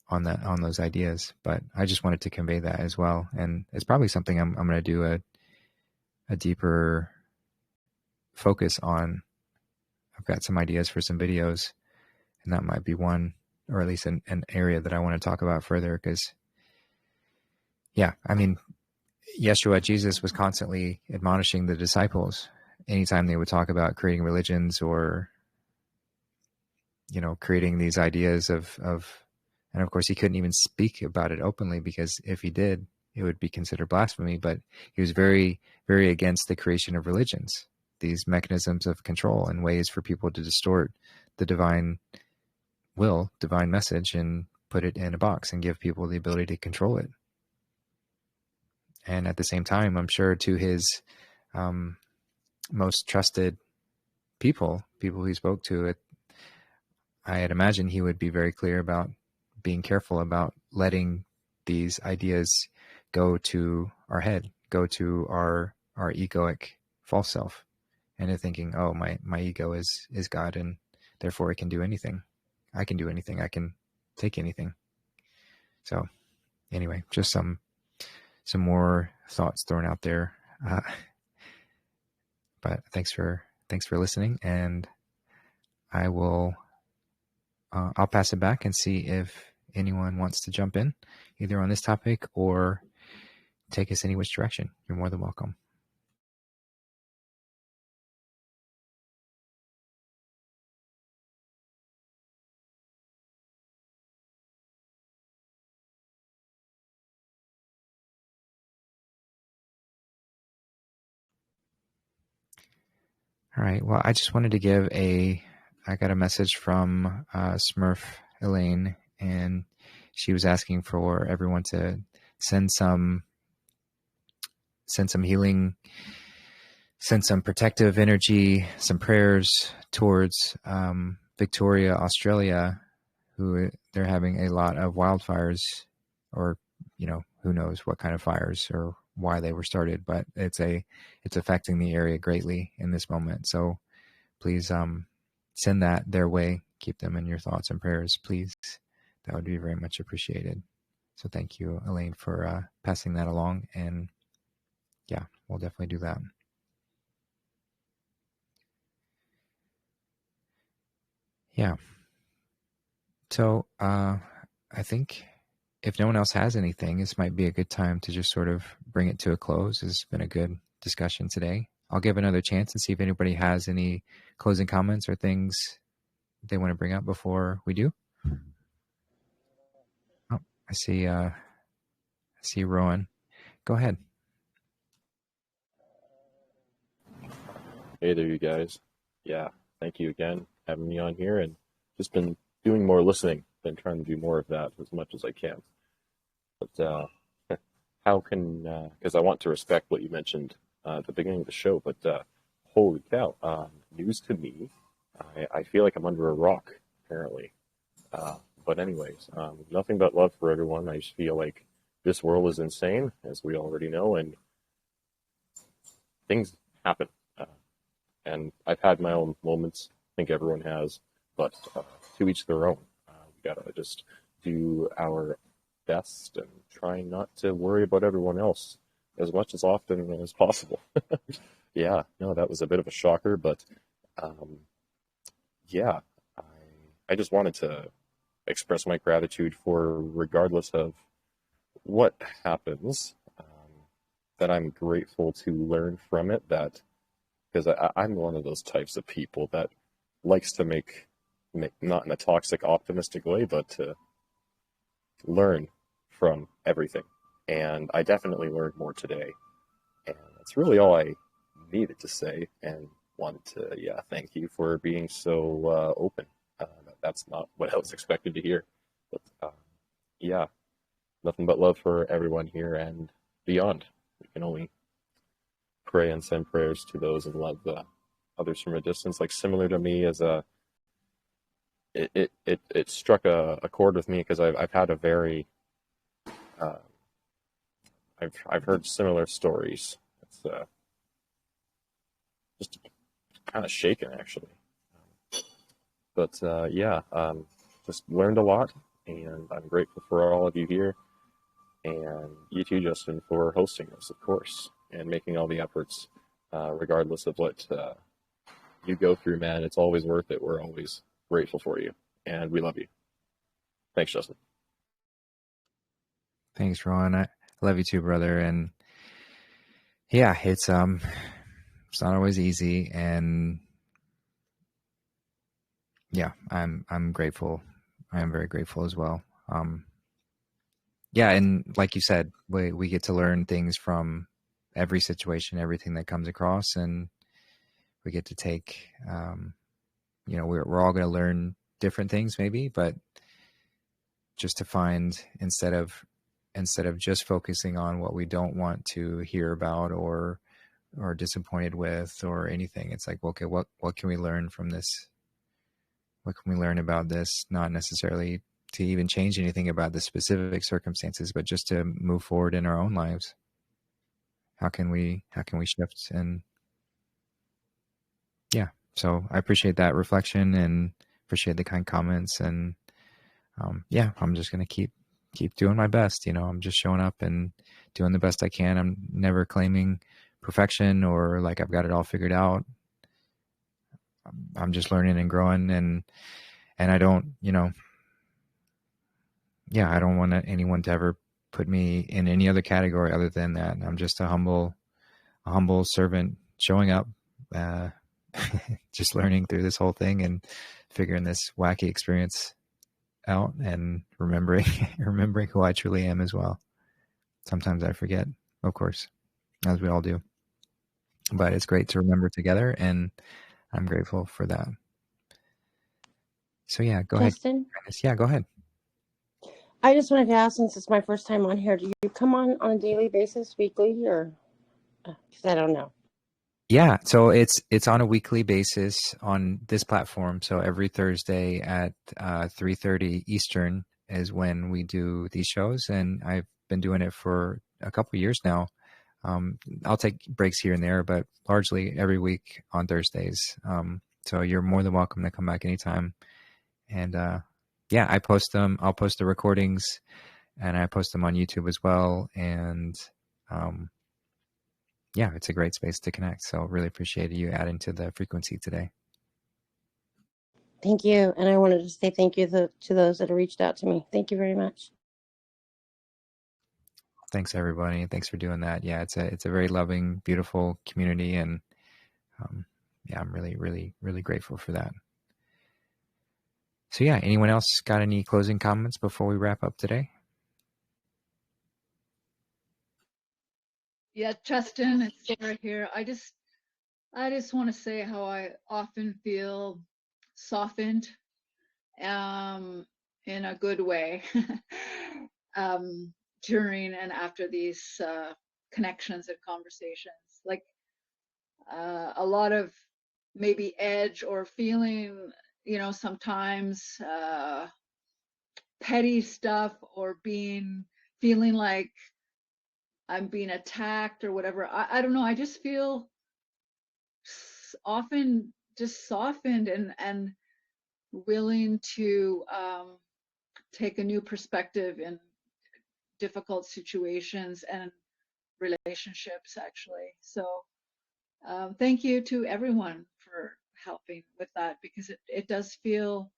on those ideas. But I just wanted to convey that as well. And it's probably something I'm going to do a deeper focus on. I've got some ideas for some videos, and that might be one, or at least an area that I want to talk about further, because Yeshua, Jesus, was constantly admonishing the disciples anytime they would talk about creating religions, or, creating these ideas of, and of course he couldn't even speak about it openly, because if he did, it would be considered blasphemy. But he was very, very against the creation of religions, these mechanisms of control and ways for people to distort the divine will, divine message, and put it in a box and give people the ability to control it. And at the same time, I'm sure to his most trusted people he spoke to, I had imagined he would be very clear about being careful about letting these ideas go to our head, go to our egoic false self, and in thinking, oh, my ego is God, and therefore it can do anything. I can do anything. I can take anything. So anyway, just some more thoughts thrown out there. But thanks for listening, and I will I'll pass it back and see if anyone wants to jump in, either on this topic or take us any which direction. You're more than welcome. All right. Well, I just wanted to give I got a message from Smurf Elaine, and she was asking for everyone to send some healing, send some protective energy, some prayers towards Victoria, Australia, who they're having a lot of wildfires, or who knows what kind of fires or why they were started, but it's affecting the area greatly in this moment. So please send that their way. Keep them in your thoughts and prayers, please. That would be very much appreciated. So thank you, Elaine, for passing that along. And yeah, we'll definitely do that. Yeah. So I think if no one else has anything, this might be a good time to just sort of bring it to a close. This has been a good discussion today. I'll give another chance and see if anybody has any closing comments or things they want to bring up before we do. Oh, I see Rowan. Go ahead. Hey there, you guys. Yeah, thank you again for having me on here, and just been doing more listening than trying to do more of that as much as I can. But how can, because I want to respect what you mentioned at the beginning of the show, but holy cow, news to me. I feel like I'm under a rock, apparently. But anyways, nothing but love for everyone. I just feel like this world is insane, as we already know, and things happen. And I've had my own moments. I think everyone has, but to each their own. We gotta just do our best and try not to worry about everyone else as much as often as possible. Yeah, no, that was a bit of a shocker, but yeah, I just wanted to express my gratitude for, regardless of what happens, that I'm grateful to learn from it, that because I'm one of those types of people that likes to make not in a toxic, optimistic way, but to learn from everything. And I definitely learned more today. And that's really all I needed to say, and wanted to, thank you for being so open. That's not what I was expected to hear. But nothing but love for everyone here and beyond. We can only pray and send prayers to those and love others from a distance. Like, similar to me, as it struck a chord with me, because I've had a very I've heard similar stories. It's just kind of shaken, actually. But just learned a lot, and I'm grateful for all of you here, and you too, Justin, for hosting this, of course, and making all the efforts, regardless of what you go through, man. It's always worth it. We're always grateful for you, and we love you. Thanks, Justin. Thanks, Ron. I love you too, brother. And yeah, it's not always easy, and yeah, I'm grateful. I am very grateful as well. And like you said, we get to learn things from every situation, everything that comes across, and we get to take, we're all going to learn different things maybe, but just to find, instead of just focusing on what we don't want to hear about or disappointed with or anything, it's like, okay, what can we learn from this? What can we learn about this? Not necessarily to even change anything about the specific circumstances, but just to move forward in our own lives. How can we shift? And yeah, so I appreciate that reflection and appreciate the kind comments. And I'm just going to keep doing my best. I'm just showing up and doing the best I can. I'm never claiming perfection or like I've got it all figured out. I'm just learning and growing, and I don't, I don't want anyone to ever put me in any other category other than that. I'm just a humble servant showing up, just learning through this whole thing and figuring this wacky experience out, and remembering who I truly am as well. Sometimes I forget, of course, as we all do. but it's great to remember together, and I'm grateful for that. So yeah, go ahead. Justin, Yeah, go ahead. I just wanted to ask, since it's my first time on here, do you come on a daily basis, weekly, or because I don't know? Yeah, so it's on a weekly basis on this platform. So every Thursday at 3:30 Eastern is when we do these shows, and I've been doing it for a couple of years now. I'll take breaks here and there, but largely every week on Thursdays. So you're more than welcome to come back anytime. And yeah, I post them. I'll post the recordings, and I post them on YouTube as well. And yeah, it's a great space to connect. So really appreciate you adding to the frequency today. Thank you. And I wanted to say thank you to those that have reached out to me. Thank you very much. Thanks everybody. Thanks for doing that. Yeah, it's a very loving, beautiful community, and yeah, I'm really, really, really grateful for that. So yeah, anyone else got any closing comments before we wrap up today? Yeah, Justin, it's Sarah here. I just want to say how I often feel softened, in a good way, during and after these connections and conversations. Like a lot of maybe edge or feeling, sometimes petty stuff, or feeling like I'm being attacked or whatever. I don't know. I just feel often just softened and willing to take a new perspective in difficult situations and relationships, actually. So thank you to everyone for helping with that, because it does feel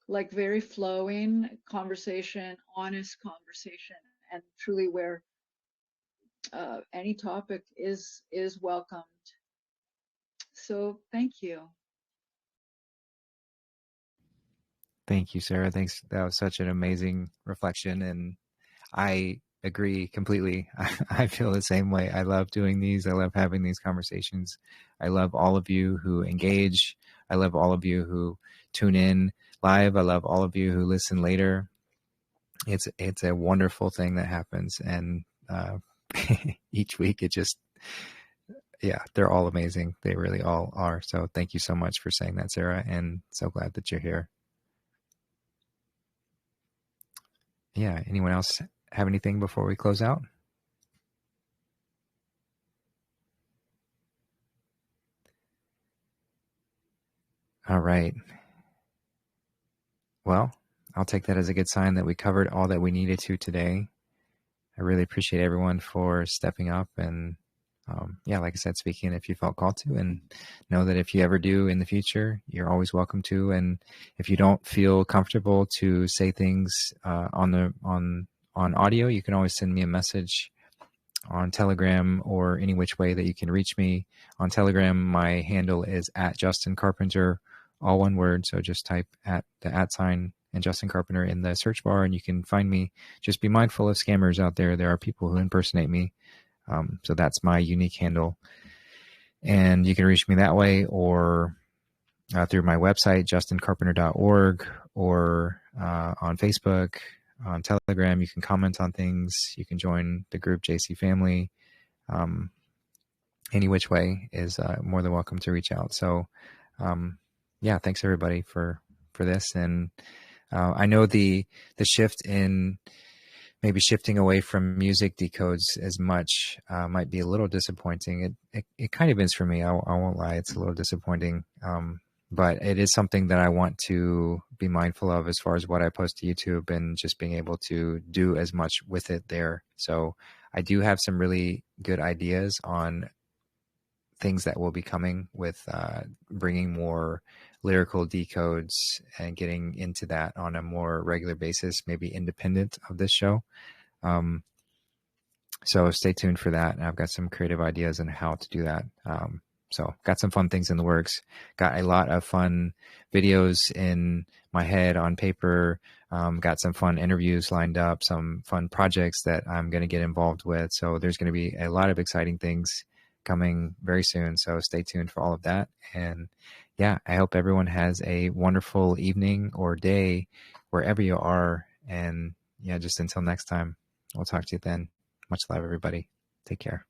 like very flowing conversation, honest conversation, and truly where any topic is welcomed. So thank you. Thank you, Sarah. Thanks. That was such an amazing reflection, and I agree completely. I feel the same way. I love doing these. I love having these conversations. I love all of you who engage. I love all of you who tune in live. I love all of you who listen later. It's a wonderful thing that happens, and each week it just, yeah, they're all amazing. They really all are. So thank you so much for saying that, Sarah, and so glad that you're here. Yeah. Anyone else have anything before we close out? All right. Well, I'll take that as a good sign that we covered all that we needed to today. I really appreciate everyone for stepping up, and yeah, like I said, speaking if you felt called to, and know that if you ever do in the future, you're always welcome to. And if you don't feel comfortable to say things on audio, you can always send me a message on Telegram or any which way that you can reach me. On Telegram, my handle is @JustinCarpenter, all one word. So just type at the @ and Justin Carpenter in the search bar, and you can find me. Just be mindful of scammers out there. There are people who impersonate me. So that's my unique handle. And you can reach me that way, or through my website, justincarpenter.org, or on Facebook, on Telegram. You can comment on things. You can join the group JC Family. Any which way is more than welcome to reach out. So yeah, thanks everybody for this. And I know the shift in maybe shifting away from music decodes as much might be a little disappointing. It kind of is for me. I won't lie. It's a little disappointing. But it is something that I want to be mindful of as far as what I post to YouTube, and just being able to do as much with it there. So I do have some really good ideas on things that will be coming with bringing more lyrical decodes and getting into that on a more regular basis, maybe independent of this show. So stay tuned for that. And I've got some creative ideas on how to do that. So got some fun things in the works. Got a lot of fun videos in my head on paper. Got some fun interviews lined up, some fun projects that I'm going to get involved with. So there's going to be a lot of exciting things coming very soon. So stay tuned for all of that. And yeah, I hope everyone has a wonderful evening or day wherever you are. And yeah, just until next time, we'll talk to you then. Much love, everybody. Take care.